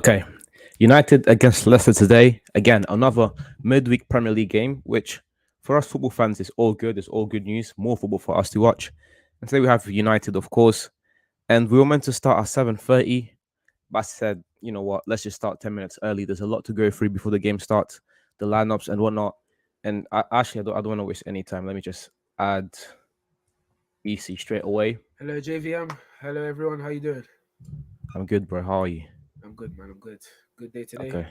Okay. United against Leicester today. Again, another midweek Premier League game, which for us football fans is all good. It's all good news. More football for us to watch. And today we have United, of course. And we were meant to start at 7:30. But I said, you know what, let's just start 10 minutes early. There's a lot to go through before the game starts, the lineups and whatnot. And I don't want to waste any time. Let me just add EC straight away. Hello, JVM. Hello, everyone. How you doing? I'm good, bro. How are you? I'm good, man. I'm good. Good day today. Okay.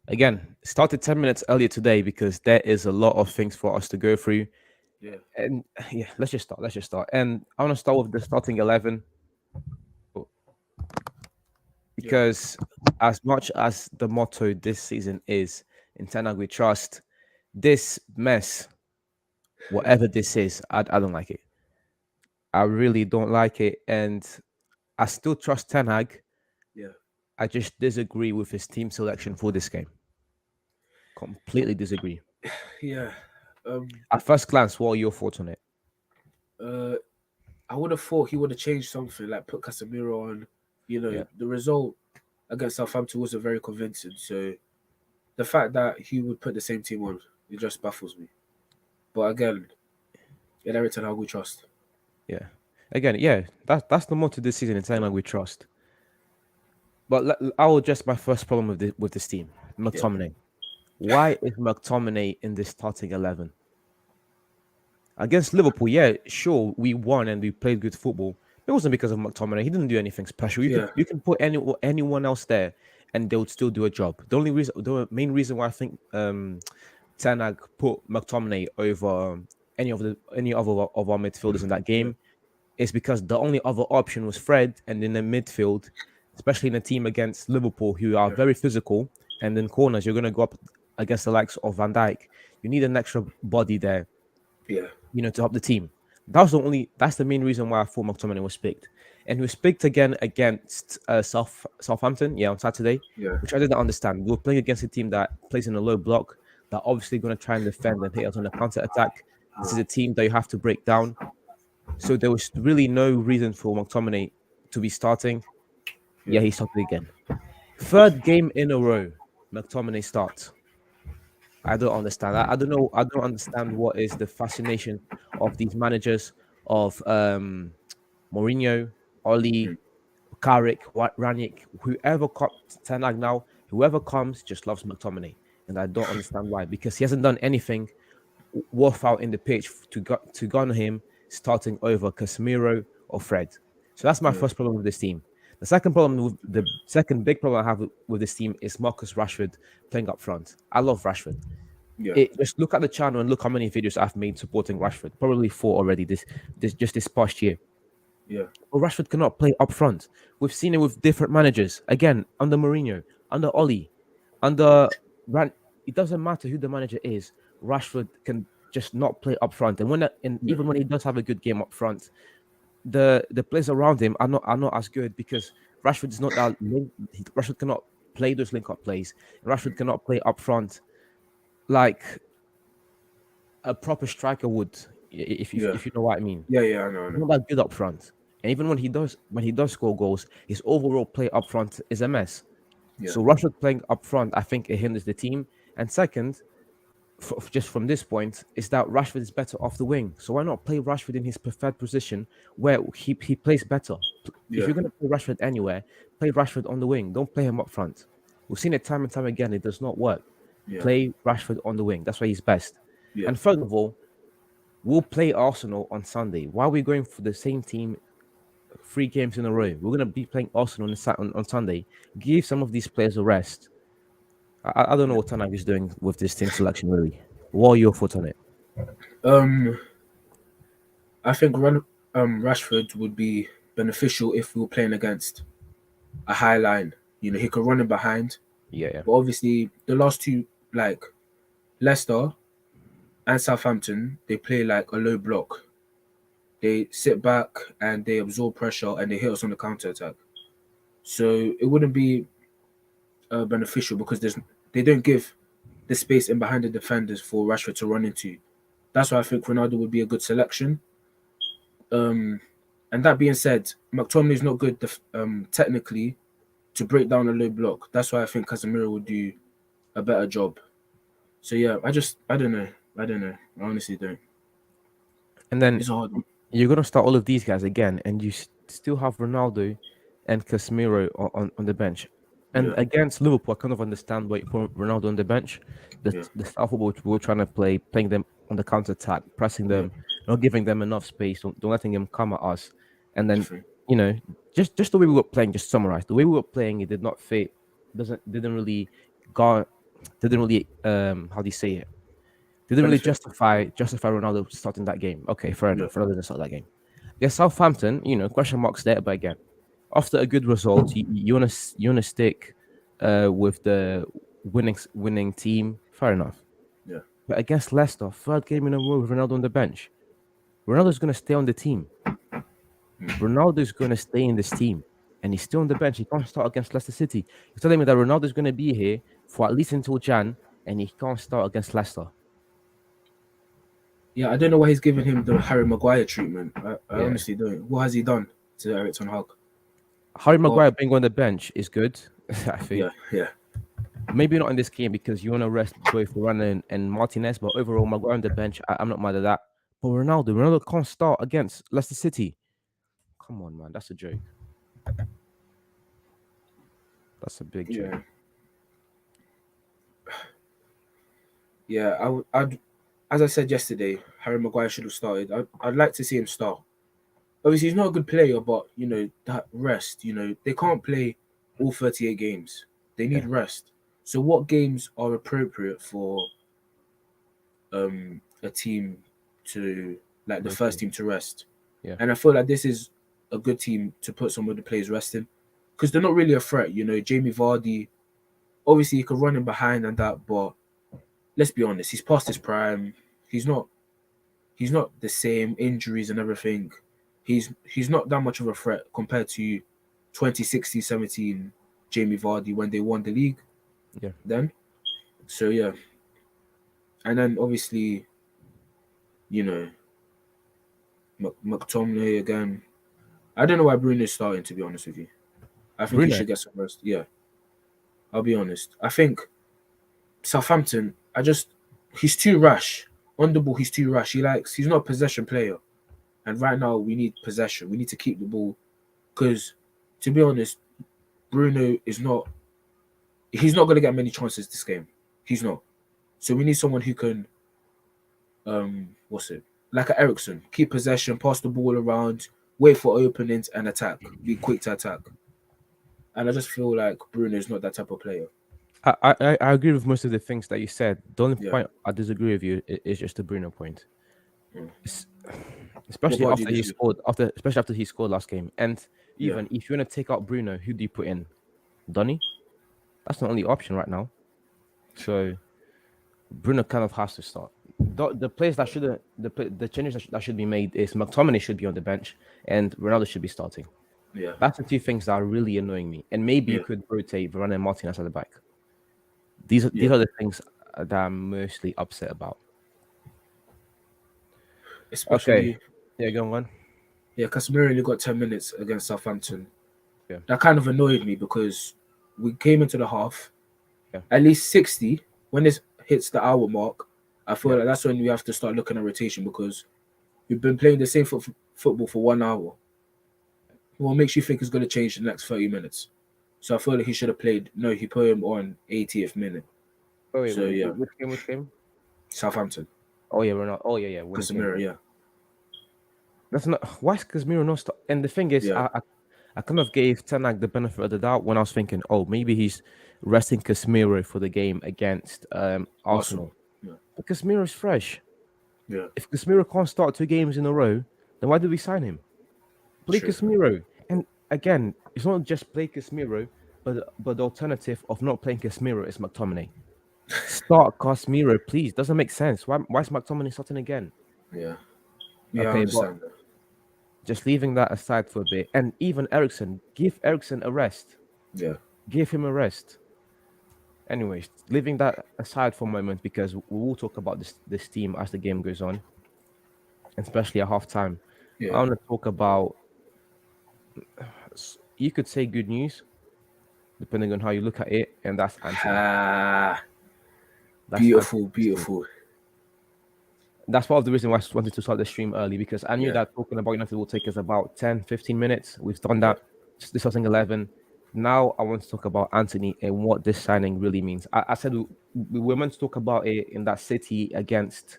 Again, started 10 minutes earlier today because there is a lot of things for us to go through. Yeah. And yeah, let's just start. Let's just start. And I want to start with the starting 11 because as much as the motto this season is in Ten Hag we trust, this mess, whatever this is, I don't like it. I really don't like it. And I still trust Ten Hag. Yeah. I just disagree with his team selection for this game. Completely disagree. Yeah. At first glance, what are your thoughts on it? Uh, I would have thought he would have changed something, like put Casemiro on. Yeah. The result against Southampton wasn't very convincing. So the fact that he would put the same team on, it just baffles me. But again, in Everton, how we trust. Yeah. Again, yeah, that's the motto this season in Ten Hag we trust. But I will address my first problem with this team, McTominay. Why is McTominay in this starting 11? Against Liverpool, yeah, sure, we won and we played good football. It wasn't because of McTominay. He didn't do anything special. You can put anyone else there, and they would still do a job. The main reason why I think Ten Hag put McTominay over any other of our midfielders in that game is because the only other option was Fred, and in the midfield, especially in a team against Liverpool, who are very physical, and in corners, you're going to go up against the likes of Van Dijk. You need an extra body there, Yeah. to help the team. That's the main reason why I thought McTominay was picked. And he was picked again against Southampton, on Saturday, Yeah. which I didn't understand. We were playing against a team that plays in a low block, that obviously going to try and defend and hit us on the counter attack. This is a team that you have to break down. So there was really no reason for McTominay to be starting. Yeah, he started again. Third game in a row, McTominay starts. I don't understand. I don't know. I don't understand what is the fascination of these managers of Mourinho, Oli, Carrick, Ranić, whoever comes Ten Hag now, whoever comes just loves McTominay, and I don't understand why, because he hasn't done anything worth out in the pitch to garner him starting over Casemiro or Fred. So that's my first problem with this team. The second big problem I have with this team is Marcus Rashford playing up front. I love Rashford. Yeah. Just look at the channel and look how many videos I've made supporting Rashford. Probably 4 already this past year. Yeah. But Rashford cannot play up front. We've seen it with different managers. Again, under Mourinho, under Oli, under Ran. It doesn't matter who the manager is. Rashford can just not play up front. And even when he does have a good game up front, the players around him are not as good because Rashford is not that Rashford cannot play those link up plays. Rashford cannot play up front like a proper striker would, if you know what I mean. Yeah. Yeah. I know. He's not that good up front. And even when he does score goals, his overall play up front is a mess. Yeah. So Rashford playing up front, I think it hinders the team. And second, just from this point, is that Rashford is better off the wing. So why not play Rashford in his preferred position where he plays better? If you're going to play Rashford anywhere, play Rashford on the wing. Don't play him up front. We've seen it time and time again. It does not work. Yeah. Play Rashford on the wing. That's why he's best. Yeah. And third of all, we'll play Arsenal on Sunday. Why are we going for the same team 3 games in a row? We're going to be playing Arsenal on Sunday. Give some of these players a rest. I don't know what Ten Hag is doing with this team selection, really. What are your thoughts on it? I think Rashford would be beneficial if we were playing against a high line. He could run in behind. Yeah. But obviously, the last two, like Leicester and Southampton, they play like a low block. They sit back and they absorb pressure and they hit us on the counter attack. So it wouldn't be beneficial because they don't give the space in behind the defenders for Rashford to run into. That's why I think Ronaldo would be a good selection. And that being said, McTominay is not good technically, to break down a low block. That's why I think Casemiro would do a better job. So yeah, I don't know. I don't know. I honestly don't. And then It's a hard one. you're gonna start all of these guys again, and you still have Ronaldo and Casemiro on the bench. And Yeah, against Liverpool, I kind of understand why you put Ronaldo on the bench. yeah, The style of football which we were trying to play, playing them on the counter attack, pressing yeah. them, not giving them enough space, don't letting them come at us. And then Different. you know, just the way we were playing. Just summarize the way we were playing. It did not fit. Didn't really go. Didn't really how do you say it? Didn't really Benefit. justify Ronaldo starting that game. Okay, fair Yeah, enough. Ronaldo didn't start that game. Yeah, Southampton, question marks there, but again, after a good result, you wanna stick with the winning team. Fair enough. yeah, But against Leicester, third game in a row with Ronaldo on the bench. Ronaldo's gonna stay on the team. Ronaldo's gonna stay in this team, and he's still on the bench. He can't start against Leicester City. You're telling me that Ronaldo's gonna be here for at least until Jan, and he can't start against Leicester. yeah. I don't know why he's giving him the Harry Maguire treatment. I Yeah. honestly don't. What has he done to Eric Ten Hag? Harry Well, Maguire being on the bench is good, I yeah, think. yeah, Maybe not in this game because you want to rest both Varane and Martinez, but overall, Maguire on the bench, I'm not mad at that. But Ronaldo can't start against Leicester City. Come on, man, that's a joke. That's a big joke. yeah, yeah. I'd, as I said yesterday, Harry Maguire should have started. I'd like to see him start. Obviously, he's not a good player, but that rest. They can't play all 38 games. They need Yeah, rest. So, what games are appropriate for a team to like the first rotate. team to rest? Yeah, And I feel like this is a good team to put some of the players resting because they're not really a threat. Jamie Vardy, obviously, he could run in behind and that, but let's be honest, he's past his prime. He's not. He's not the same injuries and everything. He's not that much of a threat compared to 2016-17 Jamie Vardy when they won the league yeah. then. So yeah, and then obviously you know McTominay again. I don't know why Bruno's starting, to be honest with you. I think he Bruno, should get some rest. Yeah, I'll be honest. I think Southampton. He's too rash. On the ball, he's too rash. He's not a possession player. And right now, we need possession. We need to keep the ball. Because, to be honest, Bruno is not. He's not going to get many chances this game. He's not. So we need someone who can. What's it? Like a Ericsson, keep possession, pass the ball around, wait for openings, and attack. Be quick to attack. And I just feel like Bruno is not that type of player. I agree with most of the things that you said. The only Yeah. point I disagree with you is just the Bruno point. Mm. Es- What Especially part do you after he disagree? scored, especially after he scored last game. And Yeah. even if you want to take out Bruno, who do you put in? Donny? That's the only option right now. So Bruno kind of has to start. The players that shouldn't the changes that should be made is McTominay should be on the bench and Ronaldo should be starting. Yeah. That's the two things that are really annoying me. And maybe you Yeah. could rotate Varane and Martinez at the back. Yeah. These are the things that I'm mostly upset about. Okay, Especially, yeah, go on. yeah, Casemiro only got 10 minutes against Southampton. Yeah, That kind of annoyed me because we came into the half, yeah, at least 60. When this hits the hour mark, I feel yeah. like that's when we have to start looking at rotation because we've been playing the same football for 1 hour. What makes you think it's going to change the next 30 minutes? So I feel like he should have played. No, he put him on 80th minute. Oh wait, So yeah, which game? Which game? Southampton, Oh yeah, Ronaldo. Oh yeah, winning game. Casemiro, yeah, That's not why is Casemiro not start? And the thing is, yeah, I kind of gave Ten Hag the benefit of the doubt when I was thinking, oh, maybe he's resting Casemiro for the game against Arsenal, Arsenal. yeah, But Casemiro's fresh. yeah, If Casemiro can't start 2 games in a row, then why did we sign him? Play true, Casemiro. And again, it's not just play Casemiro, but the alternative of not playing Casemiro is McTominay. Start Casemiro, please. Doesn't make sense. Why is McTominay starting again? yeah, yeah. I Okay, but understand that. just leaving that aside for a bit, and even Ericsson, give Ericsson a rest. Yeah, Give him a rest. Anyways, leaving that aside for a moment because we will talk about this team as the game goes on, especially at halftime. I yeah, want to talk about, you could say good news, depending on how you look at it, and that's Anthony. Ah, That's beautiful, Anthony. beautiful. That's part of the reason why I wanted to start the stream early, because I knew Yeah, that talking about United will take us about 10, 15 minutes. We've done yeah, that, just discussing 11. Now I want to talk about Anthony and what this signing really means. I said we were meant to talk about it in that City against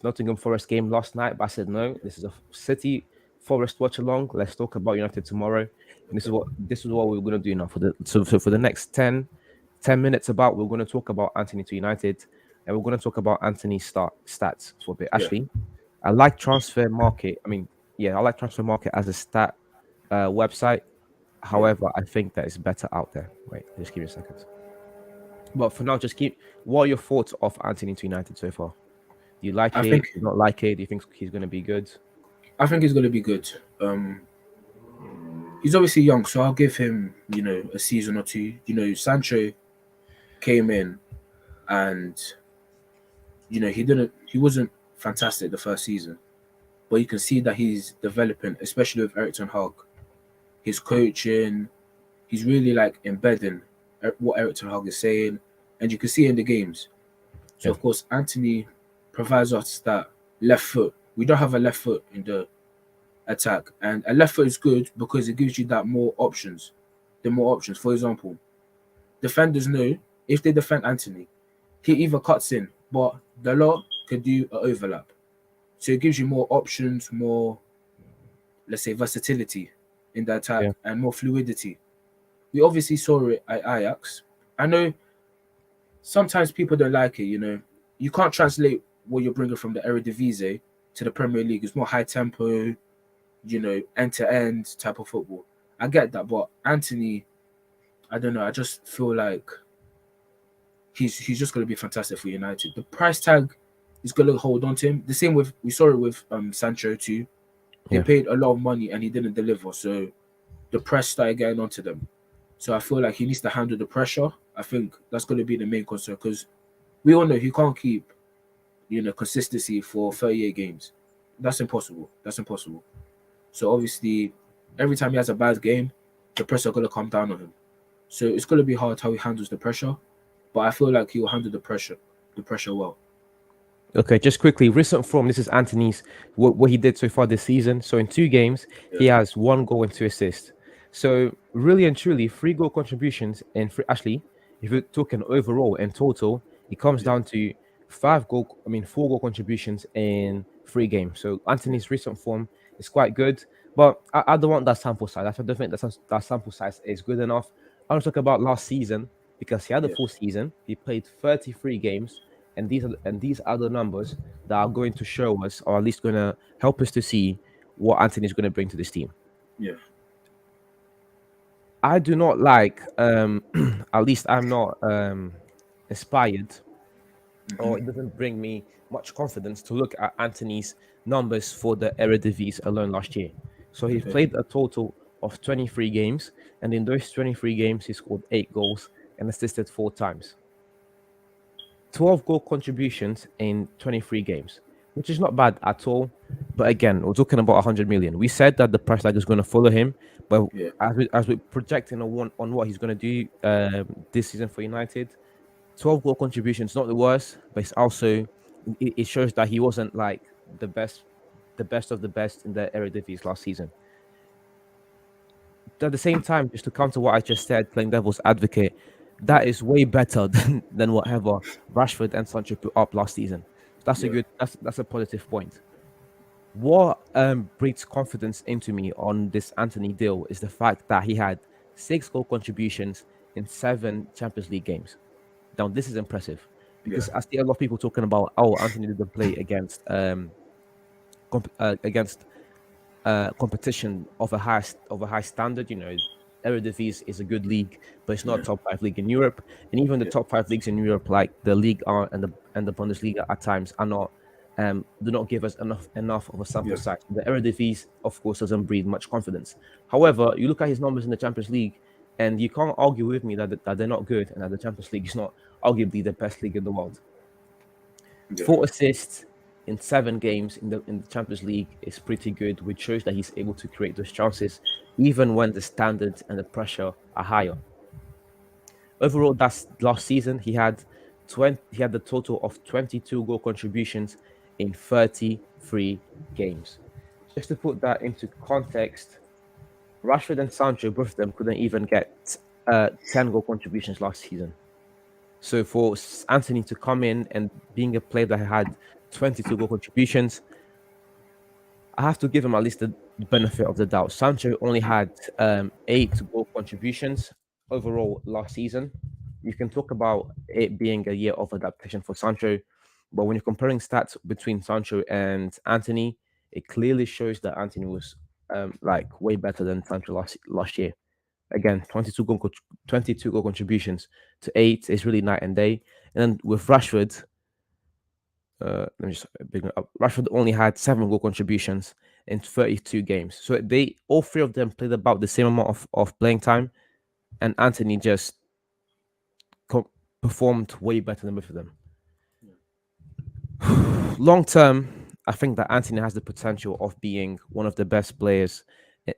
Nottingham Forest game last night, but I said no. This is a City Forest watch along. Let's talk about United tomorrow, and this is what we're going to do now for the so for the next 10 minutes. About we're going to talk about Anthony to United, and we're going to talk about Anthony's stats for a bit. yeah. Actually, I like Transfer Market. I mean, yeah, I like Transfer Market as a stat website. Yeah. However, I think that it's better out there. Wait, just give me a second. But for now, just keep. What are your thoughts of Anthony to United so far? Do you like I it? think Do you not like it? Do you think he's going to be good? I think he's gonna be good. He's obviously young, so I'll give him, a season or two. Sancho came in and he wasn't fantastic the first season, but you can see that he's developing, especially with Eric Ten Hag. His coaching, he's really like embedding what Eric Ten Hag is saying, and you can see in the games. So Yeah, of course, Anthony provides us that left foot. We don't have a left foot in the attack, and a left foot is good because it gives you that more options. The more options. For example, defenders know if they defend Anthony, he either cuts in, but the lot could do an overlap. So it gives you more options, more, let's say, versatility in the attack yeah, and more fluidity. We obviously saw it at Ajax. I know sometimes people don't like it, You can't translate what you're bringing from the Eredivisie to the Premier League. It's more high tempo, end to end type of football. I get that, but Anthony, I don't know. I just feel like he's just going to be fantastic for United. The price tag is going to hold on to him. The same with we saw it with Sancho too. They yeah. paid a lot of money and he didn't deliver, so the press started getting onto them. So I feel like he needs to handle the pressure. I think that's going to be the main concern because we all know he can't keep consistency for 38 games. That's impossible. That's impossible. So obviously, every time he has a bad game, the pressure going to come down on him. So it's going to be hard how he handles the pressure, but I feel like he will handle the pressure well. Okay, just quickly, recent form. This is Anthony's what he did so far this season. So in 2 games, Yeah, he has 1 goal and 2 assists. So really and truly, 3 goal contributions and actually, if you're talking overall and total, it comes yeah, down to 5 goal. I mean, 4 goal contributions in 3 games. So yeah, Anthony's recent form is quite good, but I don't want that sample size. I don't think that sample size is good enough. I want to talk about last season because he had a yeah, full season. He played 33 games, and these are the numbers that are going to show us, or at least going to help us to see what Anthony is going to bring to this team. yeah, I do not like, at least I'm not inspired, hmm, or it doesn't bring me much confidence to look at Anthony's numbers for the Eredivisie alone last year. So he okay, played a total of 23 games, and in those 23 games, he scored 8 goals and assisted 4 times. 12 goal contributions in 23 games, which is not bad at all. But again, we're talking about 100 million. We said that the price tag is going to follow him, but yeah, as we projecting on what he's going to do this season for United, 12 goal contributions not the worst, but it's also it shows that he wasn't like the best, the best of the best in the Eredivisie last season. At the same time, just to counter what I just said, playing devil's advocate, yeah, that is way better than whatever Rashford and Sancho put up last season. That's a yeah, good. That's a positive point. What breeds confidence into me on this Anthony deal is the fact that he had 6 goal contributions in 7 Champions League games. Now this is impressive yeah, because I see a lot of people talking about, oh, Anthony didn't play against competition of a high standard. Eredivisie is a good league, but it's not yeah, a top 5 league in Europe. And even the yeah, top 5 leagues in Europe, like the League R and the Bundesliga, at times are not do not give us enough of a sample yeah, size. The Eredivisie, of course, doesn't breed much confidence. However, you look at his numbers in the Champions League, and you can't argue with me that they're not good, and that the Champions League is not arguably the best league in the world. yeah, 4 assists in 7 games in the Champions League is pretty good, which shows that he's able to create those chances even when the standards and the pressure are higher. Overall, that's last season. He had the total of 22 goal contributions in 33 games. Just to put that into context, Rashford and Sancho, both of them couldn't even get 10 goal contributions last season. So for Anthony to come in and being a player that had 22 goal contributions, I have to give him at least the benefit of the doubt. Sancho only had 8 goal contributions overall last season. You can talk about it being a year of adaptation for Sancho, but when you're comparing stats between Sancho and Anthony, it clearly shows that Anthony was like way better than Sancho last year. Again, 22 goal contributions to 8 is really night and day. And then with Rashford, let me just bring it up. Rashford only had 7 goal contributions in 32 games. So they all three of them played about the same amount of playing time, and Anthony just performed way better than both of them. Long term, I think that Anthony has the potential of being one of the best players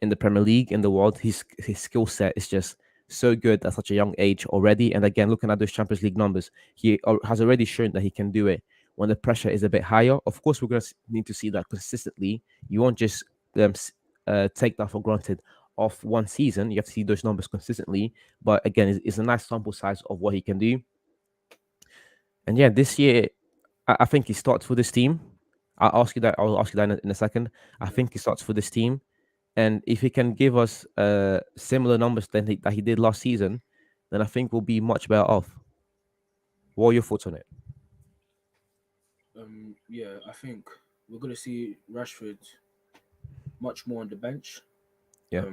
in the Premier League in the world. His skill set is just so good at such a young age already. And again, looking at those Champions League numbers, he has already shown that he can do it when the pressure is a bit higher. Of course, we're going to need to see that consistently. You won't just take that for granted off one season. You have to see those numbers consistently. But again, it's a nice sample size of what he can do. And yeah, this year, I think he starts for this team. I'll ask you that in a second. I think he starts for this team, and if he can give us similar numbers that he did last season, then I think we'll be much better off. What are your thoughts on it? Yeah, I think we're gonna see Rashford much more on the bench. Yeah.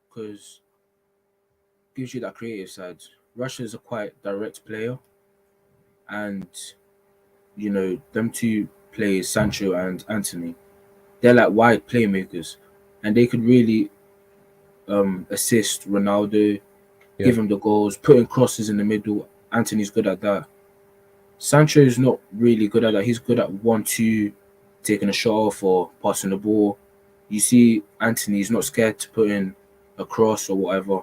Because gives you that creative side. Rashford is a quite direct player, and them two players, Sancho and Anthony, they're like wide playmakers, and they could really assist Ronaldo, Yeah. give him the goals, putting crosses in the middle. Anthony's good at that. Sancho is not really good at that. He's good at 1-2, taking a shot off or passing the ball. You see, Anthony's not scared to put in a cross or whatever.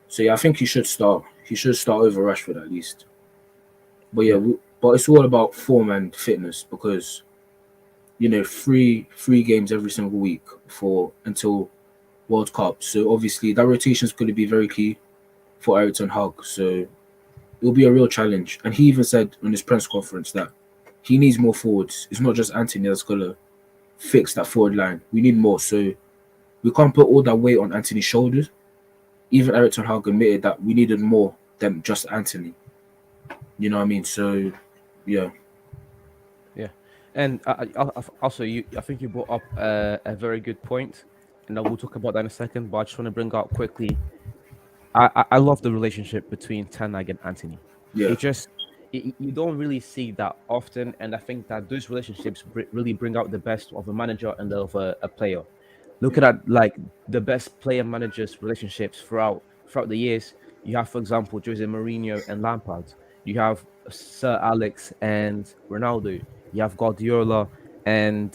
So yeah, I think he should start. He should start over Rashford at least. But yeah, but it's all about form and fitness because three games every single week for until World Cup. So obviously that rotation is going to be very key for Eric Ten Hag. So it'll be a real challenge. And he even said on his press conference that he needs more forwards. It's not just Anthony that's going to fix that forward line. We need more. So we can't put all that weight on Anthony's shoulders. Even Eric Ten Hag admitted that we needed more than just Anthony. You know what I mean? So, yeah. Yeah. And also, I think you brought up a very good point, and I will talk about that in a second. But I just want to bring up quickly. I love the relationship between Ten Hag and Anthony. Yeah. You don't really see that often, and I think that those relationships really bring out the best of a manager and of a player. Looking at like the best player managers relationships throughout the years, you have, for example, Jose Mourinho and Lampard. You have Sir Alex and Ronaldo. You have Guardiola and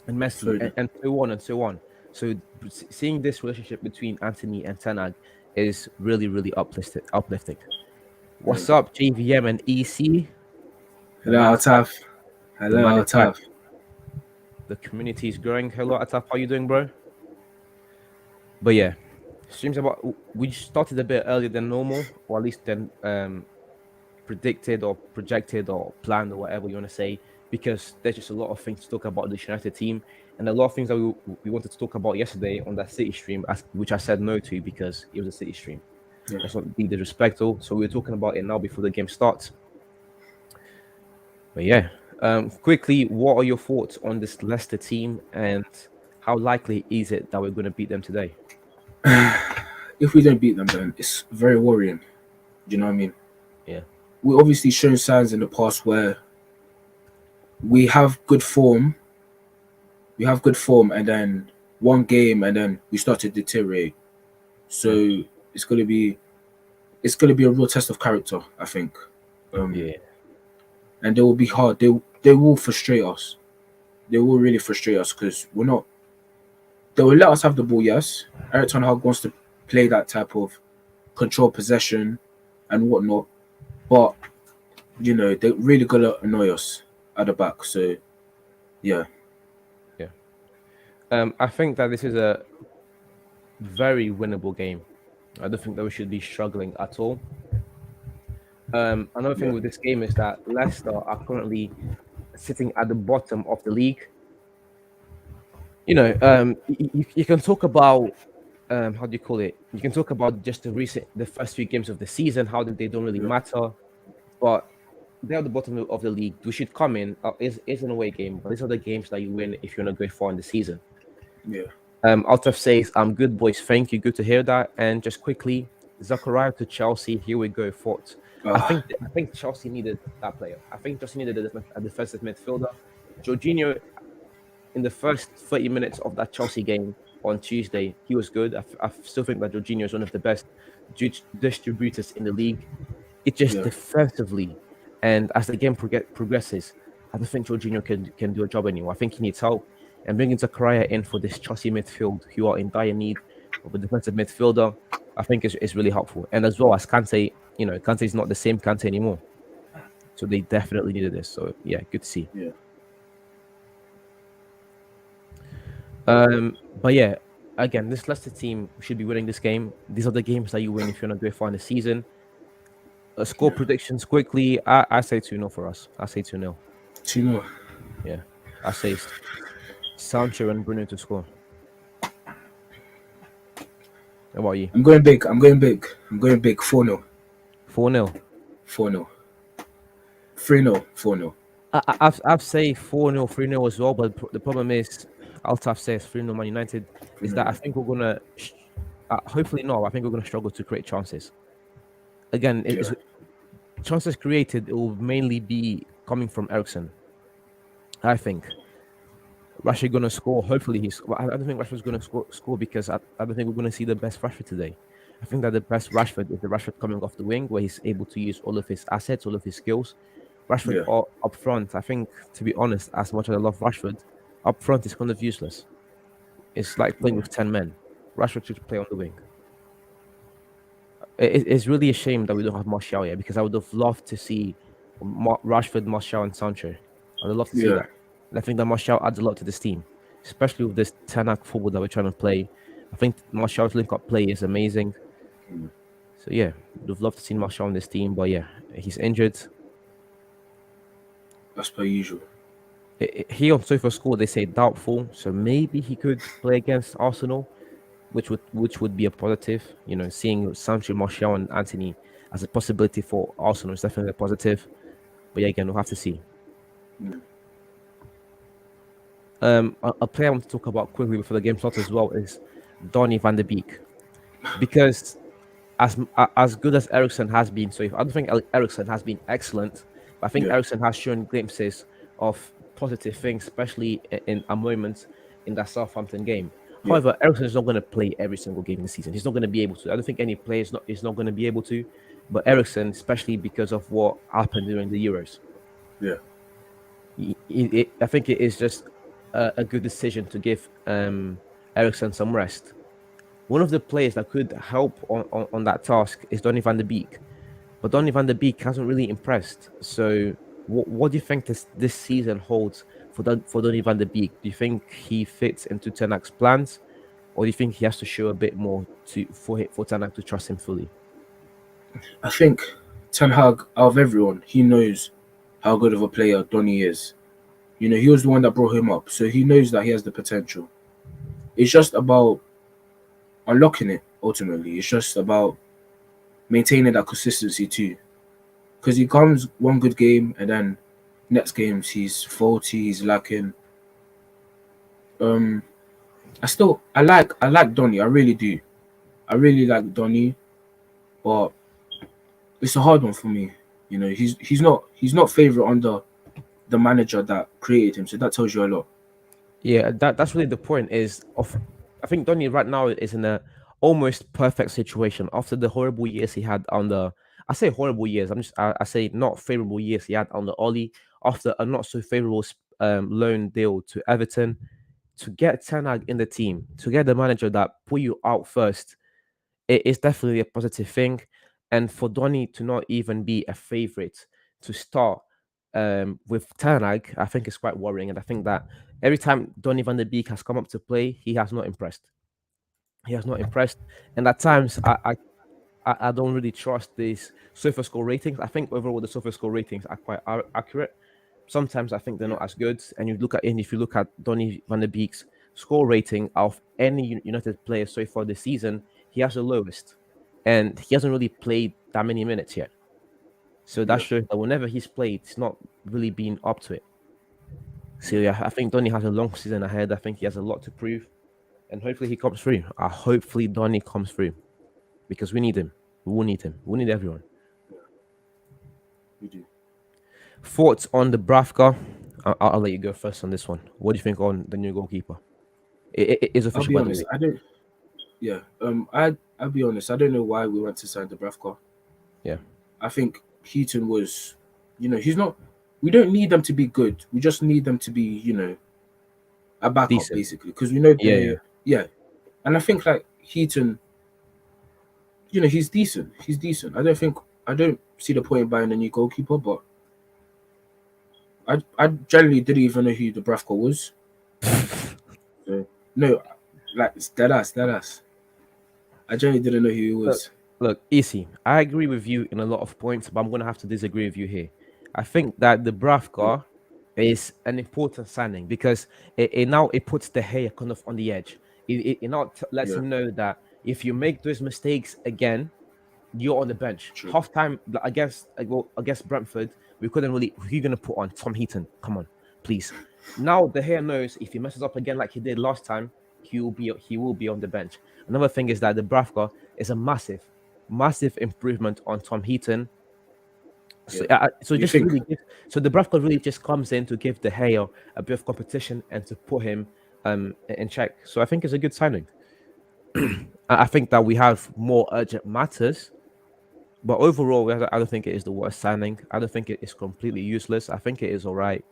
Messi, and so on and so on. So seeing this relationship between Anthony and Ten Hag is really, really uplifting. What's up, JVM and EC? Hello, Ataf. Hello, Ataf. The community is growing. Hello, Ataf. How you doing, bro? But yeah, we started a bit earlier than normal, or at least than predicted or projected or planned or whatever you want to say, because there's just a lot of things to talk about this United team and a lot of things that we wanted to talk about yesterday on that City stream, which I said no to because it was a City stream. Yeah. Let's not be disrespectful. So we're talking about it now before the game starts. But yeah, quickly, what are your thoughts on this Leicester team and how likely is it that we're going to beat them today? If we don't beat them, then it's very worrying. Do you know what I mean? Yeah. We're obviously shown signs in the past where we have good form. We have good form, and then one game, and then we start to deteriorate. So it's gonna be a real test of character, I think. Yeah. And they will be hard. they will frustrate us. They will really frustrate us because we're not. They will let us have the ball, yes. Eric Ten Hag wants to play that type of control possession and whatnot, but they're really gonna annoy us at the back. So yeah, Yeah. I think that this is a very winnable game. I don't think that we should be struggling at all. Another thing yeah, with this game is that Leicester are currently sitting at the bottom of the league. You can talk about how do you call it? You can talk about just the first few games of the season, how they don't really yeah, matter, but they're at the bottom of the league. We should come in. Is an away game, but these are the games that you win if you want to go far in the season. yeah. Altaf says, "I'm good, boys. Thank you. Good to hear that." And just quickly, Zachariah to Chelsea. Here we go. Thoughts. Uh, I think Chelsea needed that player. I think Chelsea needed a defensive midfielder. Jorginho in the first 30 minutes of that Chelsea game on Tuesday, he was good. I still think that Jorginho is one of the best distributors in the league. It's just yeah, defensively, and as the game progresses, I don't think Jorginho can do a job anymore. I think he needs help, and bringing Zakaria in for this Chelsea midfield, who are in dire need of a defensive midfielder, I think is really helpful. And as well as Kante, Kante is not the same Kante anymore, so they definitely needed this. So yeah, good to see. yeah. But yeah, again, this Leicester team should be winning this game. These are the games that you win if you're not going far in the season. Score predictions quickly. I say 2-0 for us. I say 2-0. 2-0. Yeah. I say Sancho and Bruno to score. How about you? I'm going big. I'm going big. I'm going big. 4-0. 4-0. 4-0. 3-0. 4-0. I've say 4-0, 3-0 as well, but the problem is, Altaf says 3-0 Man United, is that I think we're going to, hopefully not, I think we're going to struggle to create chances. Again, Yeah. chances created, it will mainly be coming from Eriksen. I think Rashford going to score. Hopefully, I don't think Rashford's going to score because I don't think we're going to see the best Rashford today. I think that the best Rashford is the Rashford coming off the wing, where he's able to use all of his assets, all of his skills. Rashford Yeah. up front, I think, to be honest, as much as I love Rashford, up front is kind of useless. It's like playing with 10 men. Rashford should play on the wing. It's really a shame that we don't have Martial yet, because I would have loved to see Rashford, Martial, and Sancho. I'd love to see Yeah. that. And I think that Martial adds a lot to this team, especially with this 10-act football that we're trying to play. I think Martial's link-up play is amazing. So yeah, would have loved to see Martial on this team, but yeah, he's injured. As per usual. He on SofaScore, they say doubtful, so maybe he could play against Arsenal, which would be a positive. Seeing Sancho, Martial, and Anthony as a possibility for Arsenal is definitely a positive. But yeah, again, we'll have to see. A player I want to talk about quickly before the game starts as well is Donny van de Beek, because as good as Eriksen has been, so I don't think Eriksen has been excellent, but I think Yeah. Eriksen has shown glimpses of positive things, especially in a moment in that Southampton game. Yeah. However, Eriksen is not going to play every single game in the season. He's not going to be able to. I don't think any player is not going to be able to. But Eriksen, especially because of what happened during the Euros, Yeah. I think it is just a good decision to give Eriksen some rest. One of the players that could help on that task is Donny van de Beek. But Donny van de Beek hasn't really impressed. So what do you think this season holds for Donny van de Beek? Do you think he fits into Ten Hag's plans? Or do you think he has to show a bit more for Ten Hag to trust him fully? I think Ten Hag, out of everyone, he knows how good of a player Donny is. He was the one that brought him up, so he knows that he has the potential. It's just about unlocking it, ultimately. It's just about maintaining that consistency too. Because he comes one good game and then next games he's faulty, he's lacking. I like Donny, I really do. I really like Donny, but it's a hard one for me. He's not favorite under the manager that created him, so that tells you a lot. Yeah, that's really the point. I think Donny right now is in a almost perfect situation after the horrible years he had I say horrible years. I say not favorable years he had on the Ollie after a not so favorable loan deal to Everton. To get Ten Hag in the team, to get the manager that put you out first, it is definitely a positive thing. And for Donny to not even be a favorite to start with Ten Hag, I think it's quite worrying. And I think that every time Donny van der Beek has come up to play, he has not impressed. He has not impressed. And at times, I don't really trust these sofa score ratings. I think overall the sofa score ratings are quite accurate. Sometimes I think they're Yeah, not as good. And if you look at Donny van der Beek's score rating of any United player so far this season, he has the lowest, and he hasn't really played that many minutes yet. So that yeah, shows that whenever he's played, it's not really been up to it. So yeah, I think Donny has a long season ahead. I think he has a lot to prove, and hopefully he comes through. Hopefully Donny comes through because we need him. We will need him. We need everyone. we do. Thoughts on the Bravka? I'll let you go first on this one. What do you think on the new goalkeeper? It is I'll official, be by the honest. way. I don't. Yeah. I'll be honest. I don't know why we went to sign the Bravka. Yeah, I think Heaton was, he's not. We don't need them to be good. We just need them to be, a backup decent. basically, because we know Yeah, yeah. they. Yeah, and I think like Heaton, he's decent. He's decent. I don't see the point in buying a new goalkeeper, but I generally didn't even know who the Bravka was. So, no, like it's dead ass. I generally didn't know who he Look, was. look, easy. I agree with you in a lot of points, but I'm gonna have to disagree with you here. I think that the Yeah, Bravka is an important signing because it puts the hair kind of on the edge. It now lets yeah, him know that if you make those mistakes again, you're on the bench. true. Half time against Brentford, we couldn't really. Who are you gonna put on? Tom Heaton. Come on, please. Now the hair knows if he messes up again like he did last time, he will be on the bench. Another thing is that the Bravka is a massive improvement on Tom Heaton. So, Yeah. so You just think? really so the Bravka really just comes in to give De Gea a bit of competition and to put him in check. So I think it's a good signing. I think that we have more urgent matters. But overall, I don't think it is the worst signing. I don't think it is completely useless. I think it is all right.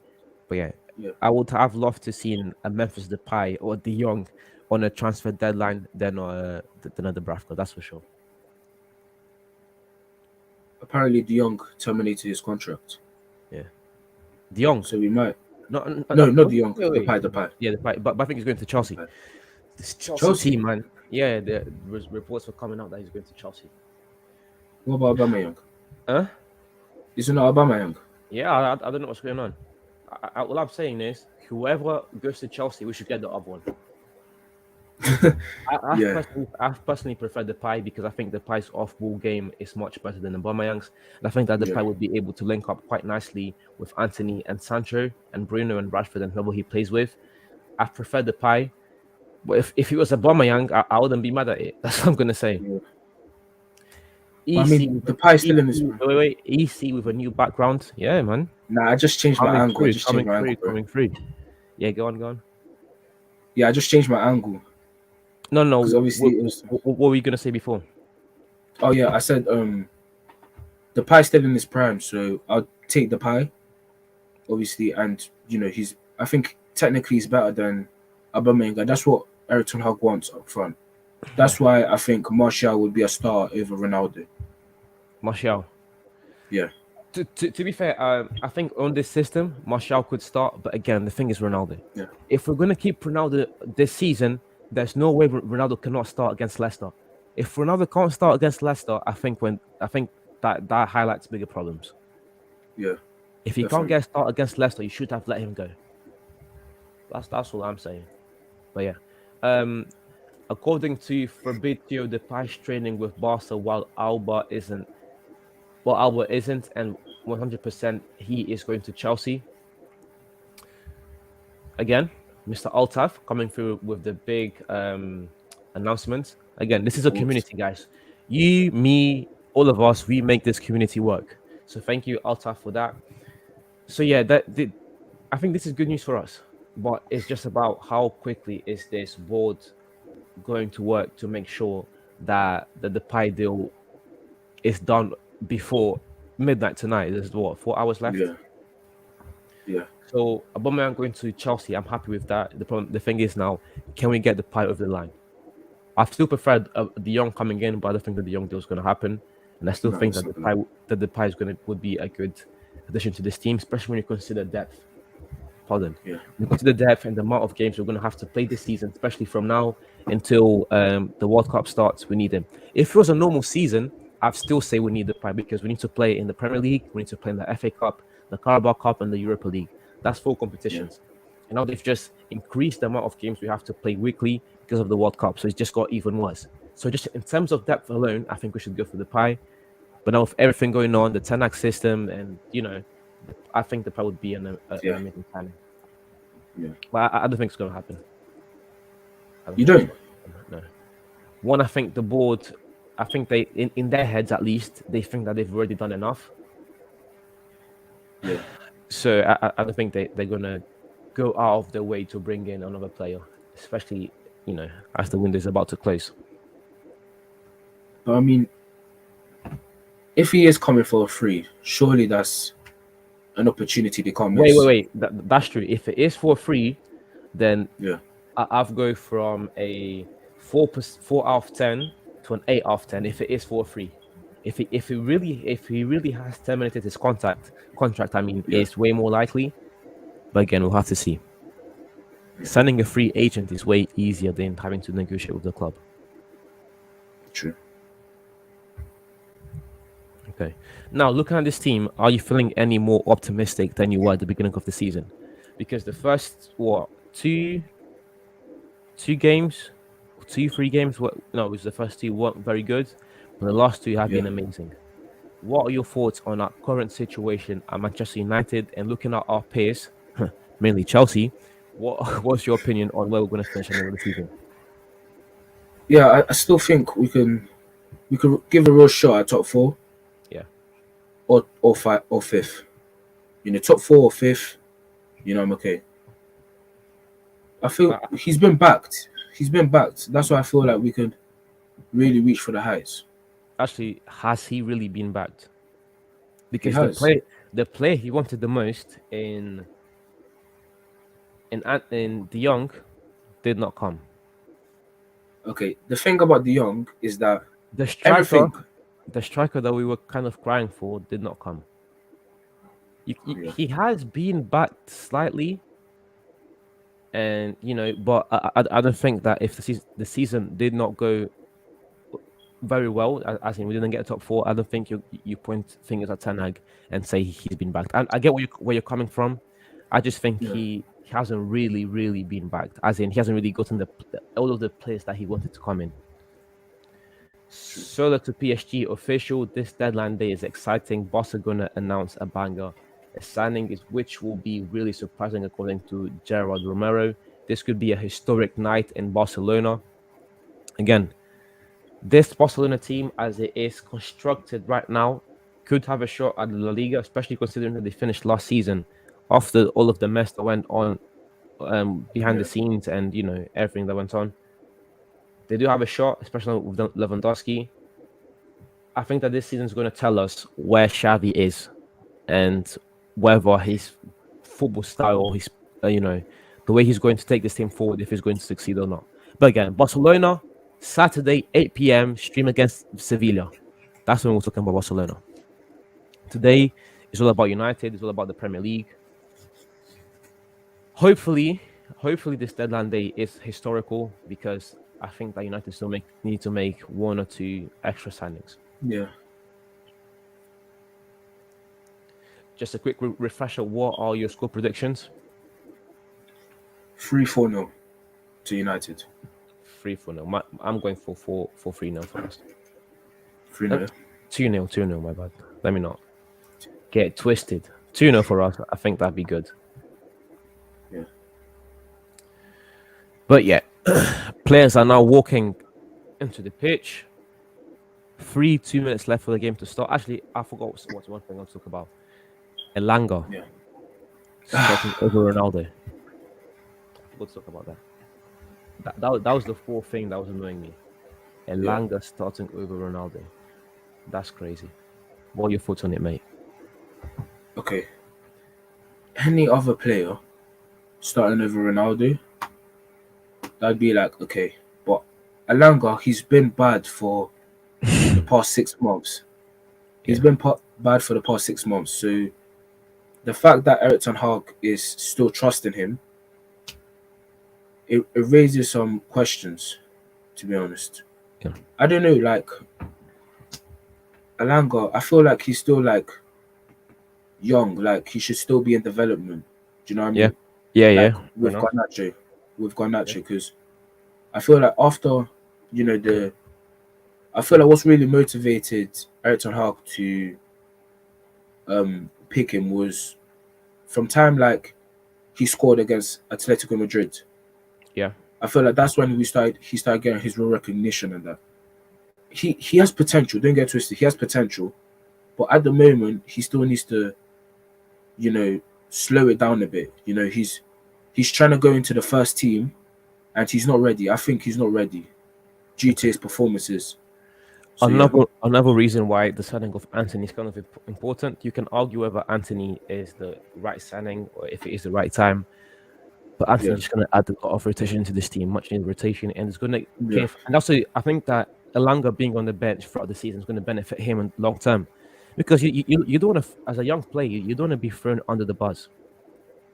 But yeah, Yeah. I would have loved to seen a Memphis Depay or De Jong on a transfer deadline than a Dubravka. That's for sure. Apparently, De Jong terminated his contract, Yeah, De Jong. so we might. No, No, not De Jong. wait. The pie. Yeah, Depay. But I think he's going to Chelsea. Depay. This Chelsea Chelsea. team, man. Yeah, the reports were coming out that he's going to Chelsea. What about Aubameyang? Huh? Isn't it Aubameyang? Yeah, I don't know what's going on. All I'm saying is, whoever goes to Chelsea, we should get the other one. Yeah, I've personally preferred the pie because I think the pie's off-ball game is much better than the Aubameyang's, and I think that the yeah, pie would be able to link up quite nicely with Anthony and Sancho and Bruno and Rashford and whoever he plays with. I prefer the pie, but if he was a Aubameyang, I wouldn't be mad at it. That's what I'm gonna say. yeah. But I EC, mean, the pie is still in this. wait, EC with a new background, yeah, man, Nah, I just changed my angle. I just changed my angle, bro. coming through. Yeah, go on. Yeah, I just changed my angle No. because obviously it was. What were you gonna say before? Oh yeah, I said the pie's still in his prime, so I'll take the pie, obviously, and he's. I think technically he's better than Aubameyang, and that's what Eric Ten Hag wants up front. That's why I think Martial would be a star over Ronaldo. Martial. Yeah, To be fair, I think on this system, Martial could start, but again, the thing is Ronaldo. yeah, If we're gonna keep Ronaldo this season, there's no way Ronaldo cannot start against Leicester. If Ronaldo can't start against Leicester, I think that highlights bigger problems. yeah, If he can't definitely. get a start against Leicester, you should have let him go. That's all I'm saying. But yeah, according to Fabrizio, the Depay's training with Barca while Alba isn't. Well, Alba isn't, and 100% he is going to Chelsea. Again, Mr. Altaf coming through with the big announcement. Again, this is a Reports. community, guys. You, me, all of us, we make this community work. So thank you, Altaf, for that. So yeah, I think this is good news for us, but it's just about how quickly is this board going to work to make sure that the Depay deal is done before midnight tonight. There's what, 4 hours left. Yeah, yeah, So Aubameyang going to Chelsea, I'm happy with that. The thing is now, can we get the pie over the line? I still prefer De Jong coming in, but I don't think that De Jong deal is going to happen. And I still no, think it's that not gonna. the pie is would be a good addition to this team, especially when you consider depth. Pardon. Yeah, When you consider depth and the amount of games we're going to have to play this season, especially from now until the World Cup starts, we need him. If it was a normal season, I'd still say we need the pie because we need to play in the Premier League, we need to play in the FA Cup, the Carabao Cup, and the Europa League. That's four yeah, competitions. And now they've just increased the amount of games we have to play weekly because of the World Cup. So it's just got even worse. So just in terms of depth alone, I think we should go for the pie. But now with everything going on, the 10 system, and I think the pie would be an yeah, amazing signing. yeah. But I don't think it's going to happen. I don't You think it's don't? going to happen. No. One, I think the board, I think they, in their heads at least, they think that they've already done enough. Yeah, So I don't think they're going to go out of their way to bring in another player, especially, as the window is about to close. but I mean, if he is coming for a free, surely that's an opportunity they can't miss. Wait. That's true. If it is for free, then Yeah, I've go from a 4 out of 10 to an 8 out of 10 if it is for free. If he really has terminated his contract, I mean, yeah, it's way more likely. But again, we'll have to see. Signing a free agent is way easier than having to negotiate with the club. true. Okay. Now, looking at this team, are you feeling any more optimistic than you were at the beginning of the season? Because the first two games, 2 3 games. No, it was the first two weren't very good, but the last two have Yeah. been amazing. What are your thoughts on our current situation at Manchester United and looking at our peers, mainly Chelsea? What's your opinion on where we're going to finish at the end of the season? Yeah, I still think we could give a real shot at top four Yeah, or five or fifth. Top four or fifth, I'm okay. I feel uh, he's been backed. He's been backed. That's why I feel like we could really reach for the heights. actually, has he really been backed? He Because has. the player he wanted the most in De Jong did not come. Okay. The thing about the young is that The striker, everything. the striker that we were kind of crying for did not come. Yeah. He has been backed slightly, and but I don't think that if the season did not go very well, as in we didn't get a top four, I don't think you point fingers at Ten Hag and say he's been backed. I get where you're coming from. I just think Yeah. he hasn't really been backed, as in he hasn't really gotten all of the players that he wanted to come in. Solo to PSG official. This deadline day is exciting. Boss are gonna announce a banger. A signing is which will be really surprising according to Gerard Romero. This could be a historic night in Barcelona. Again, this Barcelona team, as it is constructed right now, could have a shot at the La Liga, especially considering that they finished last season after all of the mess that went on behind the Yeah. scenes and everything that went on. They do have a shot, especially with Lewandowski. I think that this season is going to tell us where Xavi is and whether his football style or his, the way he's going to take this team forward, if he's going to succeed or not. But again, Barcelona, Saturday, 8 p.m., stream against Sevilla. That's when we're talking about Barcelona. Today is all about United. It's all about the Premier League. Hopefully, this deadline day is historical because I think that United still need to make one or two extra signings. Yeah. Just a quick refresher. What are your score predictions? 3-4-0 to United. 3-4-0. I'm going for 3-0 for us. 3-0. 2-0, 2-0, my bad. Let me not get it twisted. 2-0 for us. I think that'd be good. Yeah. But yeah, players are now walking into the pitch. 2 minutes left for the game to start. Actually, I forgot what's one thing I'll talk about. Elanga Yeah. starting over Ronaldo. I forgot to talk about that. That was the fourth thing that was annoying me. Elanga starting over Ronaldo. That's crazy. What are your thoughts on it, mate? Okay. Any other player starting over Ronaldo, that'd be like, okay. But Alanga, he's been bad for the past 6 months. He's Yeah. been bad for the past 6 months. So the fact that Eric Ten Hag is still trusting him, it raises some questions, to be honest. Yeah. I don't know, like Alanga, I feel like he's still like young, like he should still be in development. Do you know what I Yeah. mean? Yeah. Like Yeah. Fair with enough. Garnacho, Yeah. because I feel like after you know the, I feel like what's really motivated Eric Ten Hag to pick him was from time like he scored against Atletico Madrid. Yeah. I feel like that's when he started getting his real recognition and that he has potential. Don't get twisted. He has potential, but at the moment he still needs to you know slow it down a bit. He's trying to go into the first team and he's not ready. I think he's not ready due to Okay. his performances. So yeah, Another reason why the signing of Anthony is kind of important. You can argue whether Anthony is the right signing or if it is the right time. But Anthony yeah, is just going to add a lot of rotation to this team, much needed rotation, and it's going to yeah, give. And also, I think that Elanga being on the bench throughout the season is going to benefit him in long term, because you don't want to, as a young player, you don't want to be thrown under the bus.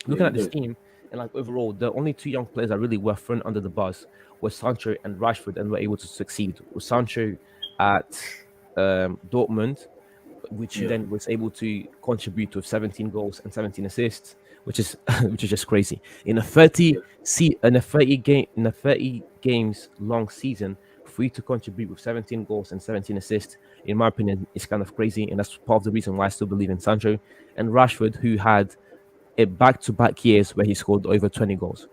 yeah. Looking You at this do. team, and like overall, the only two young players that really were thrown under the bus were Sancho and Rashford, and were able to succeed. With Sancho at Dortmund, which Yeah, then was able to contribute with 17 goals and 17 assists, which is which is just crazy. yeah, In a 30 games long season, for you to contribute with 17 goals and 17 assists, in my opinion, is kind of crazy, and that's part of the reason why I still believe in Sancho and Rashford, who had a back-to-back years where he scored over 20 goals.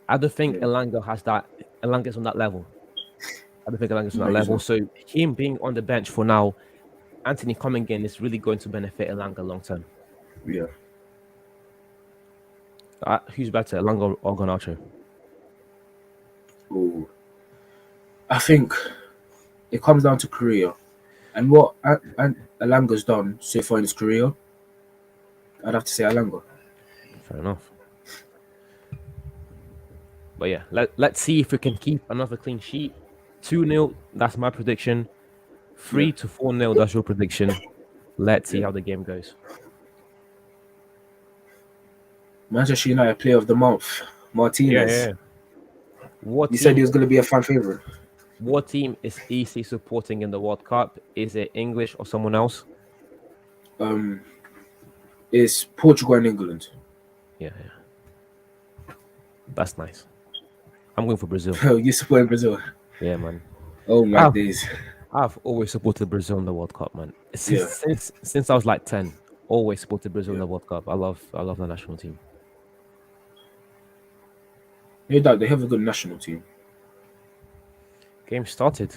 I don't think yeah. Elanga has that. Elanga's on that level. I don't think Elanga's on No, that he's level. not. So him being on the bench for now, Anthony coming in is really going to benefit Elanga long term. Yeah. Who's better, Elanga or Garnacho? Oh, I think it comes down to career and what Alanga's done so far in his career. I'd have to say Alanga. Fair enough. But yeah, let's see if we can keep another clean sheet. 2-0, that's my prediction. Yeah, 3 to 4-0, that's your prediction. Let's see yeah. how the game goes. Manchester United Player of the Month, Yeah, Martinez. yeah. What You said he team? was going to be a fan favorite. What team is EC supporting in the World Cup? Is it English or someone else? Um, is Portugal and England. Yeah, yeah. That's nice. I'm going for Brazil. Oh, you supporting Brazil? Yeah, man. Oh my I've days. I've always supported Brazil in the World Cup, man. Yeah, Since I was like 10, always supported Brazil in yeah. the World Cup. I love the national team. No doubt they have a good national team. Game started.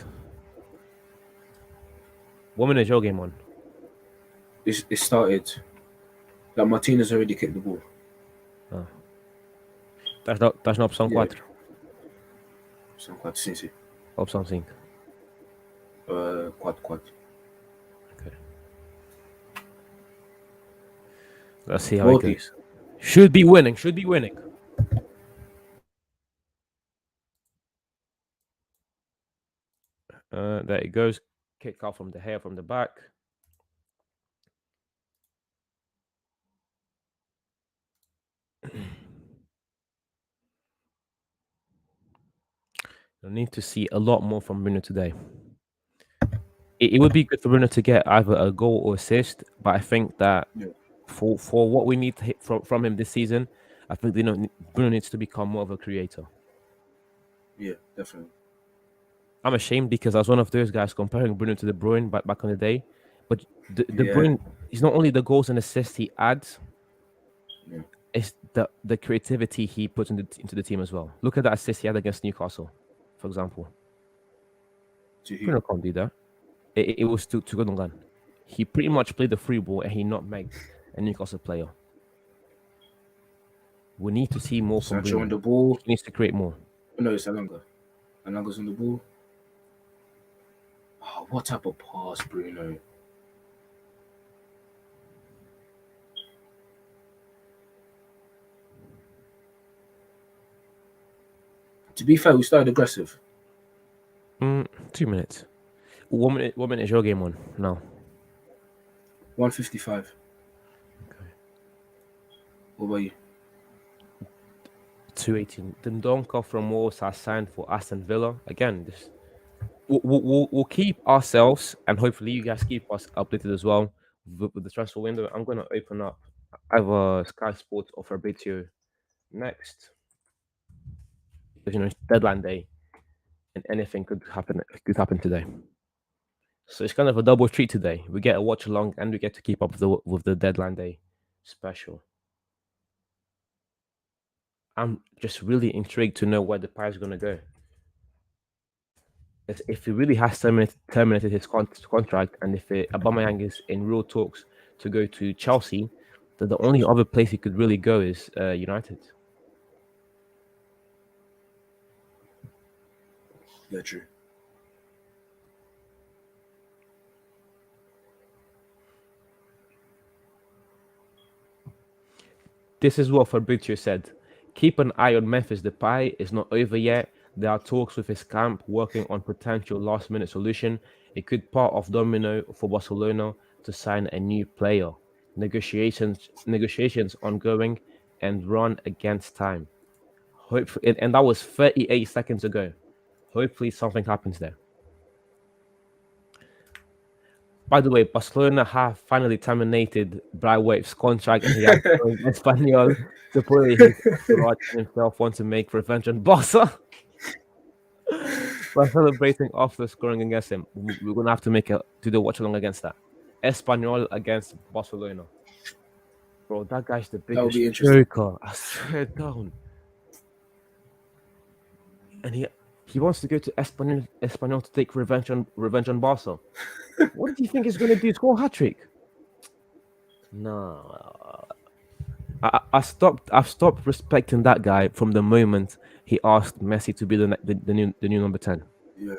What minute is your game on? It started. Like Martinez already kicked the ball. Oh. That's not opção Yeah. 4. So I'm quite sincere. Opção 5. Quad. Okay. Let's see how it Worldly. goes. Should be winning. Should be winning. There it goes. Kick off from the hair from the back. You'll need to see a lot more from Bruno today. It would be good for Bruno to get either a goal or assist, but I think that Yeah, for what we need to hit from him this season, I think Bruno needs to become more of a creator. yeah, definitely. I'm ashamed because I was one of those guys comparing Bruno to De Bruyne back in the day, but De Yeah, Bruyne is not only the goals and assists he adds, yeah. it's the creativity he puts into the team as well. Look at that assist he had against Newcastle, for example. To who? Bruno can't do that. It was to Gundogan. He pretty much played the free ball and he nutmegged a Newcastle player. We need to see more from Sancho on Bruno. the ball. He needs to create more. Oh, no, it's Alanga. Alanga's on the ball. Oh, what type of pass, Bruno? To be fair, we started aggressive. 2 minutes. 1 minute. 1 minute is your game on now. 155. Okay. What about you? 218. Dendonka from Wolves has signed for Aston Villa. Again, this we'll keep ourselves, and hopefully you guys keep us updated as well with the transfer window. I'm gonna open up either Sky Sports or Fabrizio next. Because it's deadline day, and anything could happen. Could happen today. So it's kind of a double treat today. We get a watch along, and we get to keep up with the deadline day special. I'm just really intrigued to know where the prize is gonna go. If he really has terminated his contract, and if Aubameyang is in real talks to go to Chelsea, then the only other place he could really go is United. Yeah, true. This is what Fabrizio said. Keep an eye on Memphis Depay. It's not over yet. There are talks with his camp working on potential last-minute solution. It could part of domino for Barcelona to sign a new player. Negotiations ongoing and run against time. Hopefully, and that was 38 seconds ago. Hopefully, something happens there. By the way, Barcelona have finally terminated Braithwaite's contract, and he has joined Espanyol. Supposedly, himself wants to make revenge on Barca. By celebrating after scoring against him, we're gonna have to do the watch along against that. Espanyol against Barcelona. Bro, that guy's the That would biggest be interesting. joker. I swear down. And he wants to go to Espanyol to take revenge on Barca. What do you think he's gonna do? Score a hat trick? No. I've stopped respecting that guy from the moment he asked Messi to be the new number 10. Yeah.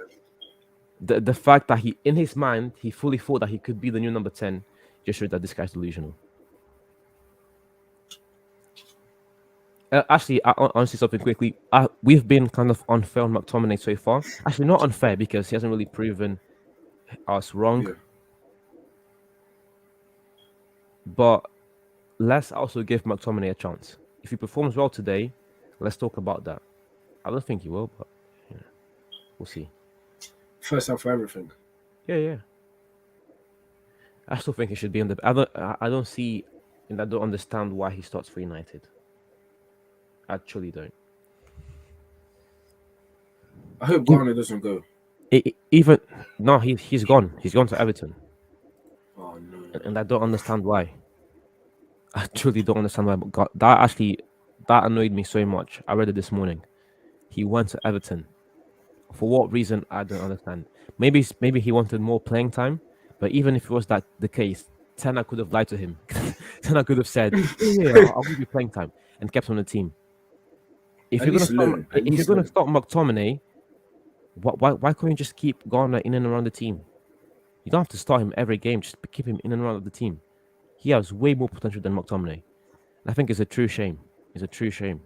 The fact that he, in his mind, he fully thought that he could be the new number 10 just showed that this guy's delusional. Actually, honestly, something quickly. We've been kind of unfair on McTominay so far. Actually, not unfair because he hasn't really proven us wrong. Yeah. But let's also give McTominay a chance. If he performs well today, let's talk about that. I don't think he will, but we'll see. First time for everything. Yeah. I still think he should be in the. I don't see, and I don't understand why he starts for United. I truly don't. I hope Garner doesn't go. Even no, he's gone. He's gone to Everton. Oh no. And I don't understand why. I truly don't understand why. But God, that annoyed me so much. I read it this morning. He went to Everton. For what reason? I don't understand. Maybe he wanted more playing time. But even if it was that the case, Tena could have lied to him. Tena could have said, "Yeah, I'll give you playing time," and kept him on the team. If you're gonna stop McTominay, why can't you just keep Garner in and around the team? You don't have to start him every game. Just keep him in and around the team. He has way more potential than McTominay. I think it's a true shame. It's a true shame.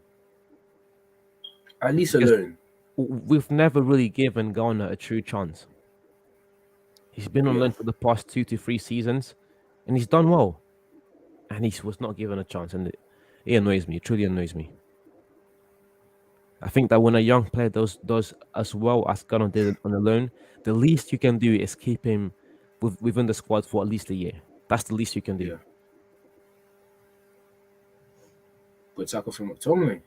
At least alone. We've never really given Garner a true chance. He's been on loan for the past 2 to 3 seasons, and he's done well. And he was not given a chance, and it annoys me. It truly annoys me. I think that when a young player does as well as Garner did on the loan, the least you can do is keep him within the squad for at least a year. That's the least you can do. Yeah. Good tackle from McTominay.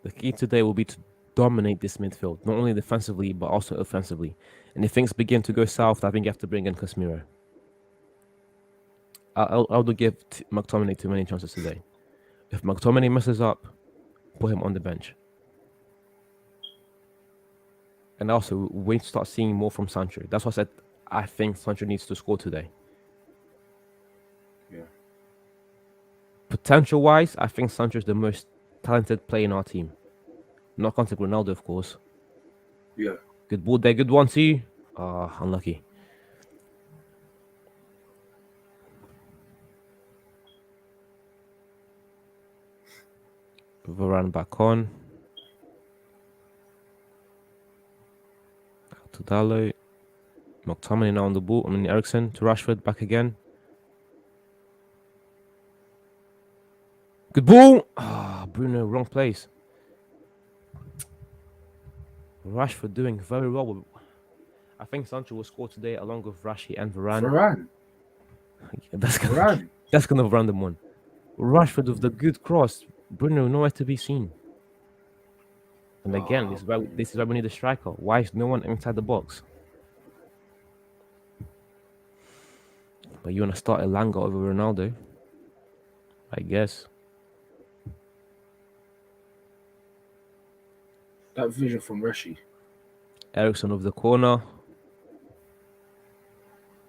The key today will be to dominate this midfield, not only defensively but also offensively. And if things begin to go south, I think you have to bring in Casemiro. I'll give McTominay too many chances today. If McTominay messes up, put him on the bench. And also, we need to start seeing more from Sancho. That's why I said I think Sancho needs to score today. Yeah. Potential-wise, I think Sancho is the most talented player in our team. Not counting Ronaldo, of course. Yeah. Good ball there, good one too. Unlucky. Varane back on. To Dallo. McTominay now on the ball. Ericsson to Rashford. Back again. Good ball. Bruno, wrong place. Rashford doing very well. I think Sancho will score today along with Rashi and Varane. Varane. That's Varane. that's kind of random one. Rashford with the good cross. Bruno nowhere to be seen. And again, this is why we need a striker. Why is no one inside the box? But you want to start Elanga over Ronaldo? I guess. That vision from Rashi. Ericsson of the corner.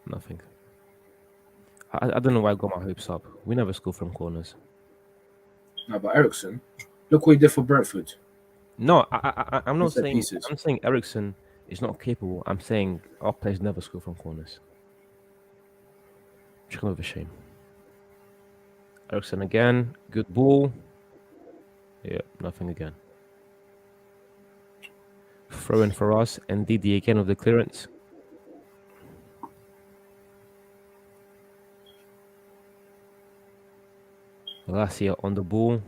Nothing. I don't know why I got my hopes up. We never score from corners. No, but Ericsson, look what he did for Brentford. No, I'm not Set saying. pieces. I'm saying Ericsson is not capable. I'm saying our players never score from corners. It's kind of a shame. Ericsson again. Good ball. Yeah, nothing again. Throw in for us. And Didi again of the clearance. Galacia on the ball.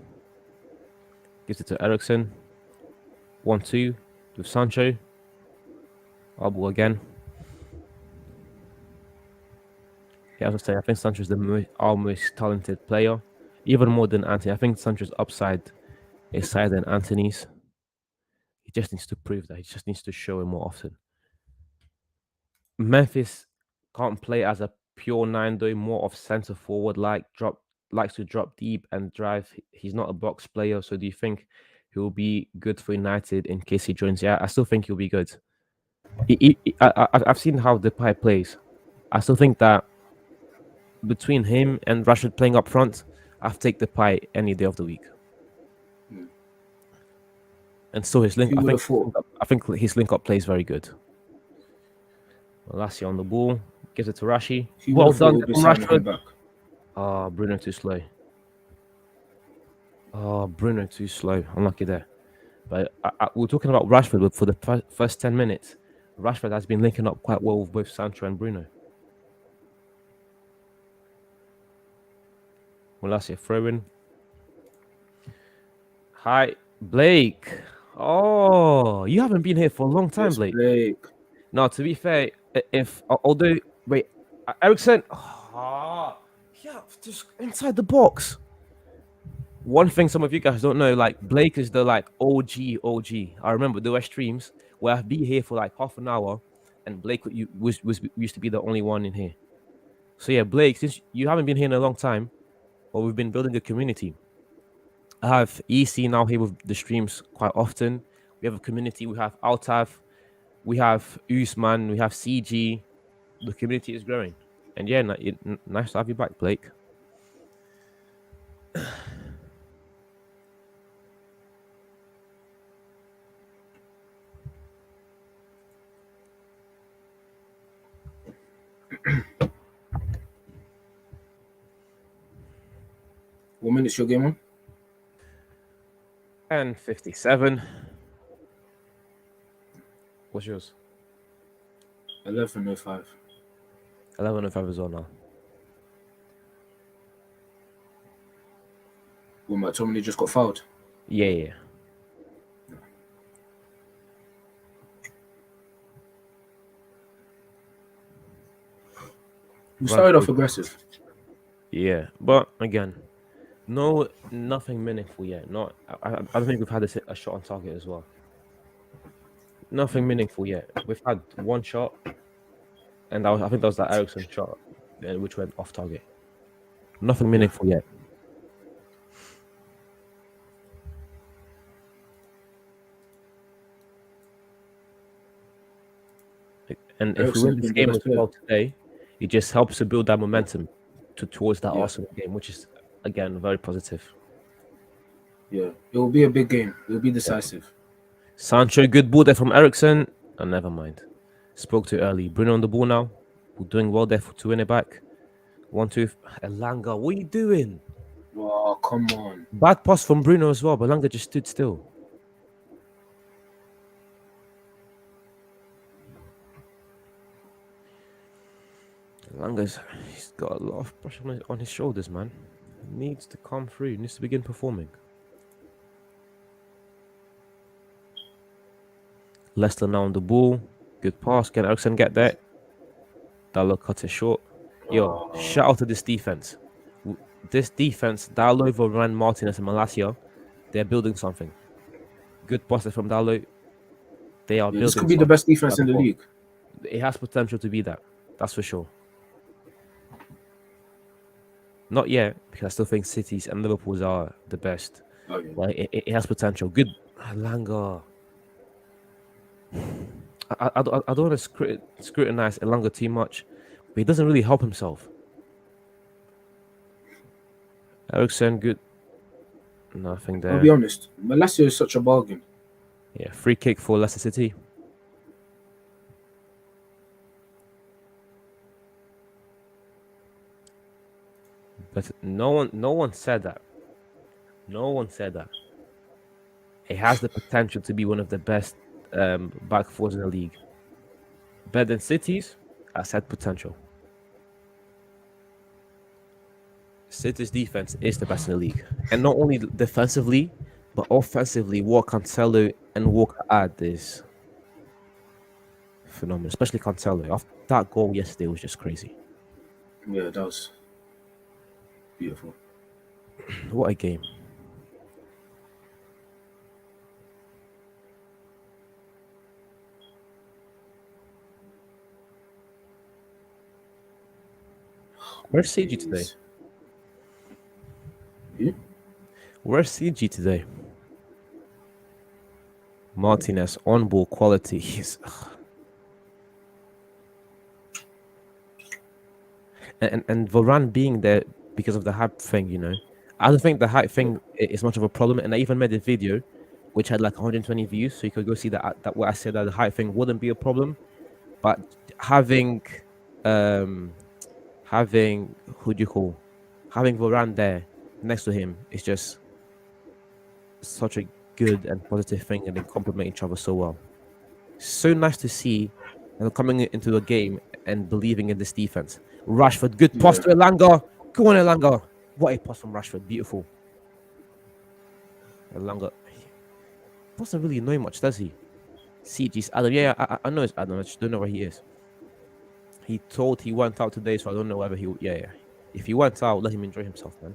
Gives it to Ericsson. 1-2 with Sancho. Our ball again. Yeah, as I say, I think Sancho's our most talented player, even more than Anthony. I think Sancho's upside is higher than Anthony's. He just needs to prove that. He just needs to show it more often. Memphis can't play as a pure 9, though, more of centre forward, likes to drop deep and drive. He's not a box player, so do you think he will be good for United in case he joins? Yeah, I still think he'll be good. I've seen how Depay plays. I still think that between him and Rashford playing up front, I'll take Depay any day of the week. And so his link, I think his link up play is very good. Lassie on the ball, gives it to Rashi. Well done from Rashford. Bruno too slow. Bruno too slow. Unlucky there. But we're talking about Rashford, but for the first 10 minutes, Rashford has been linking up quite well with both Sancho and Bruno. Lassie throw-in. Hi, Blake. Oh, you haven't been here for a long time, Yes, Blake. Now, to be fair, Ericsson, yeah, just inside the box. One thing some of you guys don't know, like Blake is the OG. I remember there were streams where I'd be here for like half an hour, and Blake used to be the only one in here. So yeah, Blake, since you haven't been here in a long time, well, we've been building a community. I have EC now here with the streams quite often. We have a community. We have Altav, we have Usman, we have CG. The community is growing, and yeah, nice to have you back, Blake. What minute's your game on? And 57. What's yours? 11:05. 11:05 as well now. Well, McTominay just got fouled. Yeah. We started off aggressive. Yeah, but again, nothing meaningful yet. I don't think we've had a shot on target as well. Nothing meaningful yet. We've had one shot, and I think that was that Ericsson shot, which went off target. Nothing meaningful yet. And if we win this game as well today, it just helps to build that momentum towards that Arsenal game, which is again very positive. Yeah, it will be a big game. It will be decisive. Sancho, good ball there from Ericsson, and never mind. Spoke too early. Bruno on the ball now. We're doing well there to win it back. 1-2. Elanga, what are you doing? Oh, come on. Bad pass from Bruno as well, but Elanga just stood still. He's got a lot of pressure on his shoulders, man. He needs to come through. He needs to begin performing. Leicester now on the ball. Good pass. Can Eriksen get there? Dalot cut it short. Yo, shout out to this defense. This defense, Dalot, Varane, Martinez, and Malacia, they're building something. Good passes from Dalot. They are Yeah, this building could be the something. best defense in the league. It has potential to be that. That's for sure. Not yet, because I still think City's and Liverpool's are the best. Oh, yeah. But it has potential. Good. Elanga. I don't want to scrutinize Elanga too much, but he doesn't really help himself. Eriksen, good. Nothing there. I'll be honest, Malacia is such a bargain. Yeah, free kick for Leicester City. But no one said that. No one said that. It has the potential to be one of the best back fours in the league. Better than City's, I said potential. City's defense is the best in the league. And not only defensively, but offensively, what Cancelo and Walker add is phenomenal. Especially Cancelo. After that goal yesterday was just crazy. Yeah, that was beautiful. What a game. Where's CG today? Yeah? Where's CG today? Martinez on ball quality. And Varane being there because of the hype thing, you know. I don't think the hype thing is much of a problem. And I even made a video which had like 120 views, so you could go see that what I said, that the hype thing wouldn't be a problem. But having who do you call? Having Varane there next to him is just such a good and positive thing, and they complement each other so well. So nice to see them coming into a game and believing in this defense. Rashford, good pass to Elanga. Go on, Elanga. What a pass from Rashford. Beautiful. Elanga doesn't really know much, does he? CG's Adam. Yeah, I know it's Adam. I just don't know where he is. He told he went out today, so I don't know whether he... Yeah. If he went out, let him enjoy himself, man.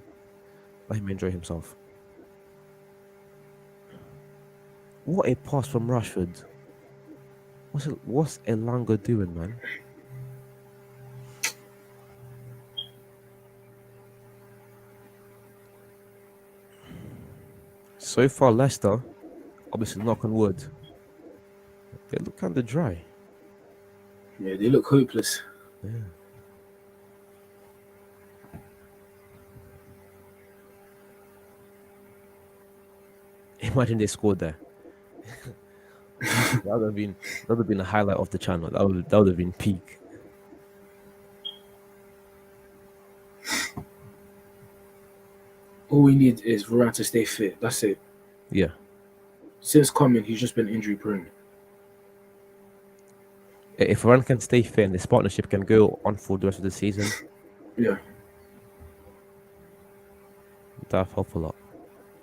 Let him enjoy himself. What a pass from Rashford. What's Elanga doing, man? So far, Leicester, obviously knock on wood, they look kind of dry. Yeah, they look hopeless. Yeah. Imagine they scored there. that would have been a highlight of the channel. That would have been peak. All we need is Varane to stay fit. That's it. Yeah. Since coming, he's just been injury prone. If Varane can stay fit and this partnership can go on for the rest of the season, yeah, that help a lot.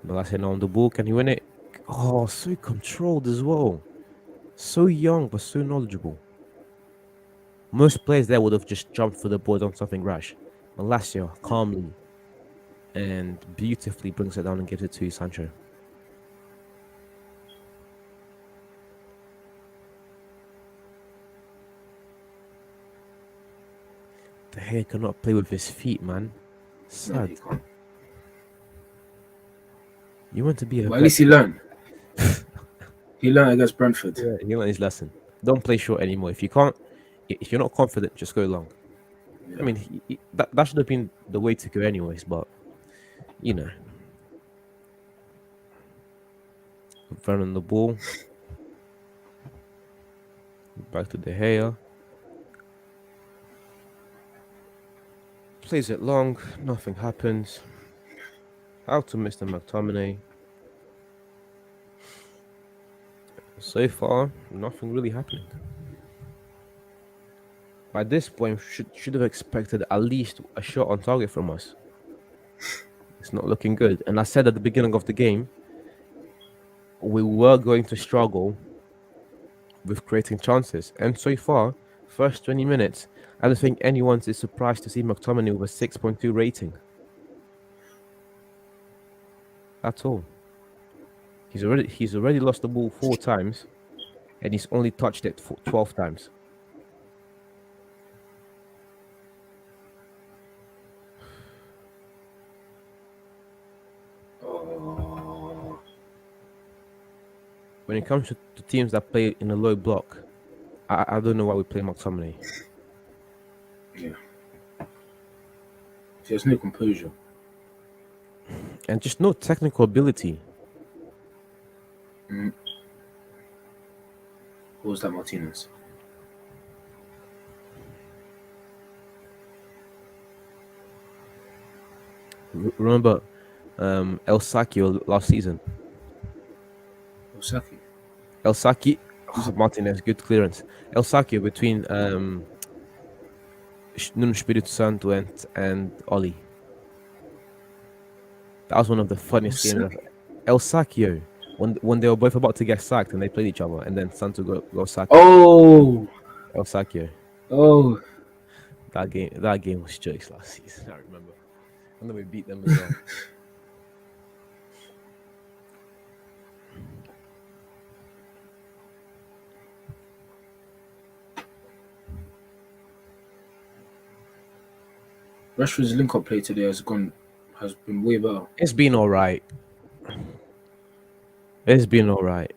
Malacia now on the ball, can he win it? Oh, so controlled as well. So young, but so knowledgeable. Most players there would have just jumped for the ball on something rash. Malacia calmly and beautifully brings it down and gives it to Sancho. The hair cannot play with his feet, man. Sad. No, You want to be a... But at least he learned. He learned against Brentford. Yeah, he learned his lesson. Don't play short anymore. If you're not confident, just go long. Yeah. I mean, that should have been the way to go anyways, but, you know. Varane on the ball. Back to De Gea. Plays it long. Nothing happens. Out to Mr. McTominay. So far, nothing really happening. By this point, should have expected at least a shot on target from us. It's not looking good. And I said at the beginning of the game, we were going to struggle with creating chances. And so far, first 20 minutes, I don't think anyone is surprised to see McTominay with a 6.2 rating. At all. He's already lost the ball 4 times, and he's only touched it 12 times. When it comes to teams that play in a low block, I don't know why we play McTominay. Yeah. There's no composure. And just no technical ability. What was that, Martinez? Remember El Sakio last season? Osaki. El Saki, Martinez, good clearance. El Sakio between Nuno Espírito Santo and Oli. That was one of the funniest games. El Sakio, when they were both about to get sacked and they played each other, and then Santo got sacked. Oh, El Sakio. oh, That game was jokes last season. I remember. And then we beat them as well. Rashford's link-up play today has been way better. It's been all right. It's been all right.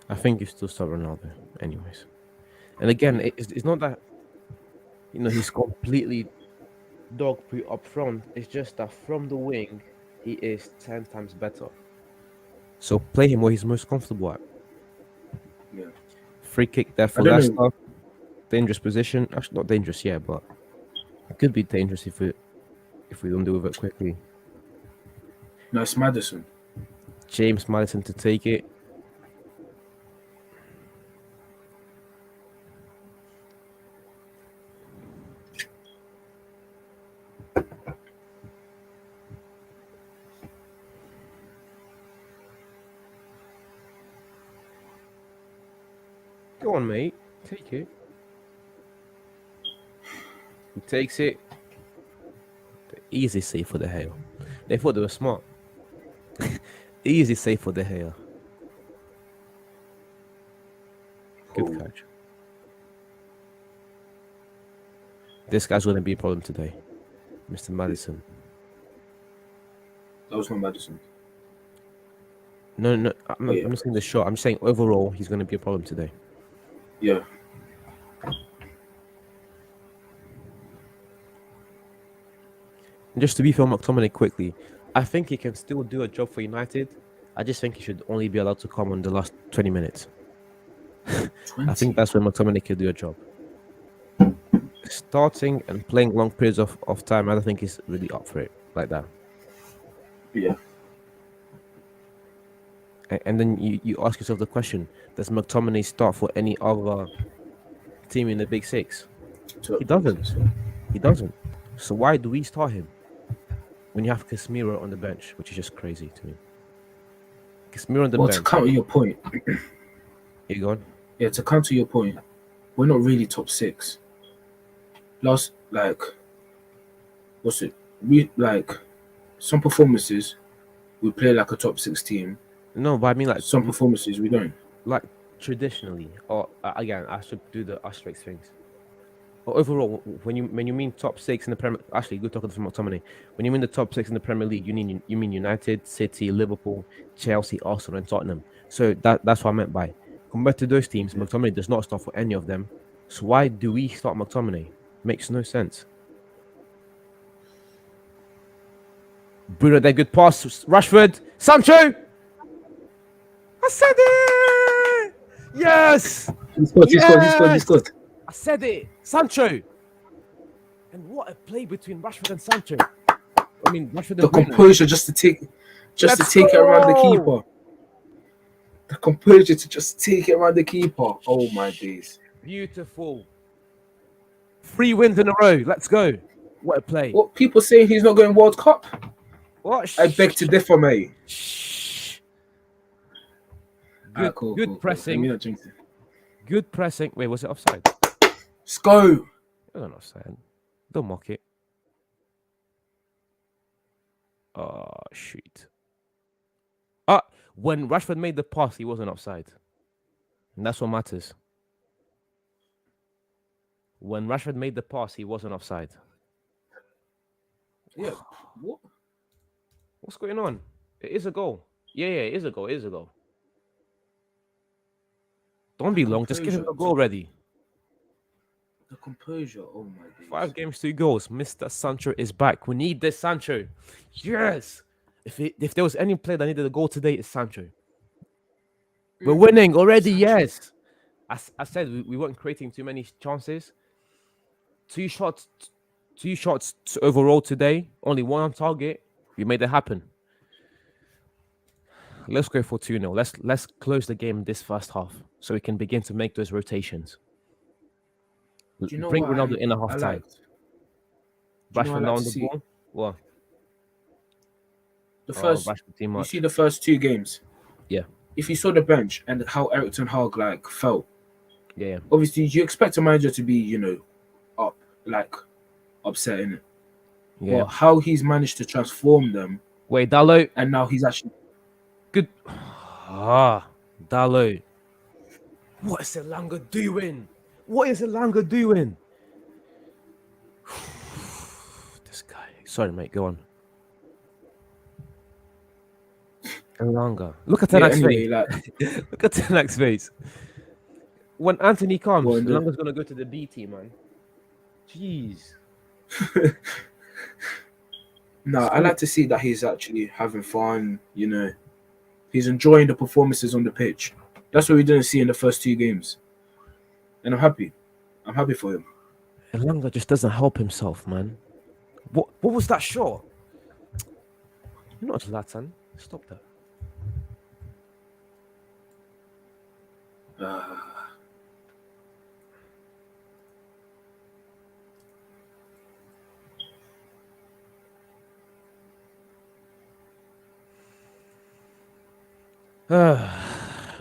I think you still start Ronaldo, anyways. And again, it's not that he's completely dog-proof up front. It's just that from the wing, he is 10 times better. So play him where he's most comfortable at. Yeah. Free kick there for Leicester. Dangerous position. Actually, not dangerous, yeah, but it could be dangerous if we don't do it quickly. No, it's Maddison. James Maddison to take it. Go on, mate. Take it. He takes it. Easy save for De Gea. They thought they were smart. Easy save for De Gea. Good catch. This guy's going to be a problem today. Mr. Maddison. That was not Maddison. No. I'm not saying the shot. I'm just saying overall, he's going to be a problem today. Yeah. And just to be fair, McTominay quickly, I think he can still do a job for United. I just think he should only be allowed to come on the last 20 minutes. 20? I think that's when McTominay can do a job. Starting and playing long periods of time, I don't think he's really up for it like that. Yeah. And then you ask yourself the question, does McTominay start for any other team in the Big Six? He doesn't. He doesn't. So why do we start him when you have Casemiro on the bench, which is just crazy to me? Casemiro on the bench. To counter your point. You go on? Yeah, to counter your point, we're not really top 6. Some performances we play like a top 6 team. No, but I mean like some performances we don't. Like traditionally, or again, I should do the asterisk things. But overall, when you mean top 6 in the Premier, actually, good talking to McTominay. When you mean the top 6 in the Premier League, you mean United, City, Liverpool, Chelsea, Arsenal, and Tottenham. So that's what I meant by compared to those teams, McTominay does not start for any of them. So why do we start McTominay? Makes no sense. Bruno, that good pass. Rashford, Sancho. I said it. Yes. He scored. He scored. He scored. He Yes. scored. I said it. Sancho. And what a play between Rashford and Sancho. I mean, Rashford The and Bruno. composure just to take it around the keeper. The composure to just take it around the keeper. Oh my days. Beautiful. 3 wins in a row. Let's go. What a play. What people saying he's not going World Cup? What? I beg to differ, mate. Good, Cool, good cool, pressing. Cool. Let me not jinx it. Good pressing. Wait, was it offside? Let's go. It wasn't offside. Don't mock it. Oh, shoot. When Rashford made the pass, he wasn't offside. And that's what matters. When Rashford made the pass, he wasn't offside. Yeah. What? What's going on? It is a goal. Yeah, it is a goal. It is a goal. Don't be long. Just give him a goal already. The composure. Oh my days. 5 games, 2 goals. Mr. Sancho is back. We need this Sancho. Yes. If there was any player that needed a goal today, it's Sancho. We're winning already. Sancho. Yes. I said we weren't creating too many chances. 2 shots overall today. Only 1 on target. We made it happen. Let's go for 2-0. Let's close the game this first half so we can begin to make those rotations. Do you know Bring what Ronaldo in a half time. Rashford now on the ball. What? The first, you see the first 2 games. Yeah. If you saw the bench and how Erik ten Hag like felt. Yeah. Obviously, you expect a manager to be, upset in it. Yeah. But how he's managed to transform them. Wait, Dalot. And now he's actually good. Dalot. What is Elanga doing? What is Elanga doing? This guy. Sorry, mate. Go on. Elanga. Look at Tenak's face. Look at Tenak's face. When Anthony comes, Elanga's going to go to the B team, man. Jeez. No, I like to see that he's actually having fun, He's enjoying the performances on the pitch. That's what we didn't see in the first 2 games. And I'm happy. I'm happy for him. Elanga just doesn't help himself, man. What was that shot? You're not Zlatan. Stop that.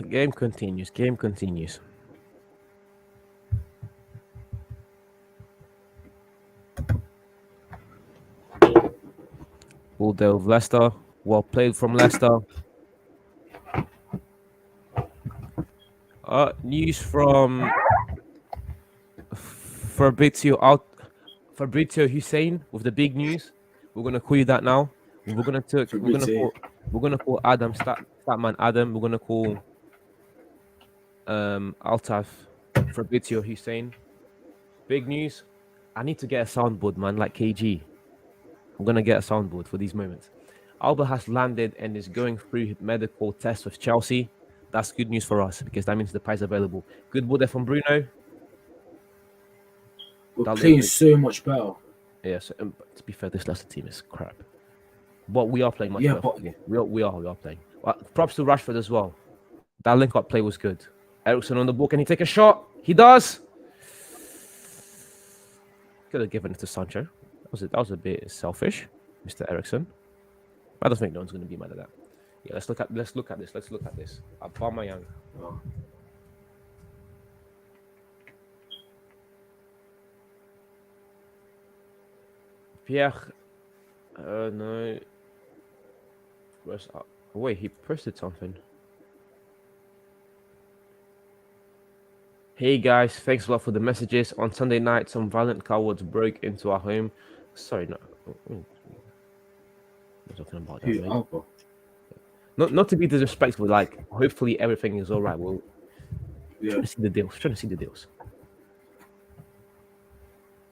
Game continues. All day with Leicester. Well played from Leicester. News from Fabrizio Hussein with the big news. We're gonna call you that now. We're gonna call Adam Statman Adam. We're gonna call Altaf Fabrizio Hussein. Big news. I need to get a soundboard, man, like KG. I'm gonna get a soundboard for these moments. Alba has landed and is going through medical tests with Chelsea. That's good news for us because that means the prize available. Good ball there from Bruno. We're playing so much better. Yeah, so, to be fair, this Leicester team is crap. But we are playing much better. We are playing. Props to Rashford as well. That link-up play was good. Eriksen on the ball. Can he take a shot? He does. Could have given it to Sancho. That was a bit selfish, Mr. Eriksen. I don't think no one's going to be mad at that. Yeah, let's look at this. Aubameyang. Pierre. No. Wait, he posted something. Hey guys, thanks a lot for the messages. On Sunday night, some violent cowards broke into our home. Sorry, no. I'm talking about that. Not to be disrespectful, like hopefully everything is all right. We'll trying to see the deals.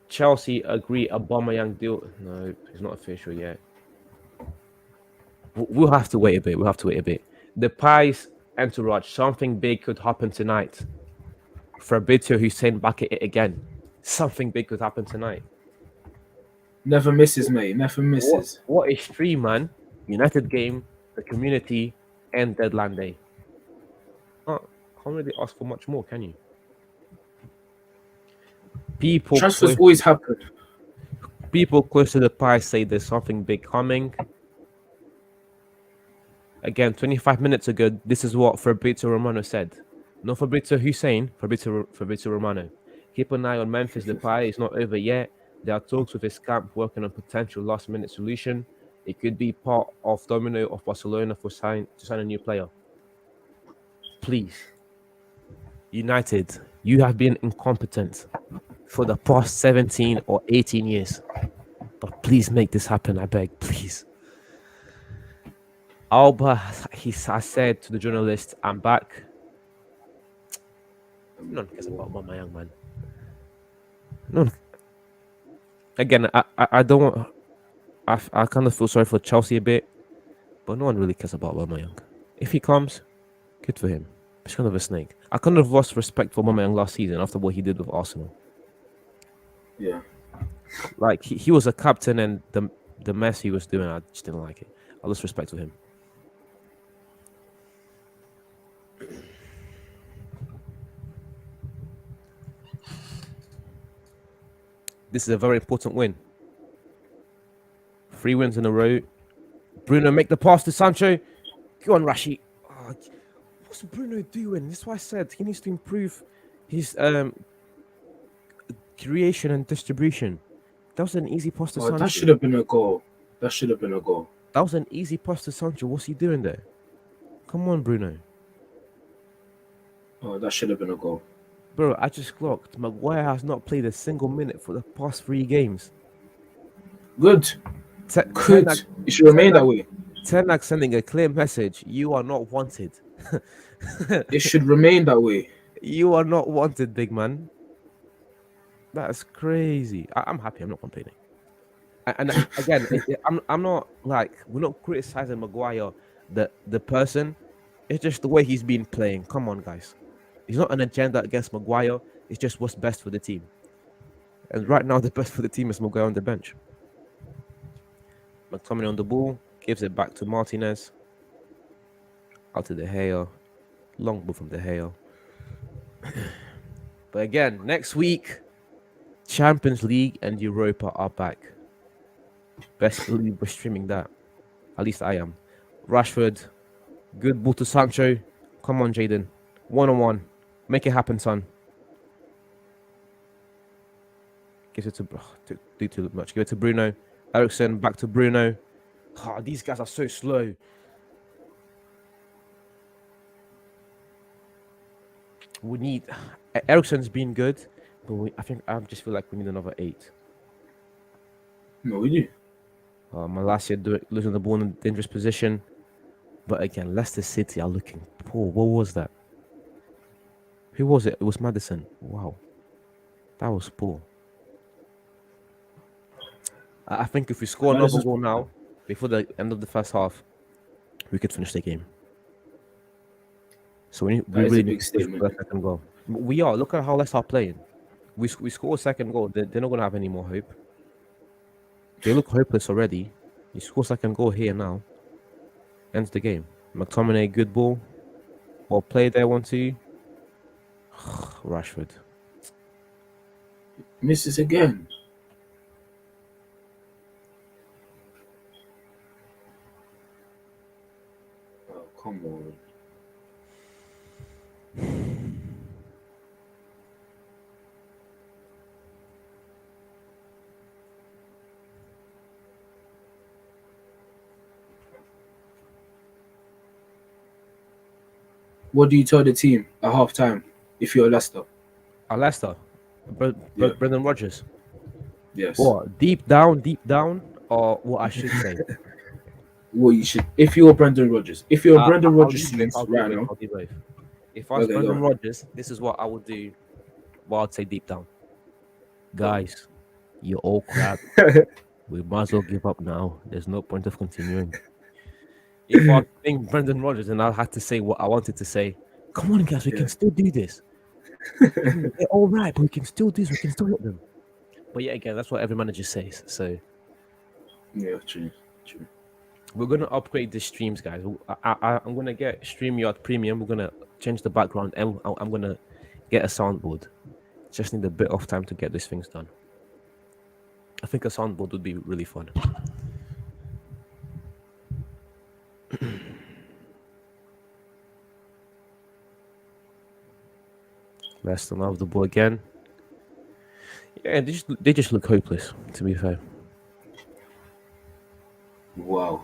Chelsea agree Aubameyang deal. No, it's not official yet. We'll have to wait a bit. The price Entourage, something big could happen tonight. Fabrizio Hussein back at it again. Something big could happen tonight. Never misses, mate. Never What misses. what is three, man? United game, the community, and deadline day. Can't really ask for much more, can you? People Transfers close, always happen. people close to the pie say there's something big coming. Again, 25 minutes ago, this is what Fabrizio Romano said. Not Fabrizio Hussein, Fabrizio Romano. Keep an eye on Memphis Depay. It's not over yet. There are talks with his camp working on potential last-minute solution. It could be part of domino of Barcelona to sign a new player. Please, United, you have been incompetent for the past 17 or 18 years. But please make this happen, I beg, please. Alba, has said to the journalist, I'm back. No one cares about my young man. No one. Again, I don't want. I kind of feel sorry for Chelsea a bit, but no one really cares about Aubameyang. If he comes, good for him. He's kind of a snake. I kind of lost respect for Aubameyang last season after what he did with Arsenal. Yeah. Like he was a captain, and the mess he was doing, I just didn't like it. I lost respect for him. This is a very important win. 3 wins in a row. Bruno, make the pass to Sancho. Go on, Rashi. Oh, what's Bruno doing? That's why I said he needs to improve his creation and distribution. That was an easy pass to Sancho. That should have been a goal. That should have been a goal. That was an easy pass to Sancho. What's he doing there? Come on, Bruno. Oh, that should have been a goal. Bro, I just clocked. Maguire has not played a single minute for the past 3 games. Good. Good. It should remain that way. Ten Hag sending a clear message. You are not wanted. It should remain that way. You are not wanted, big man. That's crazy. I'm happy. I'm not complaining. And again, I'm not like, we're not criticizing Maguire, the person. It's just the way he's been playing. Come on, guys. It's not an agenda against Maguire. It's just what's best for the team. And right now, the best for the team is Maguire on the bench. McTominay on the ball, gives it back to Martinez. Out to De Gea. Long ball from De Gea. But again, next week, Champions League and Europa are back. Best believe we're streaming that. At least I am. Rashford, good ball to Sancho. Come on, Jaden. 1-on-1. Make it happen, son. Gives it to do too much. Give it to Bruno. Eriksen back to Bruno. Oh, these guys are so slow. We need Eriksen's been good, but I just feel like we need another 8. No, we do. Malacia losing the ball in a dangerous position. But again, Leicester City are looking poor. What was that? Who was it? It was Maddison. Wow. That was poor. I think if we score another goal now, before the end of the first half, we could finish the game. So we really need to push for the second goal. We are. Look at how Leicester are playing. We score a second goal. They're not going to have any more hope. They look hopeless already. You score second goal here now. Ends the game. McTominay, good ball. Well played there, 1-2. Rashford. Misses again. Oh, come on. What do you tell the team at half time if you're Leicester? Leicester? Brendan Rodgers? Yes. What? Deep down, or what I should say? What you should, if you're Brendan Rodgers, if you're Brendan Rodgers right now. I'll do both. If I was Brendan Rodgers, this is what I would do. Well, I'd say deep down. Guys, you're all crap. We might as well give up now. There's no point of continuing. if I was playing Brendan Rodgers and I had to say what I wanted to say, come on, guys, we can still do this. They're all right, but we can still do this. We can still hit them. But yeah, again, that's what every manager says. So Yeah, true. we're gonna upgrade the streams, guys. I'm gonna get StreamYard Premium. We're gonna change the background, and I'm gonna get a soundboard. Just need a bit of time to get these things done. I think a soundboard would be really fun. Leicester now have the ball again. Yeah, they just look hopeless, to be fair. Wow.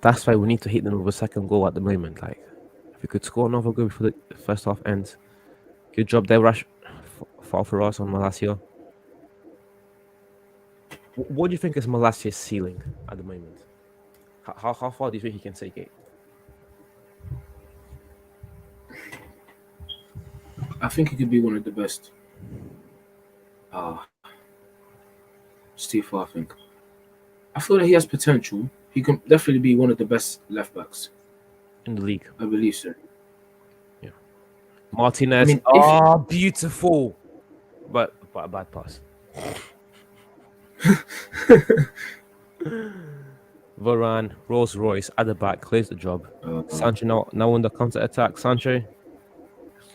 That's why we need to hit them with a second goal at the moment. Like, if we could score another goal before the first half ends. Good job there, Rash. Fall for us on Malacia. What do you think is Malacia's ceiling at the moment? How far do you think he can take it? I think he could be one of the best. Steve, I think. I feel that he has potential. He can definitely be one of the best left backs In the league. I believe so. Yeah. Martinez. I mean, beautiful. But a bad pass. Varane, Rolls Royce at the back, clears the job. Sancho now on the counter attack. Sancho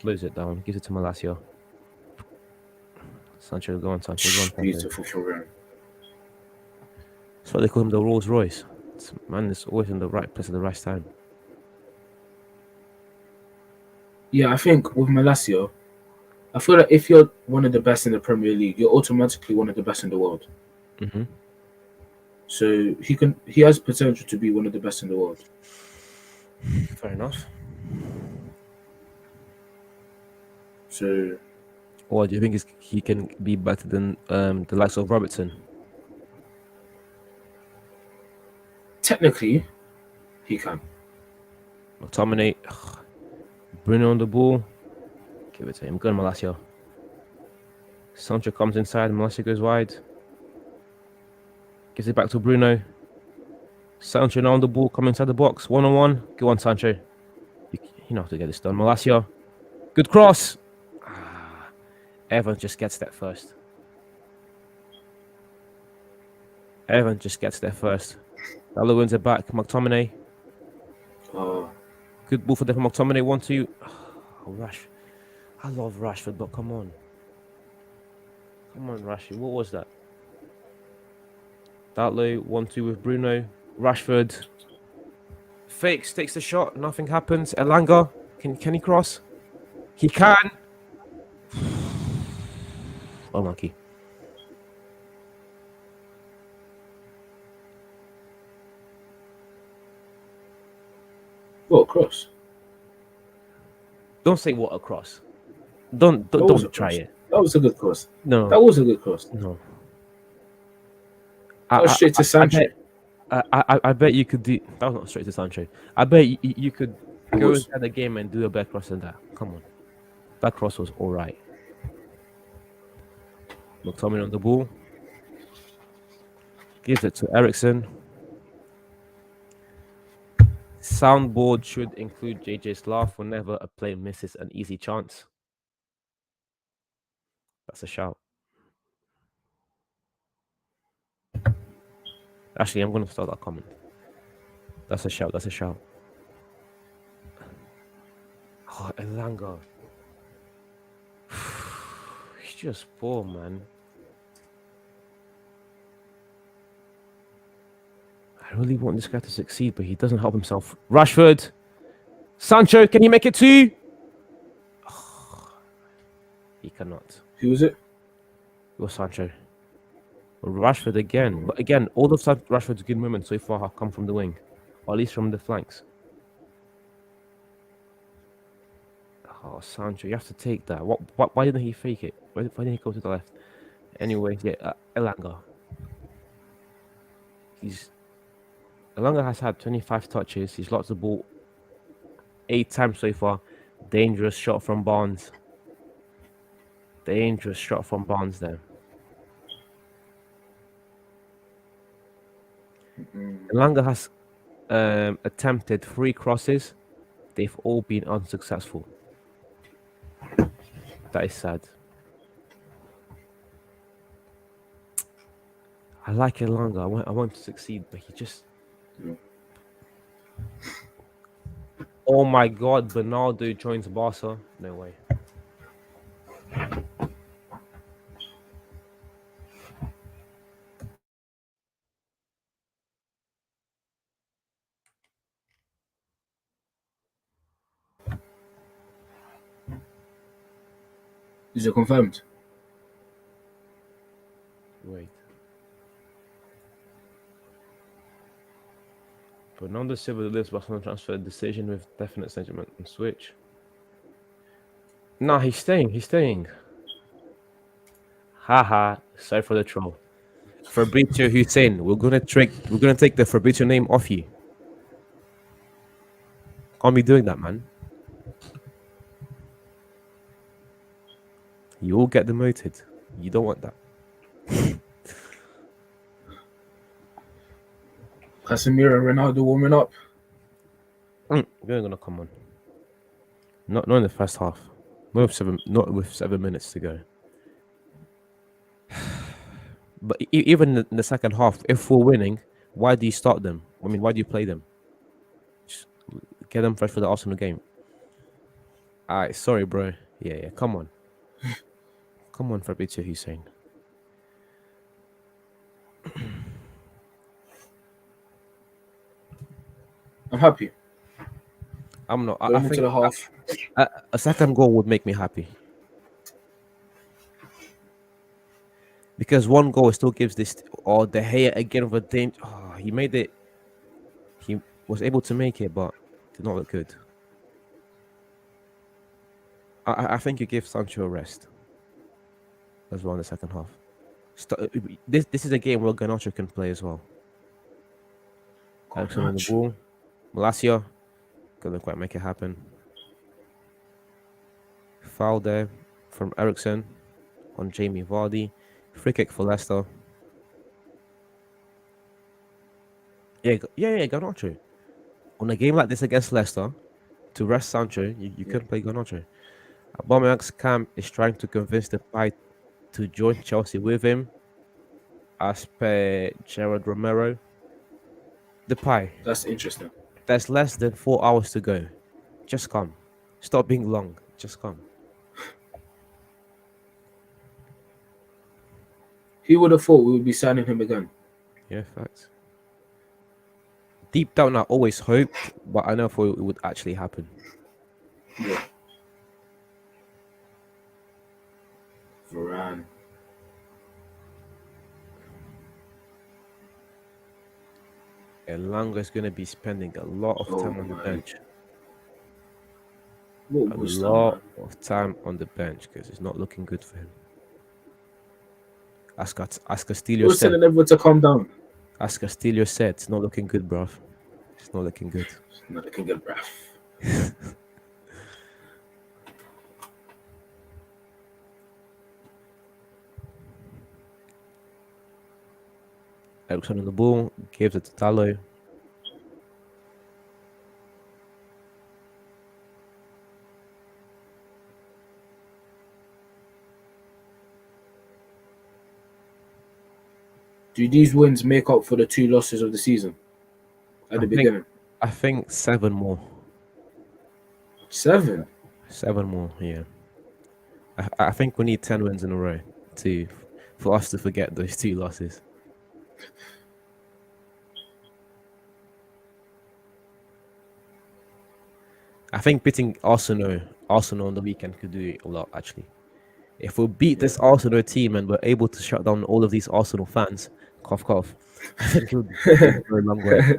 slows it down, gives it to Malacia. Sancho, go on, Sancho. Go on, Sancho. Beautiful for him. That's why they call him the Rolls Royce. Man is always in the right place at the right time. Yeah, I think with Malacia, I feel like if you're one of the best in the Premier League, you're automatically one of the best in the world. Mm-hmm. So he has potential to be one of the best in the world. Fair enough. So, Or do you think he can be better than the likes of Robertson? technically, he can. McTominay, Bruno on the ball. Give it to him. Go on, Malacia. Sancho comes inside. Malacia goes wide. Gives it back to Bruno. Sancho now on the ball. Come inside the box. 1-on-1. Go on, Sancho. You know how to get this done. Malacia. Good cross. Evans just gets there first. Evans just gets there first. Dallo wins it back. McTominay. Good ball for them. McTominay. 1-2. Rash. I love Rashford, but come on. Come on, Rashford. What was that? Dallo. 1-2 with Bruno. Rashford. Fakes. Takes the shot. Nothing happens. Elanga. Can he cross? He can. Unlucky. What cross? Don't say what a cross. Don't try it. That was a good cross. No. That was a good cross. No. That was straight to Sancho. I bet you could do. That was not straight to Sancho. I bet you could go inside the game and do a better cross than that. Come on. That cross was all right. McTominay on the ball. Gives it to Ericsson. Soundboard should include JJ's laugh whenever a player misses an easy chance. That's a shout. Actually, I'm going to start that comment. That's a shout. That's a shout. Oh, Elanga. He's just poor, man. I really want this guy to succeed, but he doesn't help himself. Rashford. Sancho, can he make it too? Oh, he cannot. Who was it? It was Sancho. Rashford again. But again, all of Rashford's good moments so far have come from the wing. Or at least from the flanks. Oh, Sancho, you have to take that. Why didn't he fake it? Why didn't he go to the left? Anyway, yeah, Elanga. Elanga has had 25 touches. He's lost the ball 8 times so far. Dangerous shot from Barnes. Dangerous shot from Barnes there. Elanga has attempted 3 crosses. They've all been unsuccessful. That is sad. I like it longer. I want to succeed, but he just. Yeah. Oh my God! Bernardo joins Barca. No way. Is it confirmed? Wait. Bernardo Silva lives Barcelona transfer decision with definite sentiment and switch. Nah, he's staying. He's staying. Haha. Sorry for the troll. Fabrizio Hussein. We're gonna take the Fabrizio name off you. Can't be doing that, man. You will get demoted. You don't want that. Casemiro and Ronaldo warming up. You're gonna come on. Not in the first half. Not with 7 minutes to go. But even in the second half, if we're winning, why do you start them? I mean, why do you play them? Just get them fresh for the Arsenal game. Alright, sorry, bro. Yeah, come on. Come on, Fabrizio Hussein. I'm happy. I'm not. I Going into think the half. a second goal would make me happy. Because one goal still gives this. Oh, De Gea again with a danger. Oh, he made it. He was able to make it, but did not look good. I think you give Sancho a rest as well in the second half. This is a game where Garnacho can play as well. Ericsson on the Garnacho. ball. Malacia couldn't quite make it happen. Foul there from Ericsson on Jamie Vardy. Free kick for Leicester. Yeah, Garnacho. On a game like this against Leicester, to rest Sancho, you Yeah. couldn't play Garnacho. Aubameyang's camp is trying to convince the Depay to join Chelsea with him, as per Gerard Romero. Depay, That's interesting. there's less than 4 hours to go. Just come. Stop being long. Just come. Who would have thought we would be signing him again? Yeah, facts. Deep down, I always hoped, but I never thought it would actually happen. Yeah. Varane. Elanga is going to be spending a lot of Oh time on the my. bench. What A was that, man? lot of time on the bench because it's not looking good for him. As Castillo Who's said, telling everyone to calm down? it's not looking good, bruv. It's not looking good. No, they can get breath. Ericsson on the ball, gives it to Talo. Do these wins make up for the 2 losses of the season at the I think beginning? I think 7 more. 7. 7 more, yeah. I think we need 10 wins in a row to for us to forget those 2 losses. I think beating Arsenal on the weekend could do a lot actually. If we beat Yeah. this Arsenal team and we're able to shut down all of these Arsenal fans, cough cough, I think it would go a long way.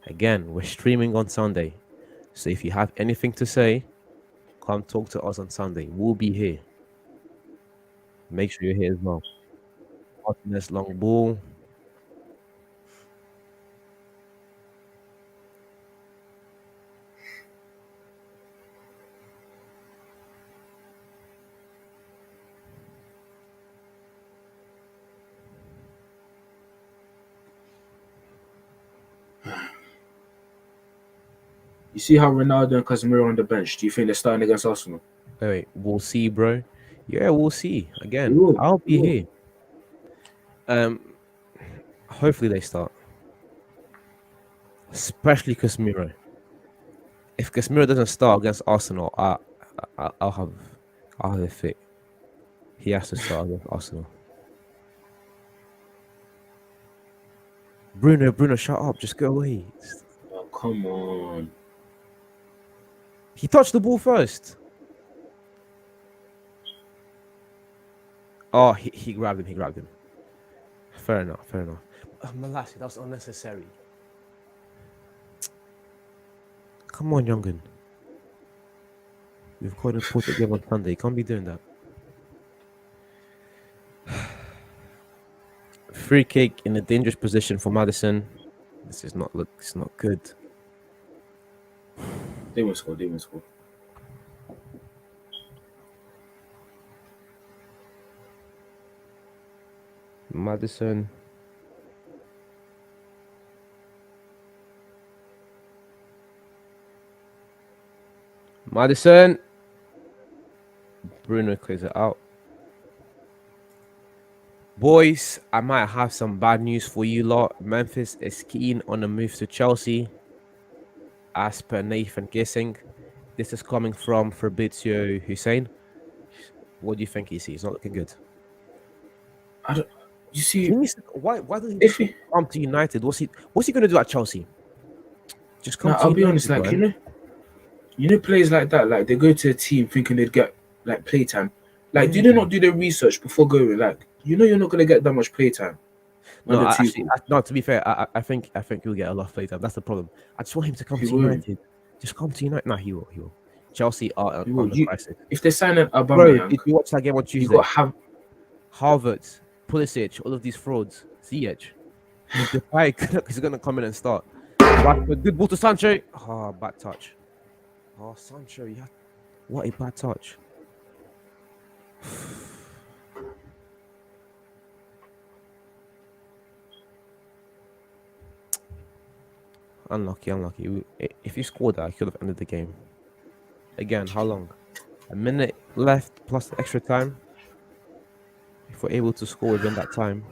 Again, we're streaming on Sunday. So if you have anything to say, come talk to us on Sunday. We'll be here. Make sure you're here as well. Martinez long ball. You see how Ronaldo and Casemiro are on the bench? Do you think they're starting against Arsenal? Wait, we'll see, bro. Yeah, we'll see. We Again, will. I'll We be will. here. Hopefully they start, especially Casemiro. If Casemiro doesn't start against Arsenal, I'll have a fit. He has to start against Arsenal. Bruno, shut up. Just go away. Oh, come on. He touched the ball first. Oh, he grabbed him. He grabbed him. Fair enough. Fair enough. Malassi, that was unnecessary. Come on, Youngin. We've got to put the game on Sunday. You can't be doing that. Free kick in a dangerous position for Madison. This is not it's not good. They won't score. They won't score. Madison. Madison. Bruno clears it out. Boys, I might have some bad news for you lot. Memphis is keen on a move to Chelsea. As per Nathan guessing, this is coming from Fabrizio Hussein. What do you think he sees? He's not looking good. I don't. You see, Why doesn't if he he, come to United? What's he going to do at Chelsea? Just come no, to I'll be United, honest. Like man. players like that. Like they go to a team thinking they'd get like playtime. Like, do Yeah. they not do their research before going? Like, you're not gonna get that much playtime. No, Under actually, Tuchel. no. To be fair, I think he'll get a lot of playtime. That's the problem. I just want him to come He to will. United. Just come to United. No, he will. He will. Chelsea are He will. on the crisis. If they sign an Bro, Aubameyang, did you watch that game on you Tuesday? got have. Harvard, Pulisic, all of these frauds. Ziyech. The guy is gonna come in and start. Rashford, good ball to Sancho. Oh, bad touch. Oh, Sancho, what a bad touch. Unlucky. If he scored that, he could have ended the game. Again, how long? A minute left plus extra time. If we're able to score within that time,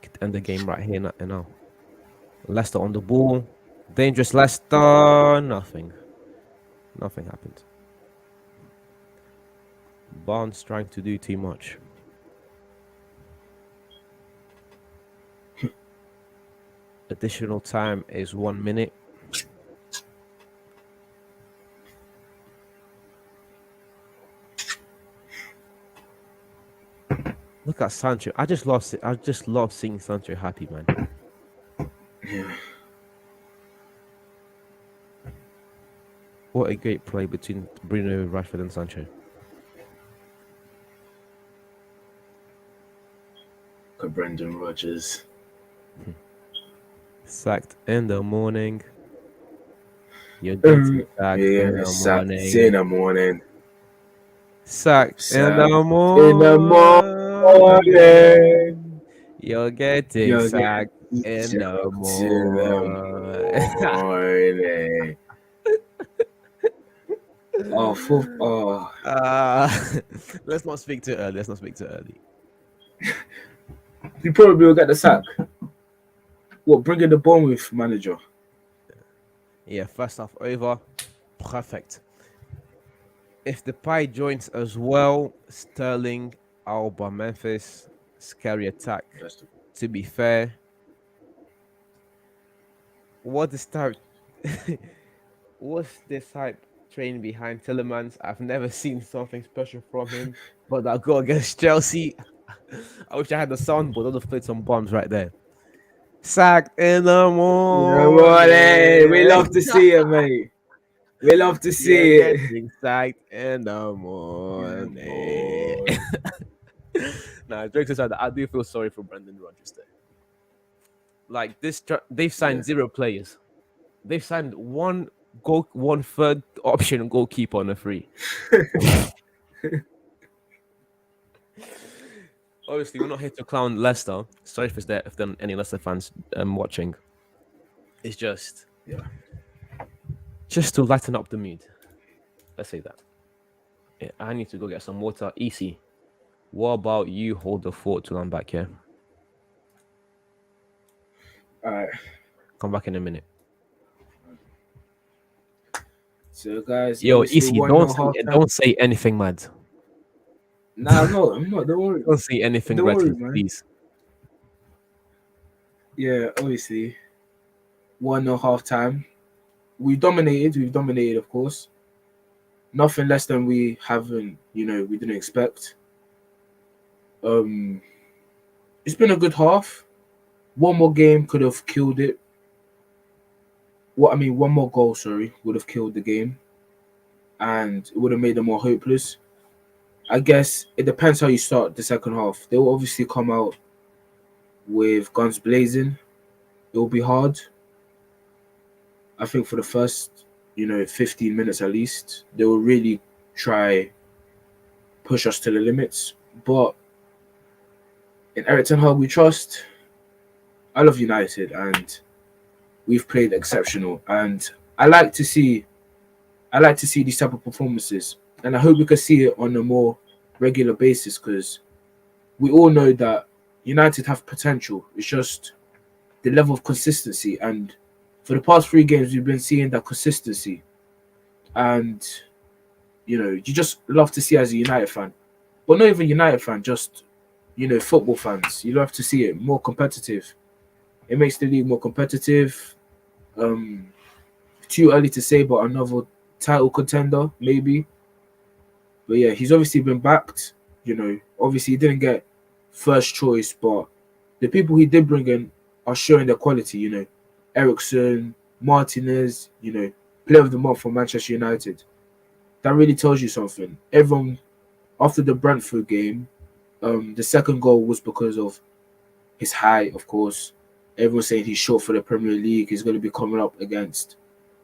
could end the game right here and now. Leicester on the ball. Dangerous Leicester. Nothing happened. Barnes trying to do too much. Additional time is 1 minute. Look at Sancho. I just love seeing Sancho happy, man. Yeah. What a great play between Bruno, Rashford, and Sancho. Look at Brendan Rodgers. Sacked in the morning. You're getting sacked in the Sacked morning. in the morning. Sacked in the In the morning. You're getting sacked in the morning. Let's not speak too early. He probably will get the sack. What, bringing the Bournemouth manager? Yeah, first half over. Perfect. If the pie joins as well, Sterling, Alba, Memphis, scary attack. To be fair, what's this hype train behind Tillemans? I've never seen something special from him, but that goal against Chelsea, I wish I had the soundboard. I would have played some bombs right there. Sacked in the morning. We love to see it, mate. We love to see it. Getting sacked in the morning. Nah, jokes aside, I do feel sorry for Brendan Rodgers there. Like this, they've signed 0 players. They've signed one third option goalkeeper on a free. Obviously, we're not here to clown Leicester. Sorry if there any Leicester fans watching. It's just just to lighten up the mood. Let's say that. Yeah, I need to go get some water. Easy. What about you? Hold the fort till I'm back here. All right. Come back in a minute. So guys, Yo, obviously easy. 1-0 half time. Don't say anything mad. Nah, I'm not. I'm not. Don't worry. Don't say anything Don't worry, reckless, man. please. Yeah, obviously 1-0 half time. We've dominated. We've dominated, of course. Nothing less than we haven't. We didn't expect. Um, it's been a good half. One more game could have killed it. One more goal, sorry, would have killed the game, and it would have made them more hopeless. I guess it depends how you start the second half. They will obviously come out with guns blazing. It will be hard. I think for the first, 15 minutes at least, they will really try push us to the limits. But in Eric Ten Hag, we trust. I love United, and we've played exceptional. And I like to see these type of performances, and I hope we can see it on a more regular basis because we all know that United have potential. It's just the level of consistency, and for the past 3 games, we've been seeing that consistency, and you just love to see as a United fan, but not even United fan, just football fans. You love to see it more competitive. It makes the league more competitive. Too early to say, but another title contender maybe. But yeah, he's obviously been backed. Obviously he didn't get first choice, but the people he did bring in are showing their quality. Ericsson, Martinez. Player of the month for Manchester United. That really tells you something. Everyone after the Brentford game, the second goal was because of his height, of course. Everyone's saying he's short for the Premier League. He's going to be coming up against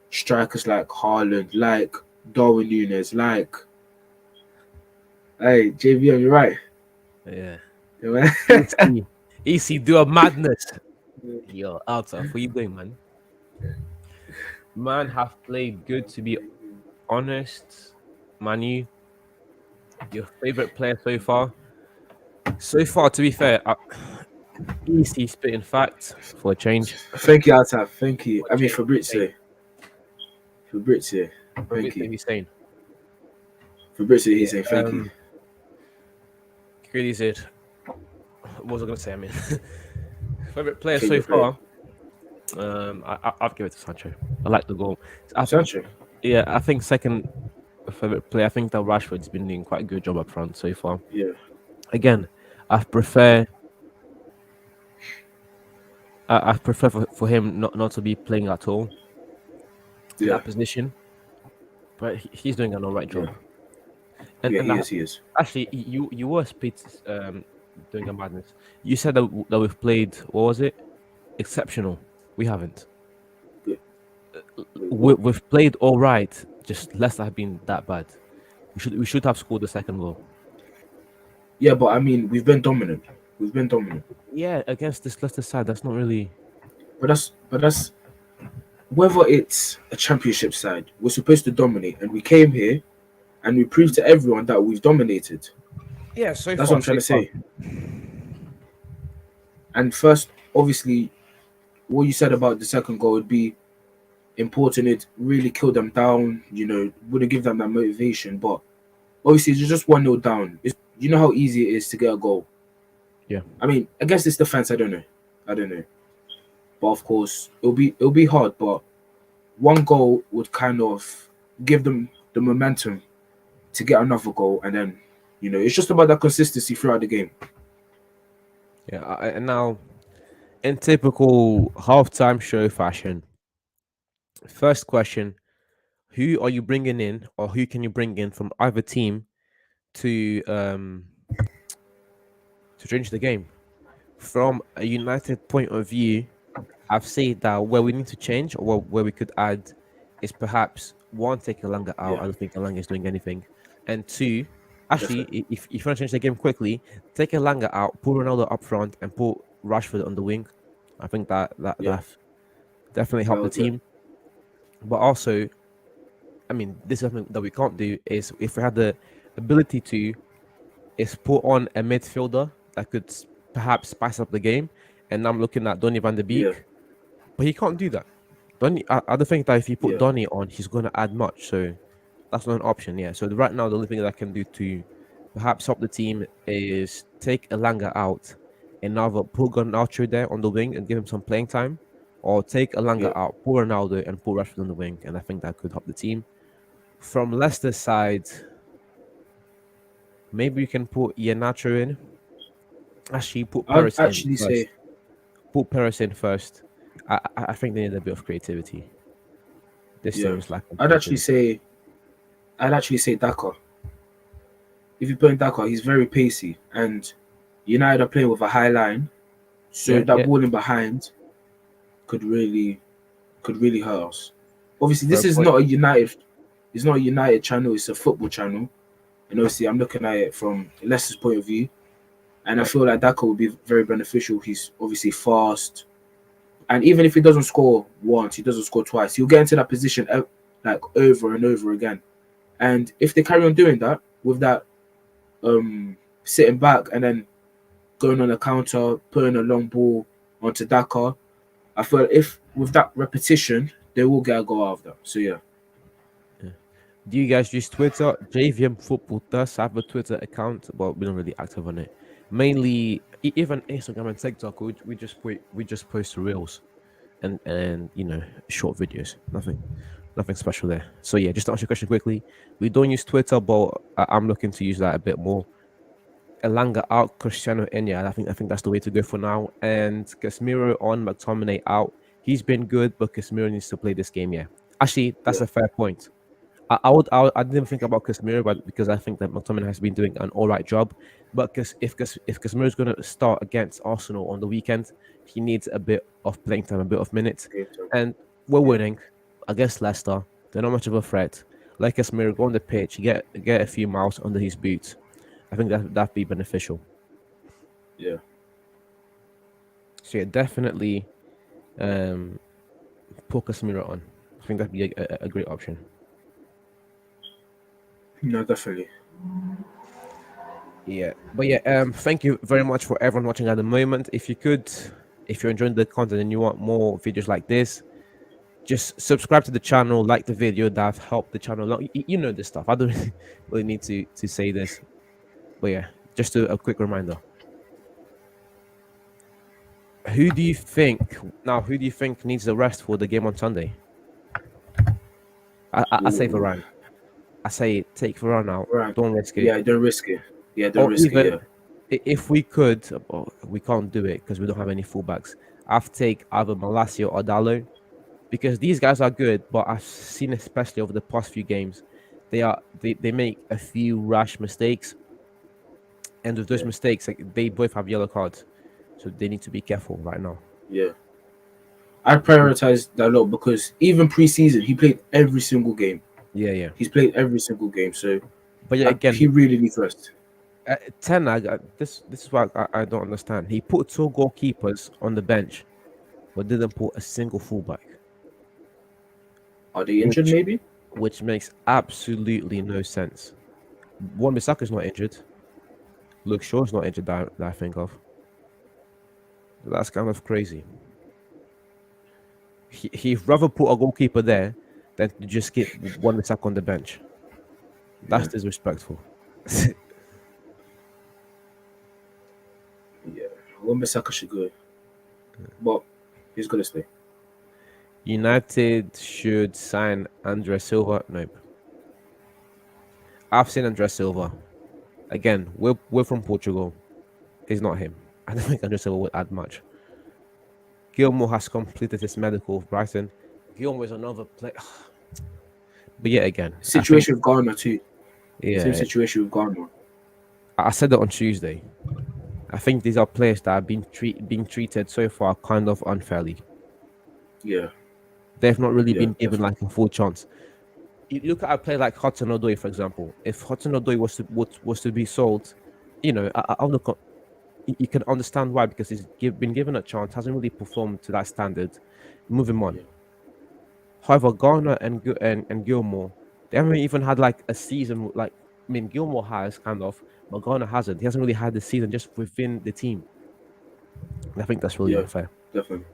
strikers like Haaland, like Darwin Núñez, like hey JVM, you're right. Yeah. Yeah, Easy, do a madness. Yo, Alta, what you doing, man? Man have played good, to be honest. Manu, your favorite player so far? So far, to be fair, Easy spitting facts for a change. Thank you, Alta. Thank you. I mean, Change. Fabrizio. Fabrizio. For Thank bit you. he's saying. Fabrizio, he's saying thank you. Really said. What was I going to say? I mean, favorite player so Favorite player. far. I'll give it to Sancho. I like the goal. Sancho. Yeah, I think second favorite player. I think that Rashford's been doing quite a good job up front so far. Yeah. Again, I prefer for him not to be playing at all in Yeah. that position, but he's doing an alright job. Yeah. And He is. actually, you were doing a madness. You said that we've played. What was it? Exceptional. We haven't. Good. We've played all right. Just Leicester have been that bad. We should have scored the second goal. Yeah, but I mean, we've been dominant. Yeah, against this Leicester side, that's not really. But that's whether it's a championship side, we're supposed to dominate, and we came here and we proved to everyone that we've dominated. Yeah, so That's far, what I'm trying to so say. And first, obviously, what you said about the second goal would be important. It really killed them down, wouldn't give them that motivation. But obviously, it's just 1-0 down. You know how easy it is to get a goal. Yeah. I mean, against this defense, I don't know. But of course, it'll be hard. But one goal would kind of give them the momentum to get another goal, and then it's just about that consistency throughout the game. Yeah, and now in typical halftime show fashion, first question: who are you bringing in, or who can you bring in from either team to change the game? From a United point of view, I've said that where we need to change, or where we could add, is perhaps one, take Alanga out. Yeah. I don't think Alanga is doing anything, and two, actually, Definitely. if you want to change the game quickly, take Alanga out, put Ronaldo up front, and put Rashford on the wing. I think that Yeah. definitely That helped the would, yeah. team. But also, I mean, this is something that we can't do. Is if we had the ability to, is put on a midfielder that could perhaps spice up the game. And I'm looking at Donny van de Yeah, Beek, but he can't do that. Donny, I don't think that if you put yeah, Donny on, he's going to add much. So that's not an option. Yeah. So right now, the only thing that I can do to perhaps help the team is take Elanga out and either put Garnacho there on the wing and give him some playing time, or take Elanga yeah. out, put Ronaldo and put Rashford on the wing. And I think that could help the team. From Leicester's side, maybe you can put Iheanacho in. Actually, put I'd Paris in actually first. say, Put Paris in first. I think they need a bit of creativity. This yeah. team is lacking I'd actually creativity. say, I'd actually say Daka. If you put in Daka, he's very pacey, and United are playing with a high line, so Yeah, that yeah. ball in behind could really hurt us. Obviously, Fair this is point. not a United. It's not a United channel. It's a football channel, and obviously, I'm looking at it from Leicester's point of view, and I Yeah, feel like Daka will be very beneficial. He's obviously fast, and even if he doesn't score once, he doesn't score twice. He'll get into that position like over and over again. And if they carry on doing that with that sitting back and then going on a counter, putting a long ball onto Daka, I feel if with that repetition, they will get a goal out of that. So yeah, yeah. Do you guys use Twitter? JVM Football does have a Twitter account, but we're not really active on it. Mainly, even Instagram and TikTok, we just post reels and short videos. Nothing special there. So yeah, just to answer your question quickly, we don't use Twitter, but I'm looking to use that a bit more. Elanga out, Cristiano in. Yeah, I think that's the way to go for now. And Casemiro on, McTominay out. He's been good, but Casemiro needs to play this game. Yeah, actually, that's yeah, a fair point. I didn't think about Casemiro, but because I think that McTominay has been doing an all right job. But if Casemiro is going to start against Arsenal on the weekend, he needs a bit of playing time, a bit of minutes, and we're yeah, winning against Leicester. They're not much of a threat. Like Casemiro, go on the pitch, get a few miles under his boots. I think that'd be beneficial. yeah. So yeah, definitely um, put Casemiro on. I think that'd be a great option. No, definitely. Yeah, but yeah, thank you very much for everyone watching at the moment. If you're enjoying the content and you want more videos like this, just subscribe to the channel, like the video. That helped the channel. You know this stuff. I don't really need to say this, but yeah, just a quick reminder. Who do you think needs the rest for the game on Sunday? I say Ooh, Varane. I say take Varane out. right. Don't risk it. Yeah, don't risk it. Yeah, don't Or risk it. even Yeah, if we could, well, we can't do it because we don't have any fullbacks. I've take either Malacia or Dalo because these guys are good, but I've seen especially over the past few games, they make a few rash mistakes, and with those yeah, mistakes, like, they both have yellow cards, so they need to be careful right now. yeah. I prioritize that a lot because even pre-season, he played every single game. Yeah, yeah. He's played every single game, so But yeah, he again, really needs rest. Ten Hag, this is what I don't understand. He put two goalkeepers on the bench, but didn't put a single fullback, Are they injured? which Maybe. which makes absolutely no sense. Wan Bissaka's not injured. Luke Shaw's not injured that I think of. That's kind of crazy. He'd rather put a goalkeeper there than to just keep Wan Bissaka on the bench. That's Yeah, disrespectful. yeah. Wan-Bissaka should go, but he's gonna stay. United should sign Andre Silva. Nope. I've seen Andre Silva. Again, we're from Portugal. It's not him. I don't think Andre Silva would add much. Gilmore has completed his medical with Brighton. Gilmore is another player. But yet again, I think, Situation with Garner too. Same yeah, situation with Garner. I said that on Tuesday. I think these are players that have being treated so far kind of unfairly. Yeah, They've not really yeah, been given definitely. like a full chance. You look at a player like Hudson Odoi, for example. If Hudson Odoi was to be sold, I'll look at, you can understand why, because been given a chance, hasn't really performed to that standard. Move him on. Yeah, However, Garner and Gilmore, They haven't even had like a season. Like, I mean, Gilmore has kind of, but Garner hasn't. He hasn't really had the season just within the team. And I think that's really Yeah, unfair. definitely.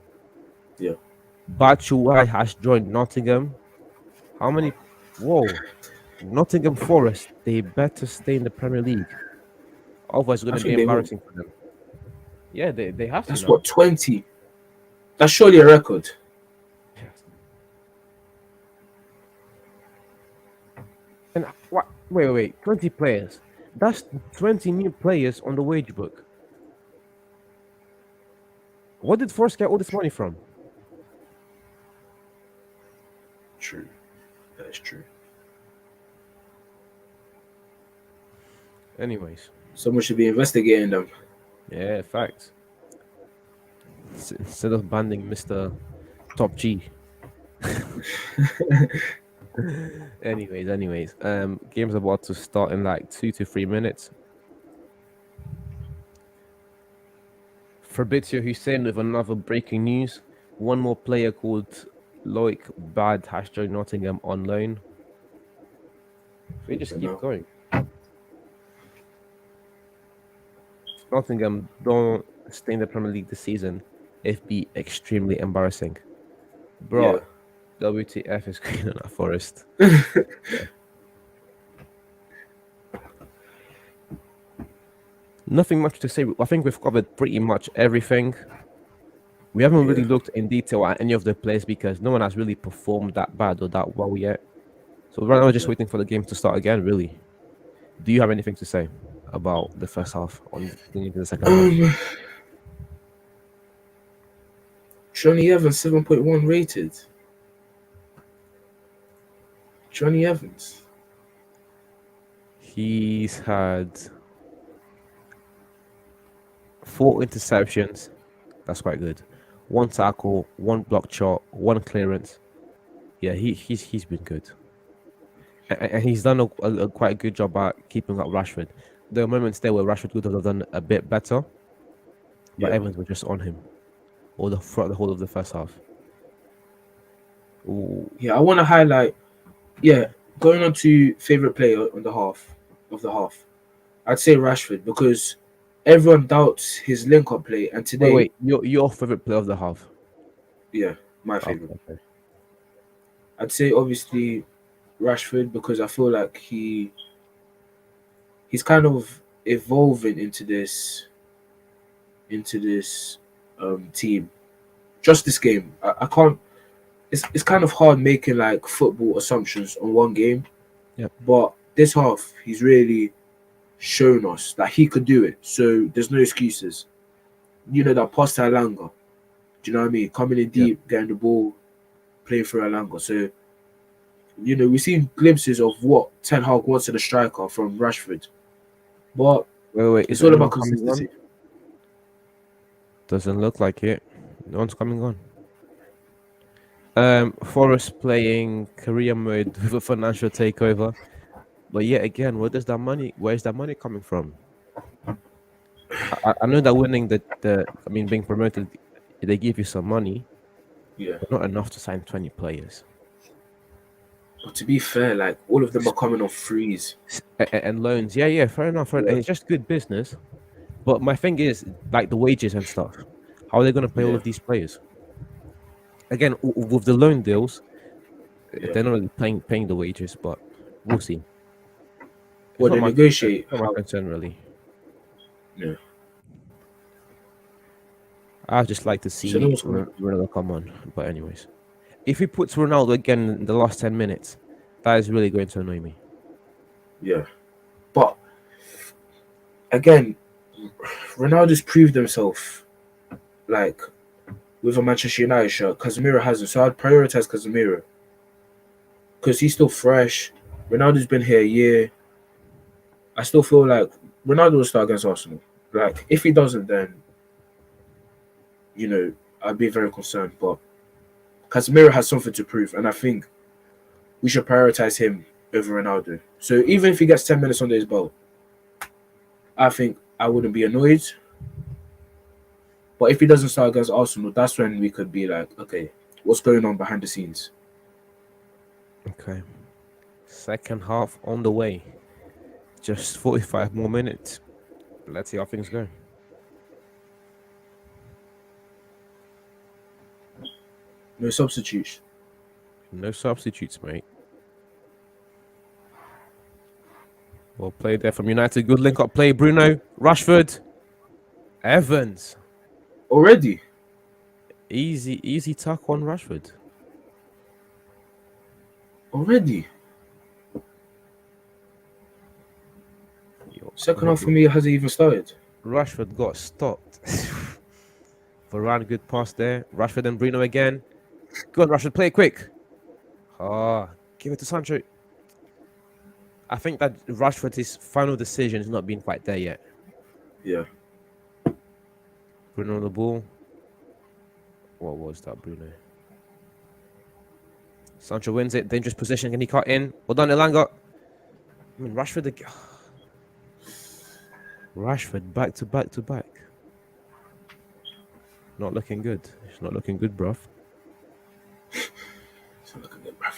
Yeah. Batshuayi has joined Nottingham. How many? Whoa, Nottingham Forest. They better stay in the Premier League. Otherwise, it's going I to be think they will. embarrassing for them. Yeah, they have to That's now. what 20. That's surely a record. Yes. And what? Wait. 20 players. That's 20 new players on the wage book. What did Forest get all this money from? True. That is true. Anyways, Someone should be investigating them. yeah, facts. Instead of banning Mr. Top G. anyways, game's about to start in like 2 to 3 minutes. Fabrizio Hussein with another breaking news. One more player called Loic Bad has joined Nottingham on loan. If we just Don't keep know. going, if Nottingham don't stay in the Premier League this season, it'd be extremely embarrassing. Yeah. Bro, WTF is going on at Forest. Nothing much to say. I think we've covered pretty much everything. We haven't really Yeah. looked in detail at any of the players because no one has really performed that bad or that well yet. So right now, we're just Yeah. waiting for the game to start again, really. Do you have anything to say about the first half on going into the second half? Um, Johnny Evans 7.1 rated. Johnny Evans. He's had 4 interceptions. That's quite good. 1 tackle, 1 blocked shot, 1 clearance. Yeah, he's been good. And he's done a quite good job at keeping up Rashford. There were moments there where Rashford could have done a bit better, but Yeah. Evans was just on him all throughout the whole of the first half. Ooh, Yeah. I want to highlight. Yeah. Going on to favorite player on the half of the half. I'd say Rashford because everyone doubts his link-up play, and today, wait. Your favorite player of the half? yeah, my Okay, favorite. okay. I'd say obviously Rashford because I feel like he's kind of evolving into this team. Just this game, I can't. It's kind of hard making like football assumptions on one game, Yep. but this half he's really shown us that he could do it. So there's no excuses. You know that pass to Alanga. Do you know what I mean? Coming in Yep. deep, getting the ball, playing for Alanga. So we've seen glimpses of what Ten Hag wants in a striker from Rashford, but Wait. Is it's all anyone about coming on? consistency. Doesn't look like it. No one's coming on. Forest playing career mode with a financial takeover. But yet again, where's that money coming from? I know that winning I mean being promoted, they give you some money, Yeah, but not enough to sign 20 players. but to be fair, like all of them are coming on freeze. And loans. Yeah, fair enough. Yeah, It's just good business. But my thing is like the wages and stuff. How are they gonna pay all yeah, of these players? Again, with the loan deals, yeah. they're not really paying the wages, but we'll see. It's Well, not they my concern. negotiate It's not my how. concern really. Yeah, I'd just like to so no see one's coming. Ronaldo come on. But anyways, if he puts Ronaldo again in the last 10 minutes, that is really going to annoy me. Yeah, but again, Ronaldo's proved himself like with a Manchester United shirt. Casemiro hasn't, so I'd prioritize Casemiro because he's still fresh. Ronaldo's been here a year. I still feel like Ronaldo will start against Arsenal. Like if he doesn't, then I'd be very concerned. But Casemiro has something to prove, and I think we should prioritize him over Ronaldo. So even if he gets 10 minutes under his belt, I think I wouldn't be annoyed. But if he doesn't start against Arsenal, that's when we could be like, okay, what's going on behind the scenes? Okay. Second half on the way. Just 45 more minutes. Let's see how things go. No substitutes. No substitutes, mate. Well played there from United. Good link up play. Bruno, Rashford, Evans. Already? Easy tuck on Rashford. Already? Yo, Second half for me hasn't even started. Rashford got stopped. Varane, good pass there. Rashford and Bruno again. Go on, Rashford, play it quick. Give it to Sancho. I think that Rashford's final decision has not been quite there yet. Yeah. Bruno on the ball. What was that, Bruno? Sancho wins it. Dangerous position. Can he cut in? Well done, Elanga. I mean, Rashford. Rashford back to back to back. Not looking good. It's not looking good, bruv. It's not looking good, bruv.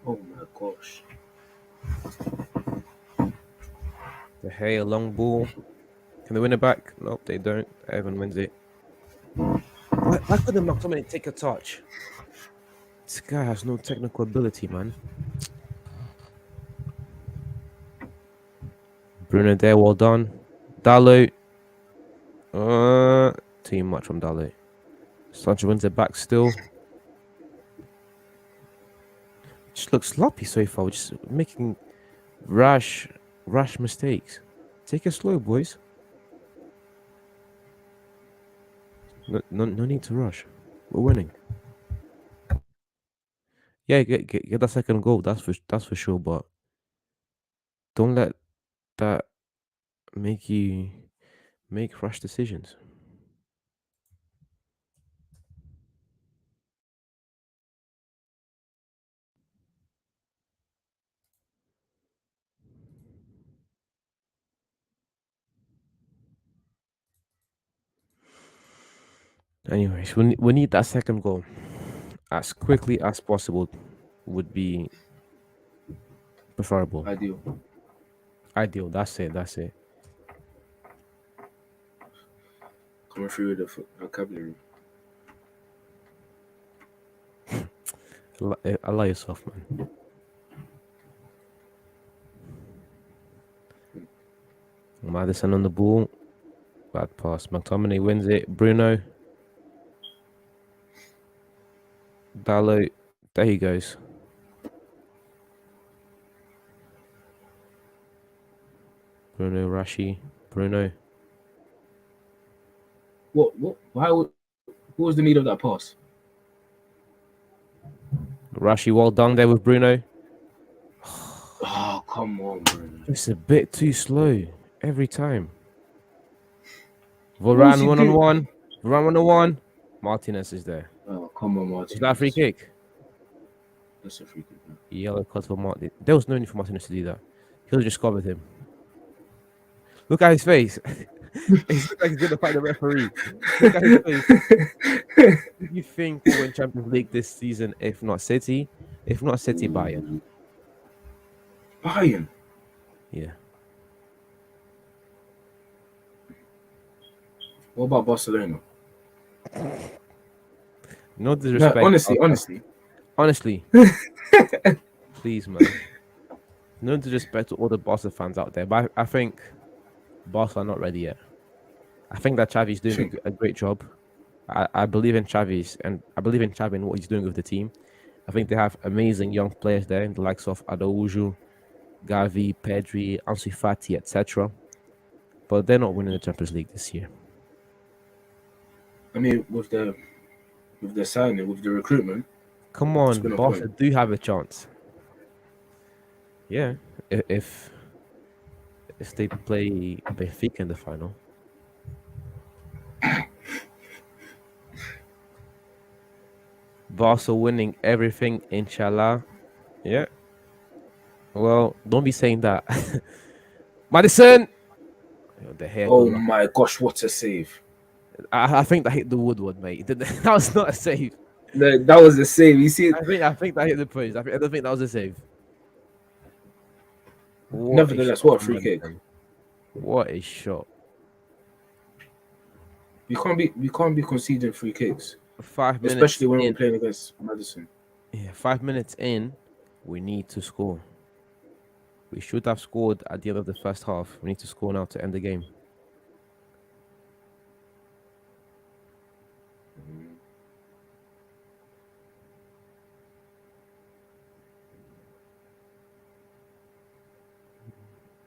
Oh my gosh. The Gea long ball. Can they win it back? Nope, they don't. Evan wins it. Why couldn't McTominay take a touch? This guy has no technical ability, man. Bruno there, well done. Dalot. Too much from Dalot. Sancho wins it back still. Just looks sloppy so far. We're just making rash mistakes. Take it slow, boys. No need to rush. We're winning. Yeah, get that second goal. That's for sure. But don't let that make you make rash decisions. Anyways, we need that second goal as quickly as possible. Would be preferable. Ideal. Ideal. That's it. Coming through with the vocabulary. Allow yourself, man. Madison on the ball. Bad pass. McTominay wins it. Bruno. Dalot. There he goes. Bruno, Rashi. Bruno. What? What was the need of that pass? Rashi, well done there with Bruno. Oh, come on, Bruno. It's a bit too slow every time. was Varane he 1-on-1. Varane 1-on-1. Martinez is there. Oh, come on, Martin. Is that a free kick? That's a free kick, man. Yellow card for Martin. There was no need for Martinez to do that. He'll just covered him. Look at his face. He looks like he's gonna fight the referee. Look at his face. Who do you think will win Champions League this season? If not City, Bayern. Bayern. Yeah. What about Barcelona? No disrespect. No, honestly. Please, man. No disrespect to all the Barca fans out there, but I think Barca are not ready yet. I think that Xavi's doing a great job. I believe in Xavi's, and I believe in Xavi and what he's doing with the team. I think they have amazing young players there, in the likes of Araujo, Gavi, Pedri, Ansu Fati, etc. But they're not winning the Champions League this year. I mean, with the signing, with the recruitment. Come on, Barca do have a chance. Yeah, if they play Benfica in the final. Barca winning everything, inshallah. Yeah. Well, don't be saying that. Madison! The hair Oh goes off. my gosh, what a save! I think that hit the woodwork, mate. That was not a save. No, that was a save. You see, I think that hit the post. I don't think that was a save. What a nevertheless, shot what a from free kick. Madison. What a shot. We can't be conceding free kicks, 5 minutes especially when we're in. playing against Madison. Yeah, 5 minutes in, we need to score. We should have scored at the end of the first half. We need to score now to end the game.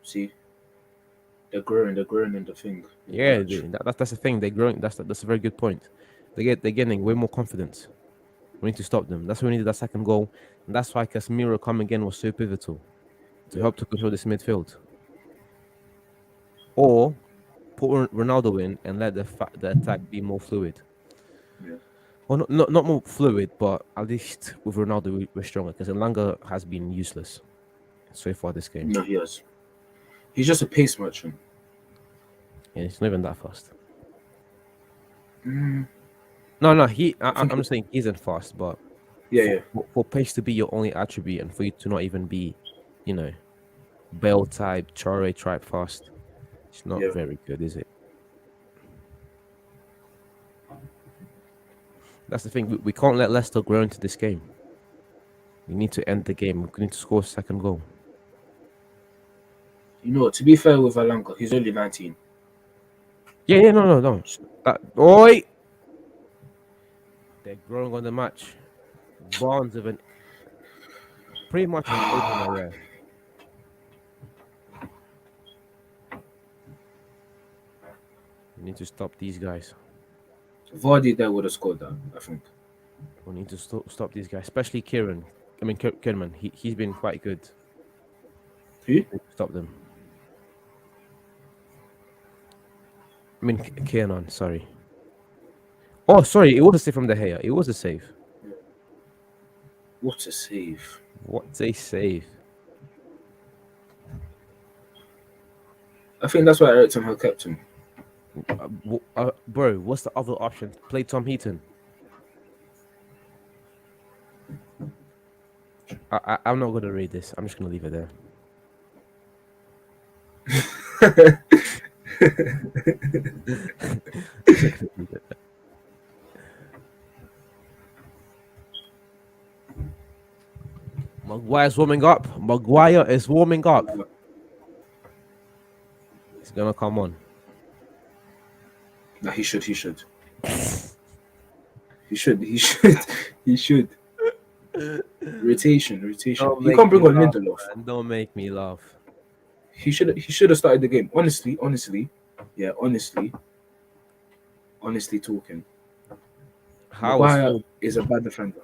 See, they're growing in the thing. In the Yeah, match. that's the thing. They're growing. That's a very good point. They're getting way more confidence. We need to stop them. That's why we needed that second goal, and that's why Casemiro coming in was so pivotal to Yeah. help to control this midfield. Or put Ronaldo in and let the attack be more fluid. Yeah. Well, not more fluid, but at least with Ronaldo we're stronger because Elanga has been useless so far this game. No, he has. He's just a pace merchant. Yeah, he's not even that fast. Mm, No, I think. I'm just saying he isn't fast, but Yeah, yeah. for pace to be your only attribute and for you to not even be, you know, Bell type, Chare type fast, it's not Yeah. very good, is it? That's the thing. We can't let Leicester grow into this game. We need to end the game. We need to score a second goal. You know, to be fair with Alanga, he's only 19. Yeah, no. Oi! They're growing on the match. Barnes of an pretty much an opener there. We need to stop these guys. Vardy there would have scored that, I think. We need to stop these guys, especially Kieran. I mean, Kierman. He's been quite good. Who? Stop them. I mean, Kiernan. Sorry. Oh, sorry. It was a save from the hair. It was a save. What a save. What a save. I think that's why Eric Ten Hag kept him. Bro, what's the other option? Play Tom Heaton. I'm not gonna read this. I'm just gonna leave it there. Maguire's warming up. Maguire is warming up. He's gonna come on. Nah, he should. He should. He should. He should. He should. Rotation. Don't He make can't bring me on laugh, Lindelof. man. Don't make me laugh. He should have started the game. Honestly, yeah, honestly talking. How Maguire Phil, is a bad defender.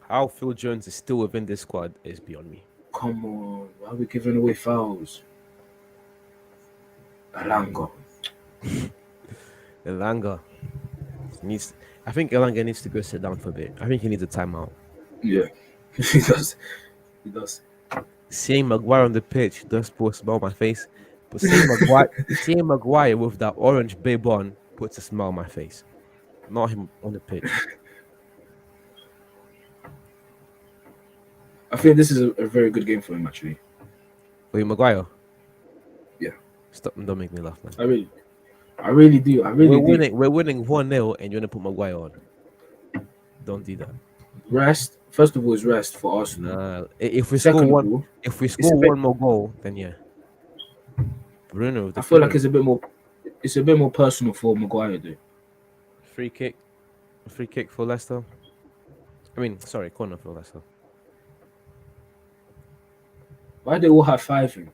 how Phil Jones is still within this squad is beyond me. Come on, why are we giving away fouls? Alanga. Elanga needs. I think Elanga needs to go sit down for a bit. I think he needs a timeout. Yeah, he does. He does. Seeing Maguire on the pitch does put a smile on my face, but seeing Maguire with that orange bib on puts a smile on my face. Not him on the pitch. I think this is a very good game for him, actually. Wait, Maguire. Yeah. Stop! Don't make me laugh, man. I really do. I really do. We're winning 1-0, and you're gonna put Maguire on. Don't do that. Rest. First of all, is rest for Arsenal. Nah, if we Second score of one, all, if we a score bit- one more goal, then yeah. Bruno, I feel like it's a bit more. It's a bit more personal for Maguire, though. free kick for Leicester. I mean, sorry, corner for Leicester. Why they all have five in?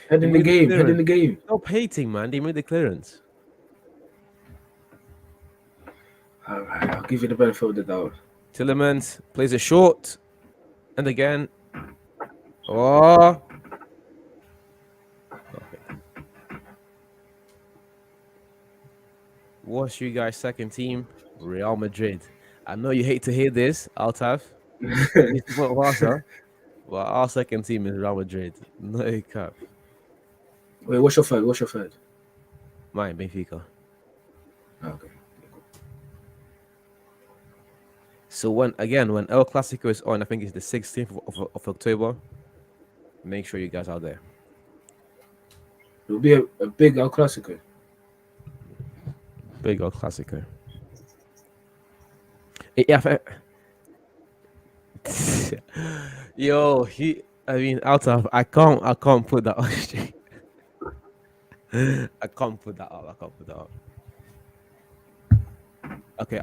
Head in the game. Head in the game. Stop hating, man. They made the clearance. All right, I'll give you the benefit of the doubt. Tillemans plays it short, and again. Oh. Okay. What's you guys' second team? Real Madrid. I know you hate to hear this, Altaf, You support Barca? Well, our second team is Real Madrid. No cap. Wait, what's your third? What's your third? Mine, Benfica. Okay. So when El Clasico is on, I think it's the 16th of October. Make sure you guys are there. It'll be a big El Clasico. Big El Clasico. Yeah, yo, I mean, out of I can't put that on straight. I can't put that up. I can't put that up. Okay,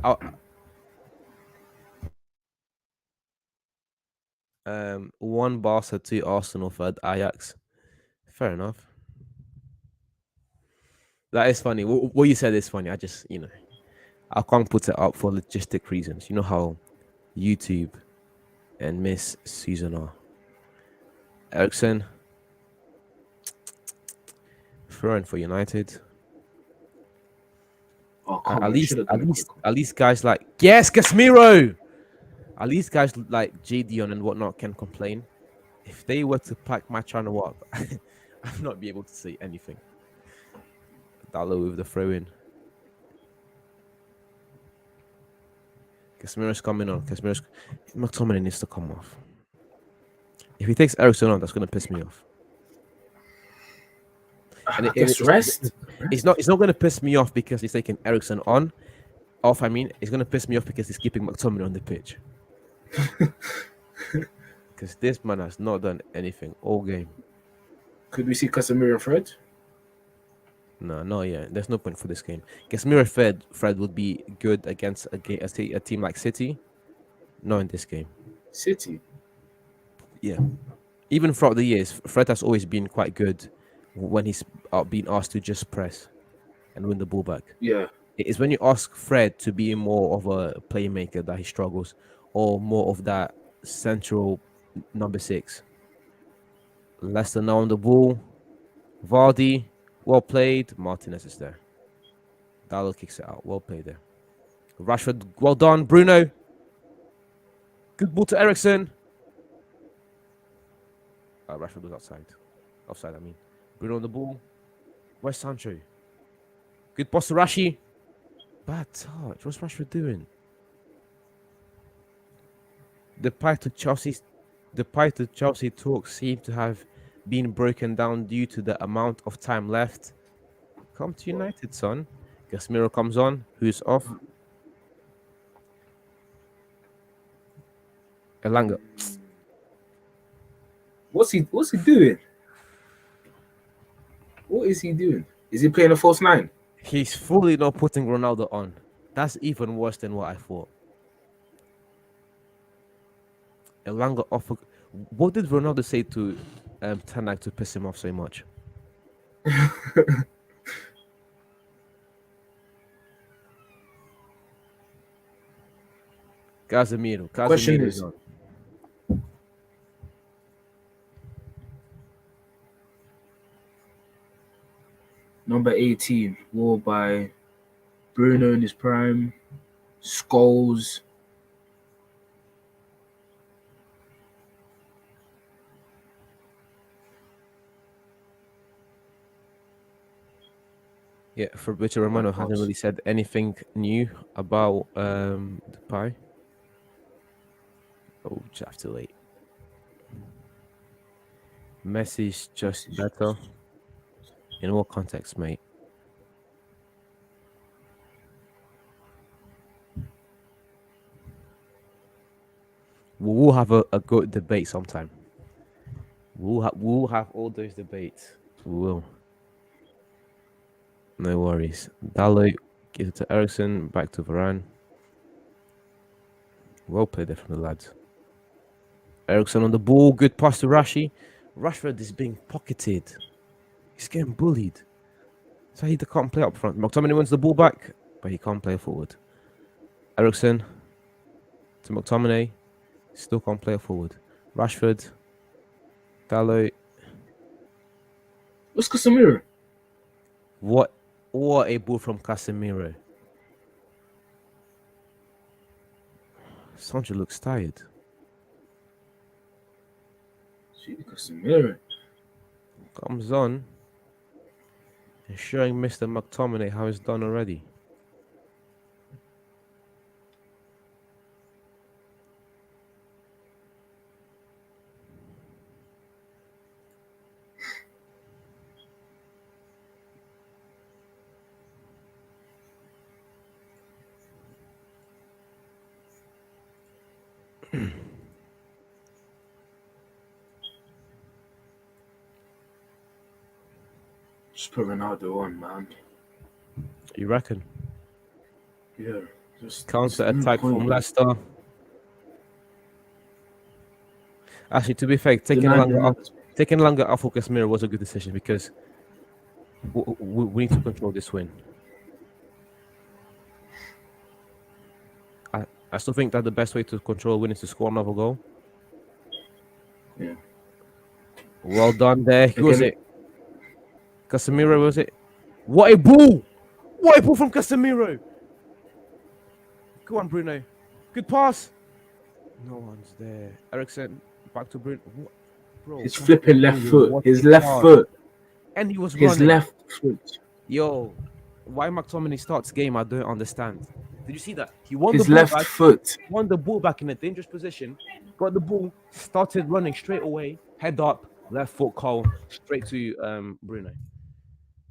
one Barca, two Arsenal, third Ajax. Fair enough. That is funny. What you said is funny. I just, I can't put it up for logistic reasons. You know how YouTube and Miss Susan are. Ericsson, throwing for United. Oh, come At on, least, should have at done a least, quick one. at least, guys like yes, Casemiro. At least guys like JDon and whatnot can complain. If they were to pack my channel up, I'd not be able to say anything. Dallo with the throw in. Casemiro's coming on. McTominay needs to come off. If he takes Ericsson on, that's gonna piss me off. And I guess rest. it's not gonna piss me off because he's taking Ericsson on. Off, I mean, it's gonna piss me off because he's keeping McTominay on the pitch. Because this man has not done anything all game. Could we see Casemiro and Fred? No, not yet. There's no point for this game. Casemiro Fred would be good against a team like City. Not in this game. City. Yeah. Even throughout the years, Fred has always been quite good when he's being asked to just press and win the ball back. Yeah. It's when you ask Fred to be more of a playmaker that he struggles, or more of that central number 6. Leicester now on the ball. Vardy, well played. Martinez is there. Dallo kicks it out. Well played there. Rashford, well done. Bruno. Good ball to Ericsson. Rashford was outside. Offside, I mean. Bruno on the ball. Where's Sancho? Good pass to Rashi. Bad touch. What's Rashford doing? The path to Chelsea talks seem to have been broken down due to the amount of time left. Come to United, son. Casemiro comes on. Who's off? Elanga. What's he doing? What is he doing? Is he playing a false 9? He's fully not putting Ronaldo on. That's even worse than what I thought. Elanga off. What did Ronaldo say to Ten Hag to piss him off so much? Casemiro. Question Casemiro is, is on. number 18, wore by Bruno in his prime, Scholes. Yeah, Fabrizio Romano hasn't really said anything new about the pie. Oh, just have to wait. Messi's just better. In what context, mate? We'll have a good debate sometime. We'll have all those debates. We will. No worries. Dallo gives it to Ericsson, back to Varane. Well played there from the lads. Ericsson on the ball, good pass to Rashi. Rashford is being pocketed. He's getting bullied. So he can't play up front. McTominay wins the ball back, but he can't play forward. Ericsson to McTominay, still can't play forward. Rashford, Dallo. What's Casemiro? What a ball from Casemiro. Sancho looks tired. Casemiro. Comes on and showing Mr. McTominay how it's done already. Just put Ronaldo on, man. You reckon? Yeah. Just Counter there's no attack point. from Leicester. Actually, to be fair, United, United. taking longer off for Casemiro was a good decision because we need to control this win. I still think that the best way to control a win is to score another goal. Yeah. Well done there. Who was Again, it? Casemiro, was it? What a ball! What a ball from Casemiro! Go on, Bruno. Good pass. No one's there. Ericsson, back to Bruno. What? Bro, his flipping left Casemiro, foot. what His a left pass. foot. And he was His running. left foot. Yo, why McTominay starts game, I don't understand. Did you see that? He won His the ball left back. foot. Won the ball back in a dangerous position, got the ball, started running straight away, head up, left foot call, straight to Bruno.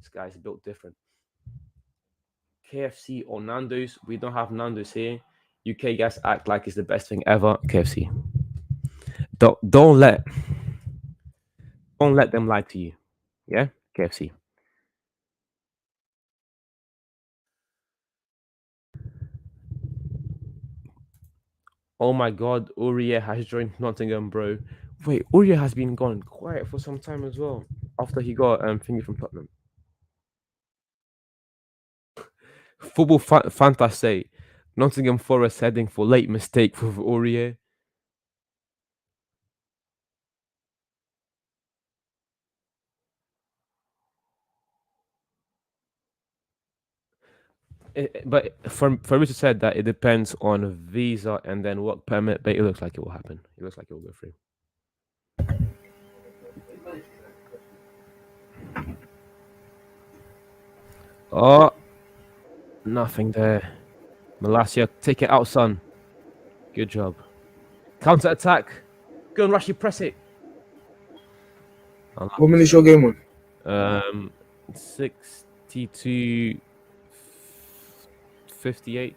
This guy's built different. KFC or Nando's? We don't have Nando's here. UK guys act like it's the best thing ever. KFC. Don't let them lie to you. Yeah, KFC. Oh my God, Aurier has joined Nottingham, bro. Wait, Aurier has been gone quiet for some time as well. After he got thingy from Tottenham. Football fantasy. Nottingham Forest heading for late mistake with Aurier. But for Richard said that it depends on visa and then work permit, but it looks like it will happen. It looks like it will go through. Oh, nothing there. Malacia, take it out, son. Good job. Counter attack. Go and rush, you press it. What minute is your game on? 62 58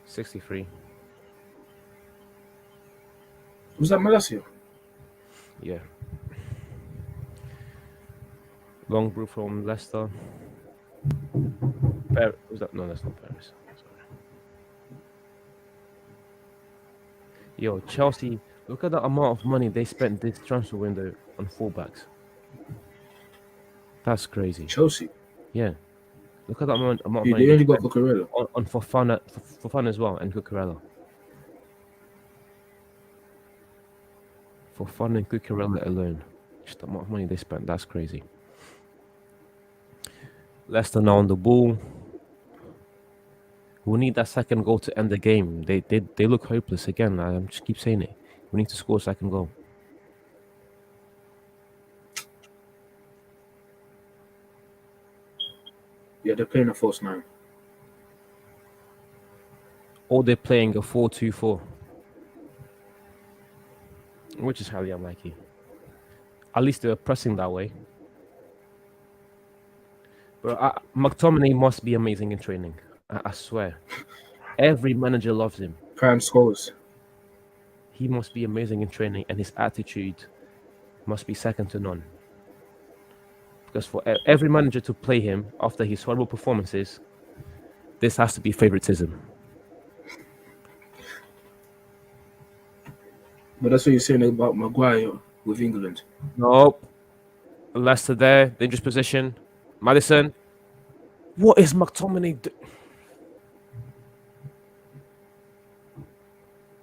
63. Was that Malacia? Yeah. Long brew from Leicester. Was that? No, that's not Paris. Sorry. Yo, Chelsea, look at the amount of money they spent this transfer window on fullbacks. That's crazy. Chelsea. Yeah. Look at that amount of Dude, money they only got Cucurella. on for fun as well, and Cucurella. For fun and Cucurella alone. Just the amount of money they spent, that's crazy. Leicester now on the ball. We need that second goal to end the game. They look hopeless again. I just keep saying it. We need to score a second goal. Yeah, they're playing a false 9. Or they're playing a 4-2-4. Which is highly unlikely. At least they're pressing that way. But McTominay must be amazing in training. I swear. Every manager loves him. Prime scores. He must be amazing in training, and his attitude must be second to none. Because for every manager to play him after his horrible performances, this has to be favoritism. But that's what you're saying about Maguire with England. Nope. Leicester there, dangerous position. Maddison. What is McTominay doing?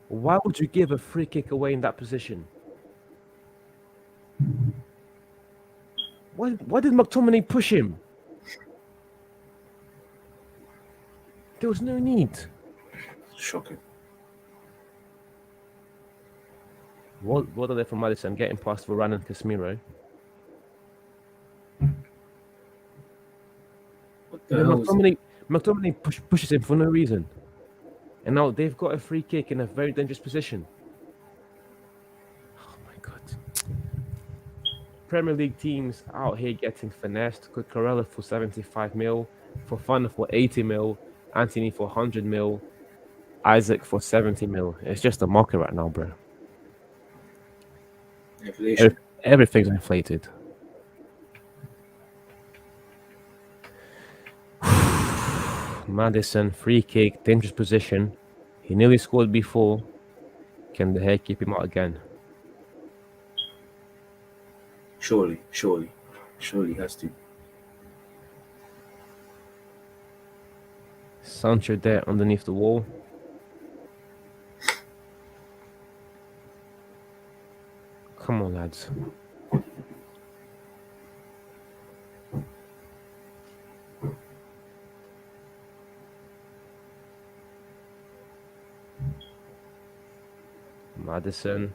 Why would you give a free kick away in that position? Why did McTominay push him? There was no need. Shocking. What are they from Madison getting past Varane and Casemiro? What And the then hell was it? McTominay pushes him for no reason. And now they've got a free kick in a very dangerous position. Oh my god. Premier League teams out here getting finessed. Cucurella for 75 mil, for Fun for 80 mil, Anthony for 100 mil, Isaac for 70 mil. It's just a market right now, bro. Inflation. Everything's inflated. Madison, free kick, dangerous position. He nearly scored before. Can the hair keep him out again? Surely has to. Sancho there underneath the wall. Come on, lads. Madison.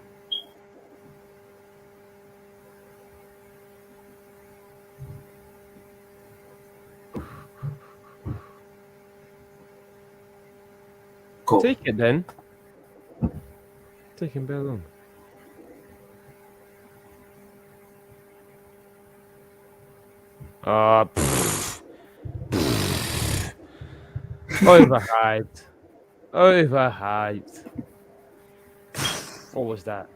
Cool. Take it then. Take him very long. Overhyped. Overhyped. What was that?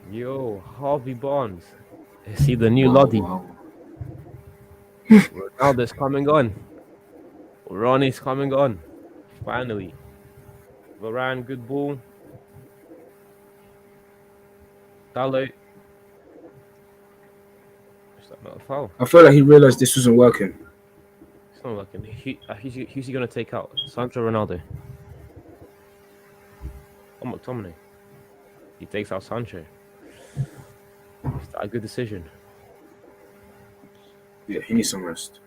Yo, Harvey Barnes. Is he the new Lodi? Wow. Ronaldo's coming on. Ronnie's coming on. Finally. Varane, good ball. Dallo. Is that not a foul? I feel like he realized this wasn't working. It's not working. Who's he going to take out? Sancho Ronaldo. Oh, McTominay. He takes out Sancho. Is that a good decision? Yeah, he needs some rest.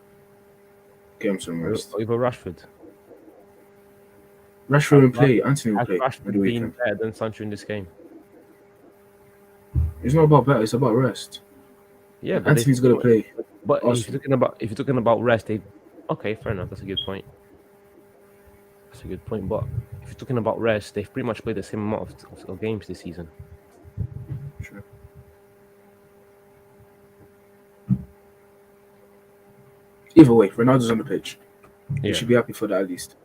Get him some rest. Over Rashford. Rashford will play. Anthony will Has play. Rashford been better than Sancho in this game? It's not about better. It's about rest. Yeah, but Anthony's gonna play. But Arsenal. if you're talking about rest, okay, fair enough. That's a good point. That's a good point. But if you're talking about rest, they've pretty much played the same amount of games this season. Sure. Either way, Ronaldo's on the pitch. Yeah. You should be happy for that at least.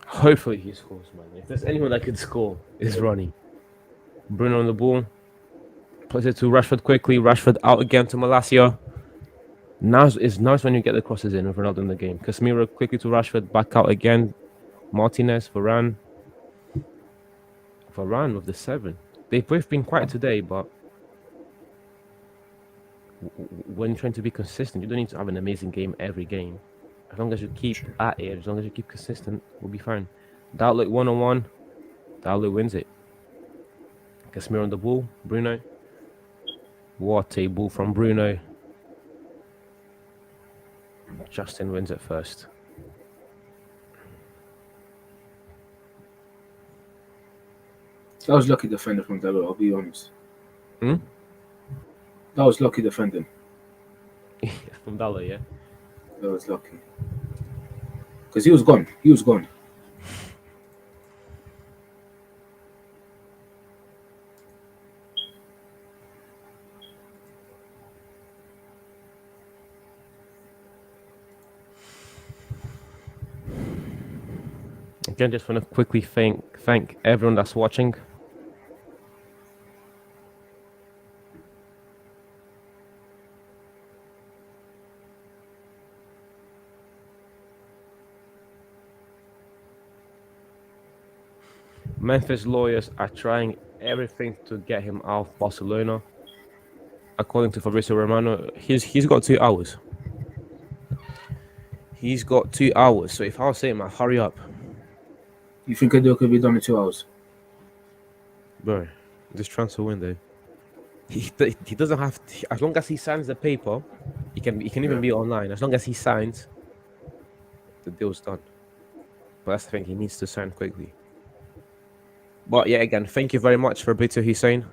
Hopefully he scores, man. If there's anyone that could score, it's Ronnie. Bruno on the ball. Plays it to Rashford quickly. Rashford out again to Malacia. Now it's nice when you get the crosses in with Ronaldo in the game. Casemiro quickly to Rashford. Back out again. Martinez, Varane. Varane with the 7. They've both been quiet today, but when you're trying to be consistent, you don't need to have an amazing game every game. As long as you keep at it, as long as you keep consistent, we'll be fine. Dallo 1-on-1. Dallo wins it. Casemiro on the ball. Bruno. What a ball from Bruno. Justin wins it first. That was lucky defender from Dallo, I'll be honest. Hmm? That was lucky defending. From Dallo, yeah? That was lucky. Because he was gone. He was gone. Again, just want to quickly thank everyone that's watching. Memphis lawyers are trying everything to get him out of Barcelona. According to Fabrizio Romano, he's got 2 hours. He's got 2 hours. So if I was saying, man, hurry up. You think a deal could be done in 2 hours? Bro, this transfer window. He doesn't have to, as long as he signs the paper, he can even be online. As long as he signs, the deal's done. But that's the thing, he needs to sign quickly. But yeah, again, thank you very much for Brito Hussein.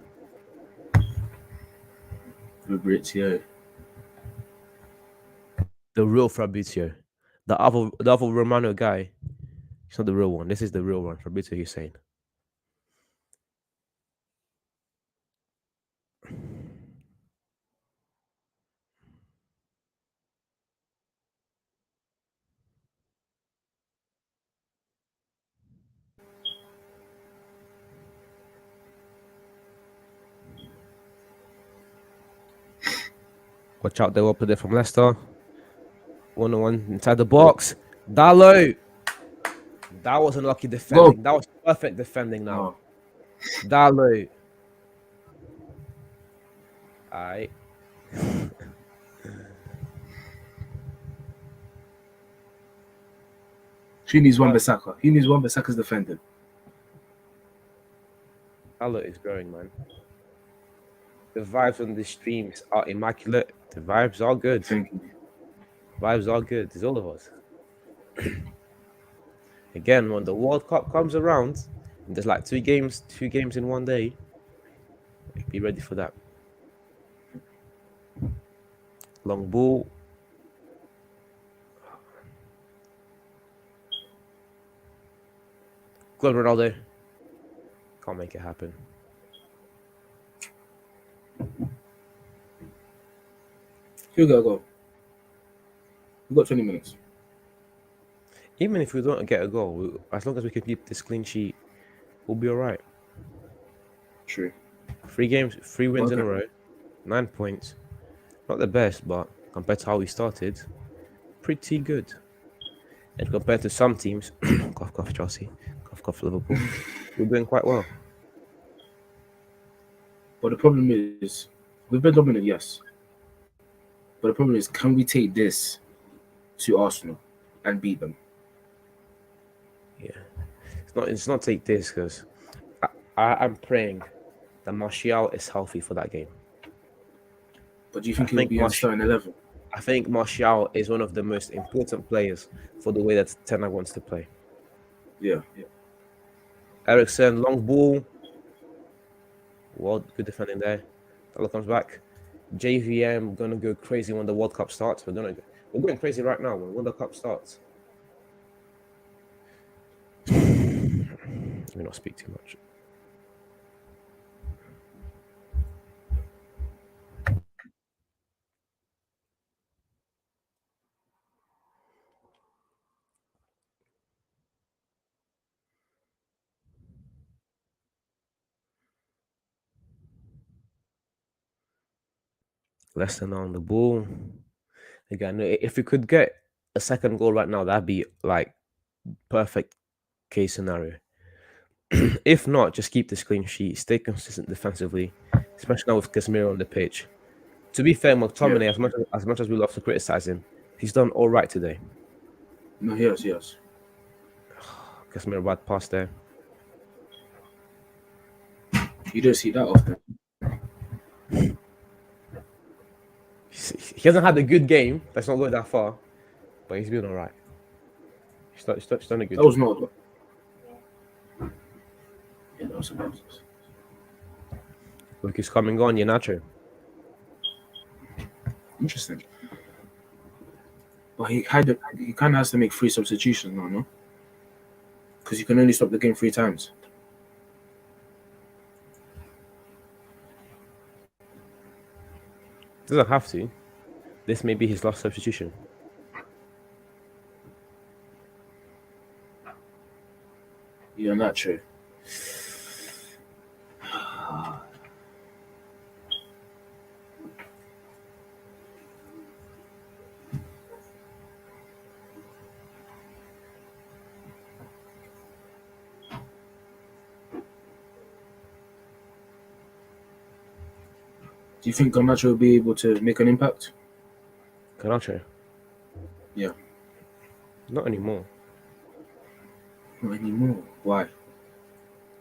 Fabrizio. The real Fabrizio. The other Romano guy. He's not the real one. This is the real one, Fabrizio Hussein. Watch out, they will put it from Leicester. 1-1 inside the box. Dallo. That was unlucky defending. That was perfect defending now. Dallo. Alright. He needs Wan-Bissaka. He needs Wan-Bissaka's defending. Dallo is growing, man. The vibes on the streams are immaculate. The vibes are good. Thank you. Vibes are good. It's all of us. Again, when the World Cup comes around, and there's like two games in one day, be ready for that. Long ball. Go on, Ronaldo. Can't make it happen. Who got a goal? We've got 20 minutes. Even if we don't get a goal, as long as we can keep this clean sheet, we'll be all right. True. 3 games, 3 wins in a row, 9 points. Not the best, but compared to how we started, pretty good. And compared to some teams, cough cough Chelsea, cough cough Liverpool, we're doing quite well. But the problem is, we've been dominant, yes. But the problem is, can we take this to Arsenal and beat them? Yeah, it's not take this because I'm praying that Martial is healthy for that game. But do you think he'll be in starting 11? I think Martial is one of the most important players for the way that Ten Hag wants to play. Yeah. Eriksen, long ball. Well, good defending there. Dallo comes back. JVM gonna go crazy when the World Cup starts. We're going crazy right now when the Cup starts. Let me not speak too much. Leicester on the ball. Again, if we could get a second goal right now, that'd be like perfect case scenario. If not, just keep this clean sheet, stay consistent defensively, especially now with Casemiro on the pitch. To be fair, McTominay, as much as we love to criticize him, he's done all right today. No, yes. Casemiro bad pass there. You don't see that often. He hasn't had a good game. Let's not go that far, but he's been all right. He's done a good That was job. not. Yeah, that was about. Look, he's coming on, Iheanacho. Interesting. But he kind of has to make 3 substitutions now, no? Because you can only stop the game 3 times. Doesn't have to. This may be his last substitution. Yeah, not true. Do you think Garnacho will be able to make an impact? Garnacho? Yeah. Not anymore. Not anymore. Why?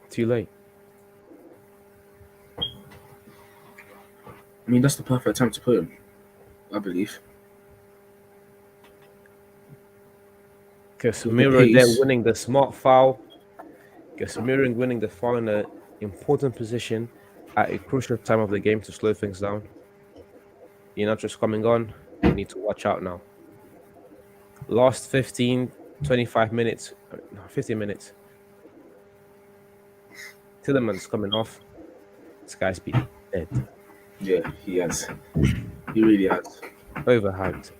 Too late. I mean, that's the perfect time to put him, I believe. with the Casemiro there pace. winning the smart foul. Casemiro winning the foul in an important position at a crucial time of the game to slow things down. You're not just coming on. You need to watch out now. Last 15, 25 minutes, no, 15 minutes. Tillerman's coming off. This guy's been dead. Yeah, he has. He really has. Overhyped.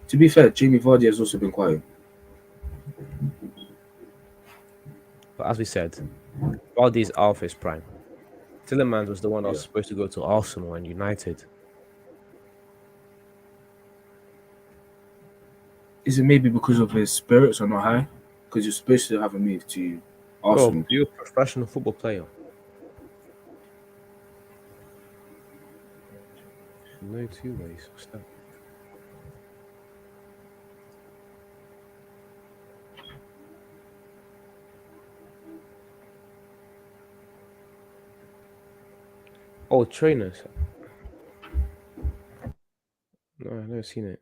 To be fair, Jamie Vardy has also been quiet. But as we said, Vardy's out of his prime. Tillerman was the one that was Yeah. supposed to go to Arsenal and United. Is it maybe because of his spirits are not high? Because you're supposed to have a move to Bro, Arsenal. you're a professional football player. No two ways. What's that? Oh, trainers. No, I've never seen it.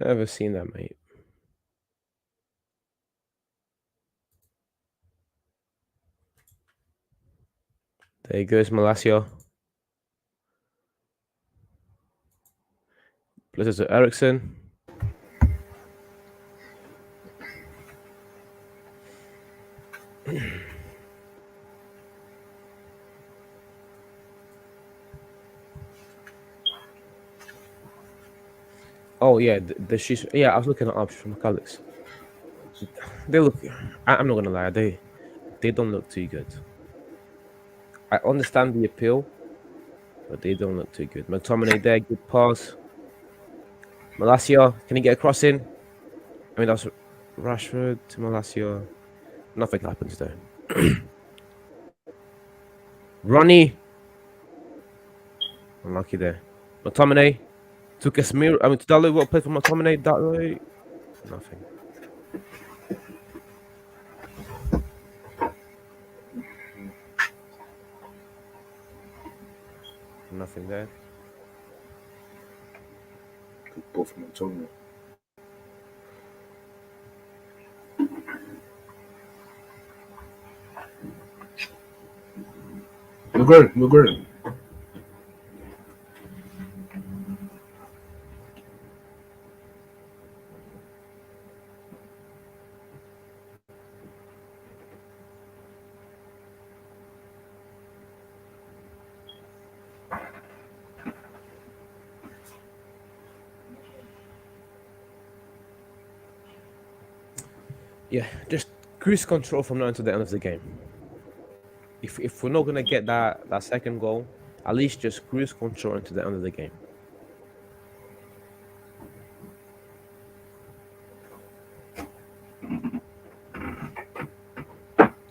Never seen that, mate. There goes Malacia. Places to Ericsson. Oh yeah, the she's yeah. I was looking at options from McCulloch's. They look. I'm not gonna lie. They don't look too good. I understand the appeal, but they don't look too good. McTominay there, good pass. Malacia, can he get a cross in? I mean, that's Rashford to Malacia. Nothing happens there. Ronnie, unlucky there. McTominay to Casemiro. I mean, to Dalot. What played for McTominay? Dalot. Nothing. Nothing there. Both from Antonio. We're good. We're good. Yeah, just cruise control from now until the end of the game. If we're not gonna get that second goal, at least just cruise control until the end of the game.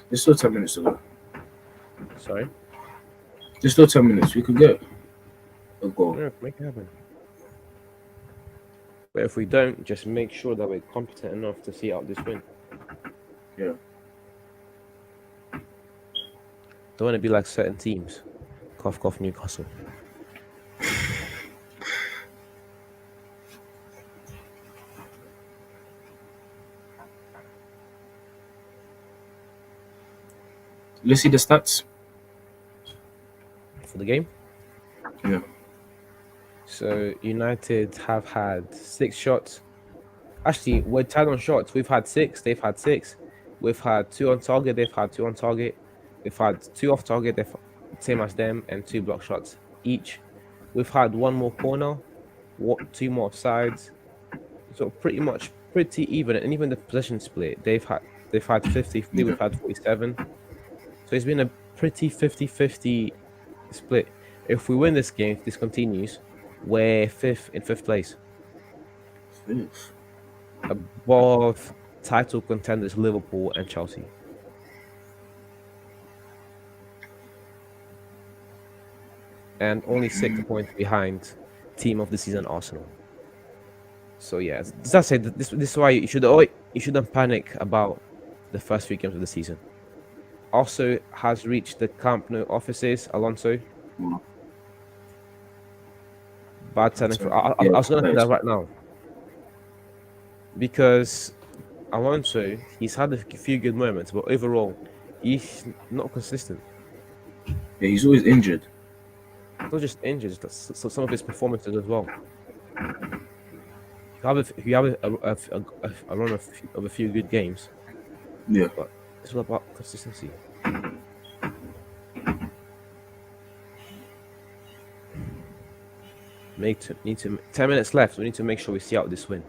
There's still 10 minutes to go. Sorry. There's still 10 minutes. We could get a goal. Yeah, make it happen. But if we don't, just make sure that we're competent enough to see out this win. Yeah. Don't want to be like certain teams. Cough, cough, Newcastle. Let's see the stats. For the game. Yeah. So United have had 6 shots. Actually, we're tied on shots. We've had 6. They've had 6. We've had 2 on target. They've had 2 on target. We've had 2 off target. They've same as them, and 2 block shots each. We've had 1 more corner, 2 more offsides. So pretty much pretty even. And even the possession split, they've had 53. We've had 47. So it's been a pretty 50-50 split. If we win this game, if this continues, we're in fifth place. Fifth. Above title contenders Liverpool and Chelsea. And only 6 points behind team of the season Arsenal. So yeah, as I said, this is why you shouldn't panic about the first 3 games of the season. Also has reached the Camp Nou offices, Alonso. Bad turning for. I Yeah, was going to that say is that right now because Alonso, he's had a few good moments, but overall, he's not consistent. yeah, he's always injured. Not just injured, so some of his performances as well. If you have a run of a few good games, Yeah. but it's all about consistency. Need to 10 minutes left. We need to make sure we see out this win.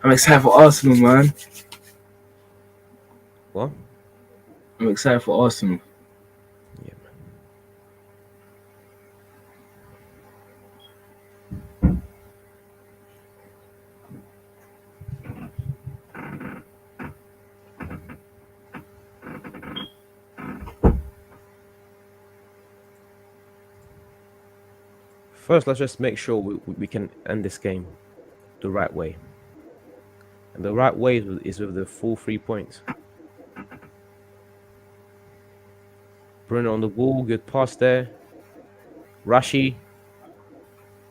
I'm excited for Arsenal, man. What? I'm excited for Arsenal. Yeah, man. First, let's just make sure we can end this game the right way. And the right way is with the full 3 points. Bruno on the ball, good pass there. Rashi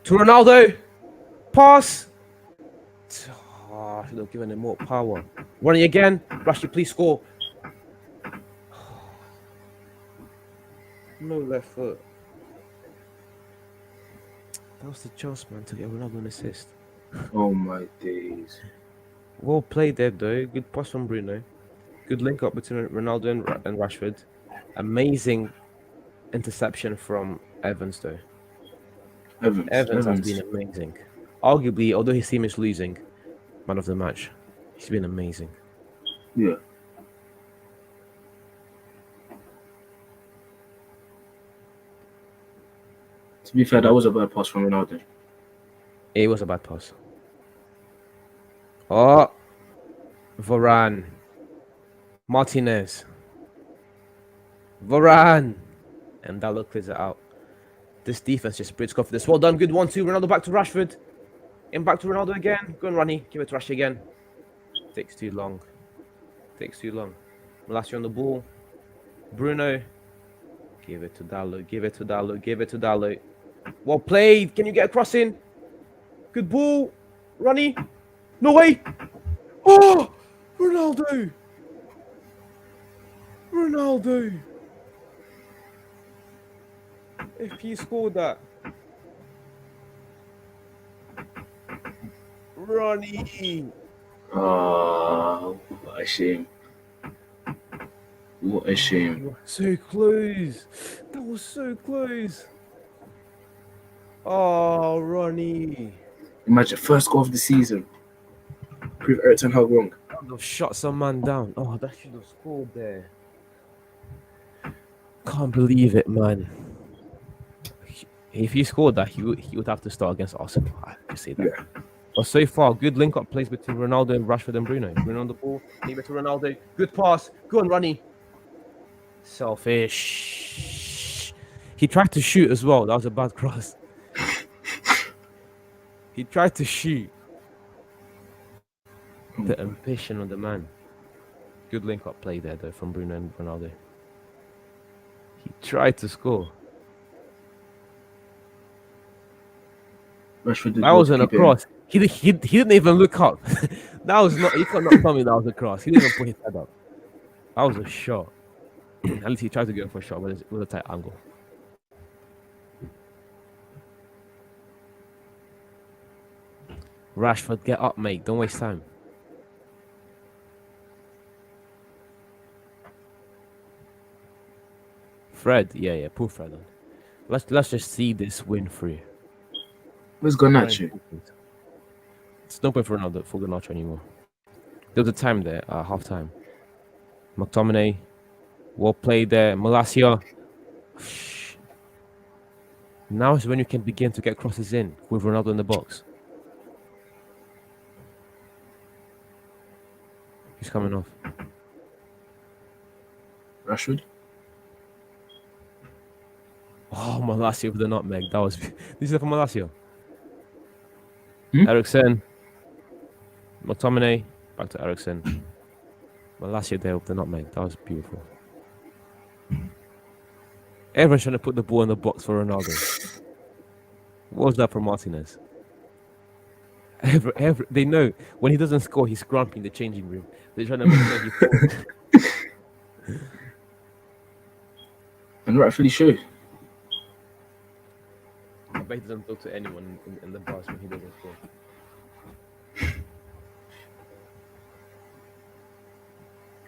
to Ronaldo. Pass. Oh, I should have given him more power. Running again. Rashi, please score. No left foot. That was the chance, man, to get Ronaldo an assist. Oh my days. Well played there, though. Good pass from Bruno. Good link up between Ronaldo and Rashford. Amazing interception from Evans, though. Evans has been amazing. Arguably, although his team is losing, man of the match. He's been amazing. Yeah. To be fair, that was a bad pass from Ronaldo. It was a bad pass. Oh, Varane. Martinez. Varane. And Dalot clears it out. This defense just breeds confidence. Well done. Good 1-2. Ronaldo back to Rashford. In back to Ronaldo again. Go on, Ronnie. Give it to Rashi again. Takes too long. Malacia on the ball. Bruno. Give it to Dalot. Well played. Can you get a cross in? Good ball. Ronnie. No way. Oh! Ronaldo. If he scored that. Ronnie. Oh, what a shame. What a shame. So close. That was so close. Oh, Ronnie. Imagine first goal of the season. Prove Everton how wrong. I've shot some man down. Oh, that should have scored there. Can't believe it, man. If he scored that, he would have to start against Arsenal. I can see that. Yeah. But so far, good link-up plays between Ronaldo and Rashford and Bruno. Bruno on the ball, leave it to Ronaldo. Good pass. Go on, Ronnie. Selfish. He tried to shoot as well. That was a bad cross. He tried to shoot. The ambition of the man. Good link-up play there, though, from Bruno and Ronaldo. He tried to score. Rashford did That wasn't a cross. He didn't even look up. That was not. You cannot tell me that was a cross. He didn't even put his head up. That was a shot. At least he tried to go for a shot, but it was a tight angle. Rashford, get up, mate. Don't waste time. Fred, yeah, pull Fred on. Let's just see this win through. Where's Garnacho? It's no point for Garnacho anymore. There was a time there, half time. McTominay, well played there. Malacia. Now is when you can begin to get crosses in with Ronaldo in the box. He's coming off. Rashford? Oh, Malacia with the nutmeg. That was. This is for Malacia. Hmm? Eriksen. McTominay. Back to Eriksen. My last year there with the nutmeg. That was beautiful. Everyone's trying to put the ball in the box for Ronaldo. What was that from Martinez? They know when he doesn't score, he's grumpy in the changing room. They're trying to make sure he scores. And rightfully so. I bet he doesn't talk to anyone in the bus when he doesn't score.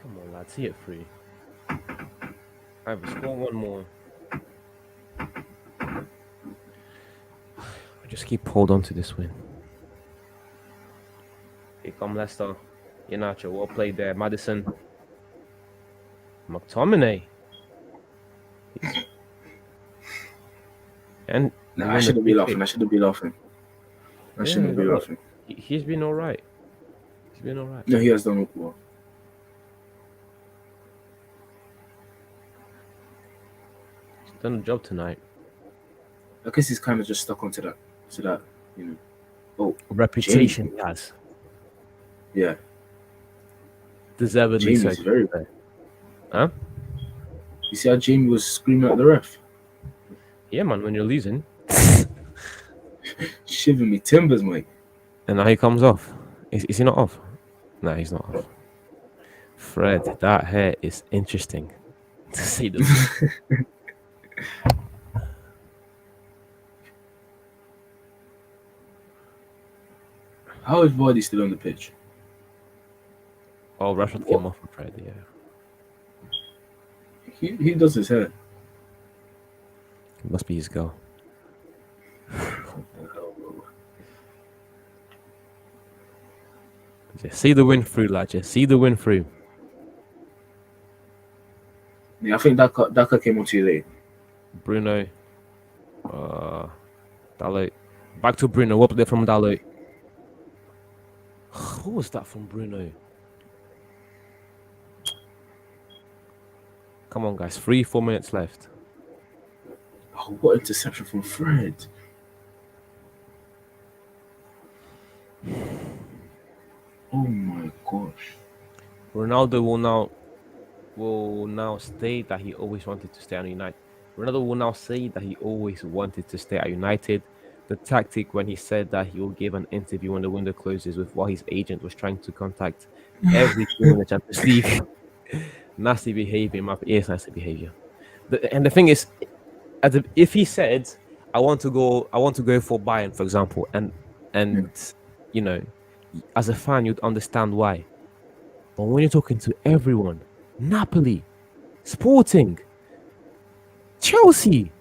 Come on, lads, see it free. I've scored one more. I just keep hold on to this win. Here come Leicester. Iheanacho, well played there. Maddison. McTominay. And Nah, I shouldn't be laughing. I shouldn't be laughing. I shouldn't be laughing. He's been all right. He's been all right. No, he has done well. He's done a job tonight. I guess he's kind of just stuck onto that, you know. Oh, Reputation he has. Yeah. Deservedly Jamie's so. very bad. Huh? You see how Jamie was screaming at the ref? Yeah, man, when you're losing. Shivering me timbers, mate. And now he comes off. Is he not off? No, he's not off. Fred, that hair is interesting. To see the How is Vardy still on the pitch? Oh, Rashford came off for Fred, yeah. He does his hair. It must be his girl. Just see the win through, lad. Just see the win through. Yeah, I think Daka came on too late. Bruno. Dalot. Back to Bruno. What there from Dalot? What was that from Bruno? Come on, guys. 3-4 minutes left. Oh, what interception from Fred. Oh my gosh. Ronaldo will now state that he always wanted to stay at United. Ronaldo will now say that he always wanted to stay at United. The tactic when he said that he will give an interview when the window closes with what his agent was trying to contact every team in the Champions League. Nasty behavior, yes, nasty behavior. And the thing is, if he said, "I want to go for Bayern," for example, and you know, as a fan, you'd understand why. But when you're talking to everyone, Napoli, Sporting, Chelsea,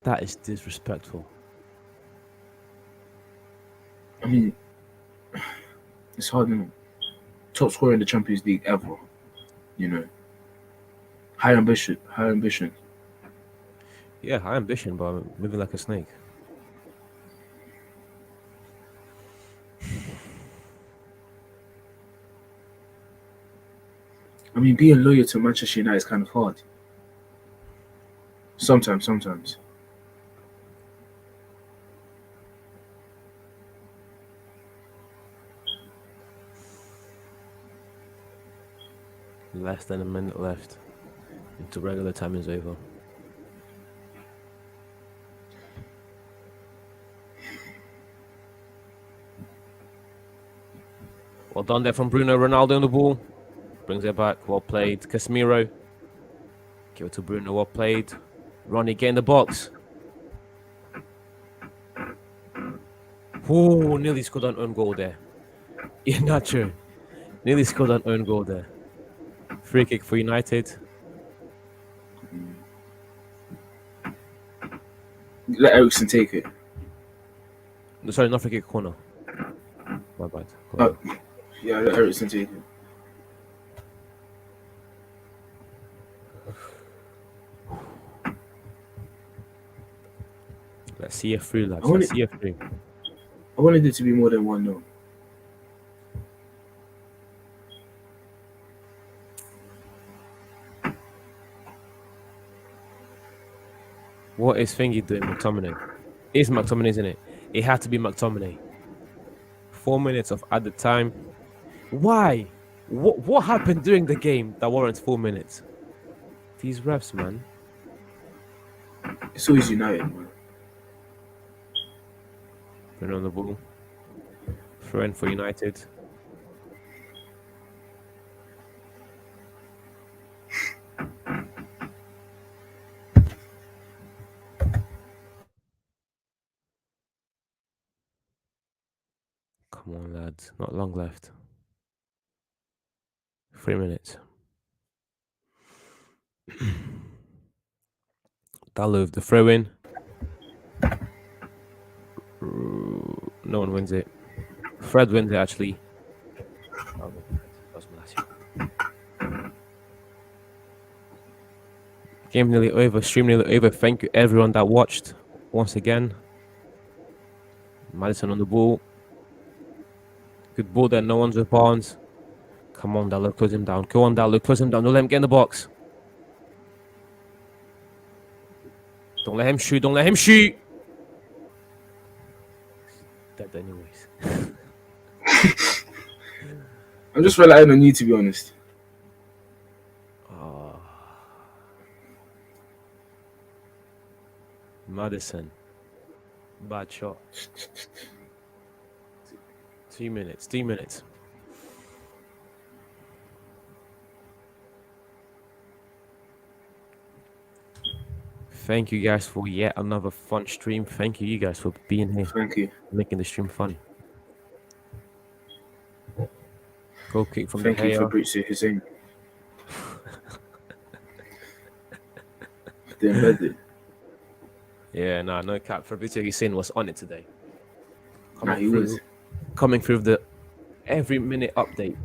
that is disrespectful. I mean, it's hard to know. Top scorer in the Champions League ever. You know. High ambition. Yeah, high ambition, but I'm moving like a snake. I mean, being loyal to Manchester United is kind of hard. Sometimes. Less than a minute left until regular time is over. Well done there from Bruno. Ronaldo on the ball. Brings it back. Well played. Casemiro. Give it to Bruno. Well played. Ronnie, get in the box. Oh, nearly scored an own goal there. Iheanacho. Nearly scored an own goal there. Free kick for United. Let Ericsson take it. No, sorry, not free kick, corner. My bad. Oh, yeah, let Ericsson take it. Let's see it through, lads. Let's see it through. I wanted it to be more than 1-0. What is Thingy doing, McTominay? It's McTominay, isn't it? It had to be McTominay. 4 minutes of added time. Why? What happened during the game that warrants 4 minutes? These refs, man. It's always United, man. Bring on the ball. Throw in for United. Come on, lads. Not long left. 3 minutes. Dallo, the throw in. No one wins it. Fred wins it, actually. That was Malacia. Game nearly over. Stream nearly over. Thank you, everyone that watched. Once again. Madison on the ball. Good ball there. No one's with Barnes. Come on, Dallo. Close him down. Go on, Dallo. Close him down. Don't let him get in the box. Don't let him shoot. Don't let him shoot. Dead anyways. I'm just relying on you, to be honest. Madison. Bad shot. 2 minutes. 2 minutes. Thank you guys for yet another fun stream. Thank you guys for being here. Thank you. Making the stream fun. Goal kick from Thank De you for Gea. Britse Hussein. They embedded. Yeah, no cap. Fabrizio Hussein was on it today. Nah, he was. Coming through the every minute update.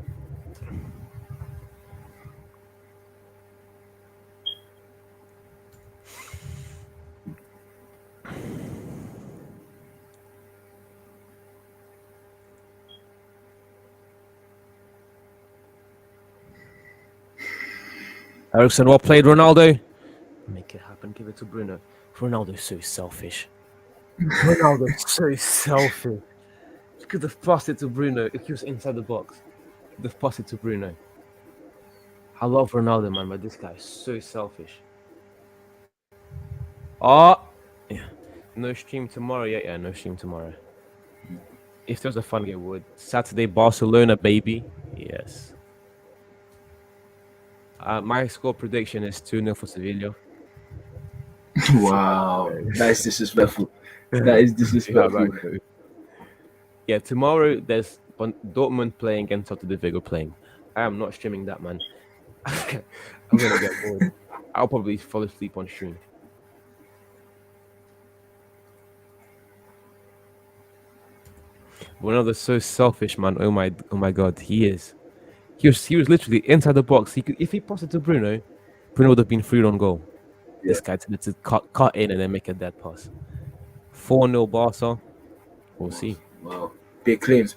Ericsson, well played, Ronaldo. Make it happen. Give it to Bruno. Ronaldo's so selfish. Ronaldo's so selfish. You could have passed it to Bruno if he was inside the box. You could have passed it to Bruno. I love Ronaldo, man, but this guy is so selfish. Oh, yeah. No stream tomorrow. Yeah, no stream tomorrow. If there was a fun game, would Saturday Barcelona, baby. Yes. My score prediction is 2-0 for Sevilla. Wow, that is disrespectful. That is disrespectful. Yeah, tomorrow there's Dortmund playing against Celta de Vigo playing. I am not streaming that, man. I'm gonna get bored. I'll probably fall asleep on stream. Ronaldo's so selfish, man. Oh my god, he is. He was literally inside the box. He could, if he passed it to Bruno would have been free on goal. Yeah. This guy to cut in and then make a dead pass. 4-0 Barca. We'll see. Wow. Big claims.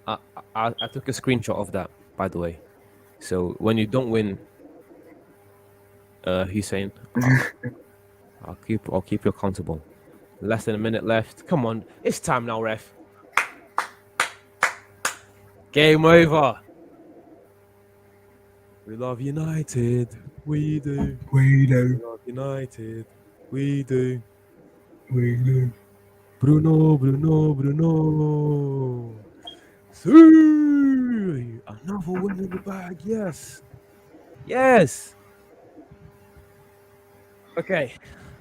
I took a screenshot of that, by the way. So when you don't win, he's saying, I'll keep you accountable. Less than a minute left. Come on, it's time now, ref. Game over. We love United. We do. We do. We love United. We do. We do. Bruno. See! Another win in the bag. Yes. Okay.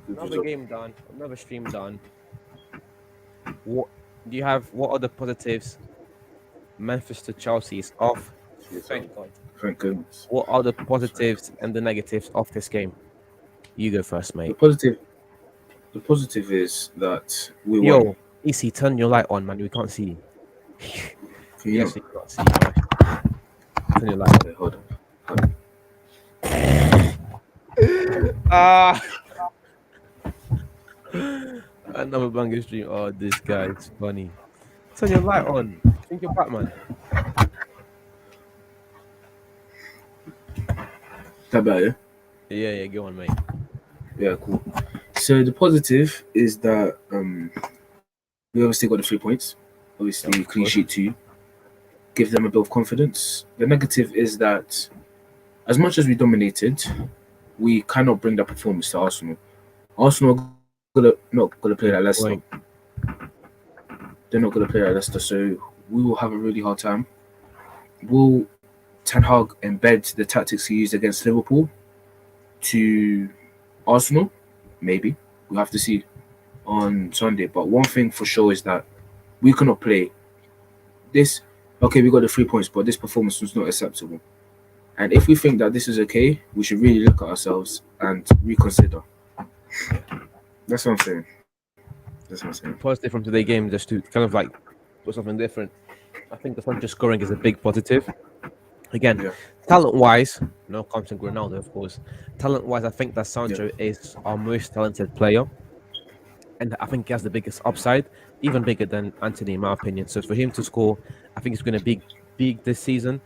Another game done. Another stream done. What do you have? What are the positives? Memphis to Chelsea is off. Thank God. Thank goodness. What are the positives and the negatives of this game? You go first, mate. The positive is that we won. EC, turn your light on, man. We can't see you. Yes, you can't see you. Turn your light on. Hold on. Another banger stream. Oh, this guy is funny. Turn your light on. Think you're Batman. That better? Yeah, go on, mate. Yeah, cool. So the positive is that we obviously got the 3 points. Obviously, clean sheet 2. give them a bit of confidence. The negative is that as much as we dominated, we cannot bring that performance to Arsenal. Arsenal are not gonna play like Good Leicester. point. They're not gonna play like Leicester, so we will have a really hard time. Will Ten Hag embed the tactics he used against Liverpool to Arsenal? Maybe. We'll have to see on Sunday. But one thing for sure is that we cannot play this. Okay, we got the 3 points, but this performance was not acceptable. And if we think that this is okay, we should really look at ourselves and reconsider. That's what I'm saying. That's what I'm saying. Positive from today's game, just to kind of like put something different. I think the Sancho scoring is a big positive. Again, Yeah. talent-wise, no counting Ronaldo, of course. Talent-wise, I think that Sancho is our most talented player, and I think he has the biggest upside, even bigger than Anthony, in my opinion. So for him to score, I think it's going to be big this season.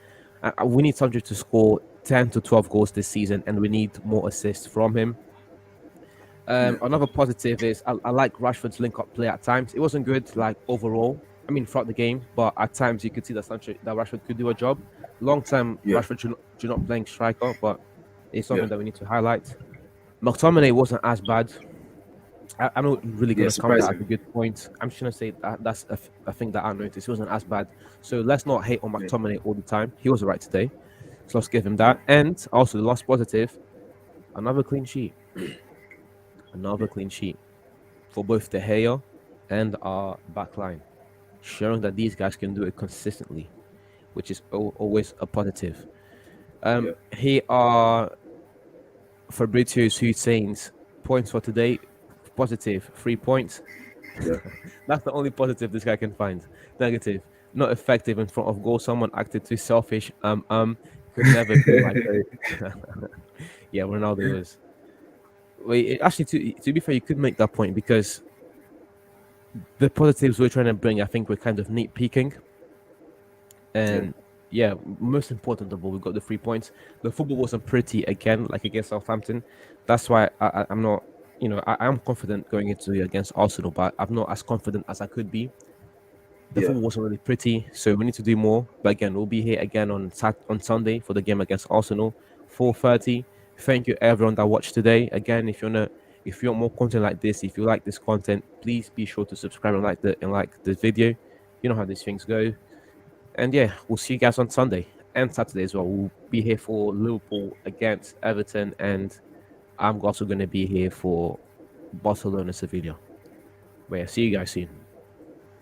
We need Sancho to score 10 to 12 goals this season, and we need more assists from him. Another positive is I like Rashford's link-up play at times. It wasn't good, like overall. I mean, throughout the game, but at times you could see that Rashford could do a job. Long time, Yeah. Rashford should not playing striker, but it's something Yeah. that we need to highlight. McTominay wasn't as bad. I'm not really going to count that as a surprising. good point. I'm just going to say that that's a thing that I noticed. He wasn't as bad. So let's not hate on Yeah. McTominay all the time. He was right today. So let's give him that. And also, the last positive, another clean sheet. Another clean sheet for both De Gea and our back line, showing that these guys can do it consistently, which is always a positive. Yeah. Here are Fabrizio's Hussein's points for today. Positive, 3 points. Yeah. That's the only positive this guy can find. Negative, not effective in front of goal. Someone acted too selfish. Could never be like yeah, Ronaldo was. Wait, actually, to be fair, you could make that point because the positives we're trying to bring, I think we're kind of nitpicking. And yeah, most important of all, we got the 3 points. The football wasn't pretty again, like against Southampton. That's why I'm not, I am confident going into against Arsenal, but I'm not as confident as I could be. The Yeah. football wasn't really pretty, so we need to do more. But again, we'll be here again on Sunday for the game against Arsenal, 4:30. Thank you everyone that watched today. Again, if you want more content like this, if you like this content, please be sure to subscribe and like the video. You know how these things go. And yeah, we'll see you guys on Sunday and Saturday as well. We'll be here for Liverpool against Everton, and I'm also going to be here for Barcelona Sevilla. But yeah, see you guys soon.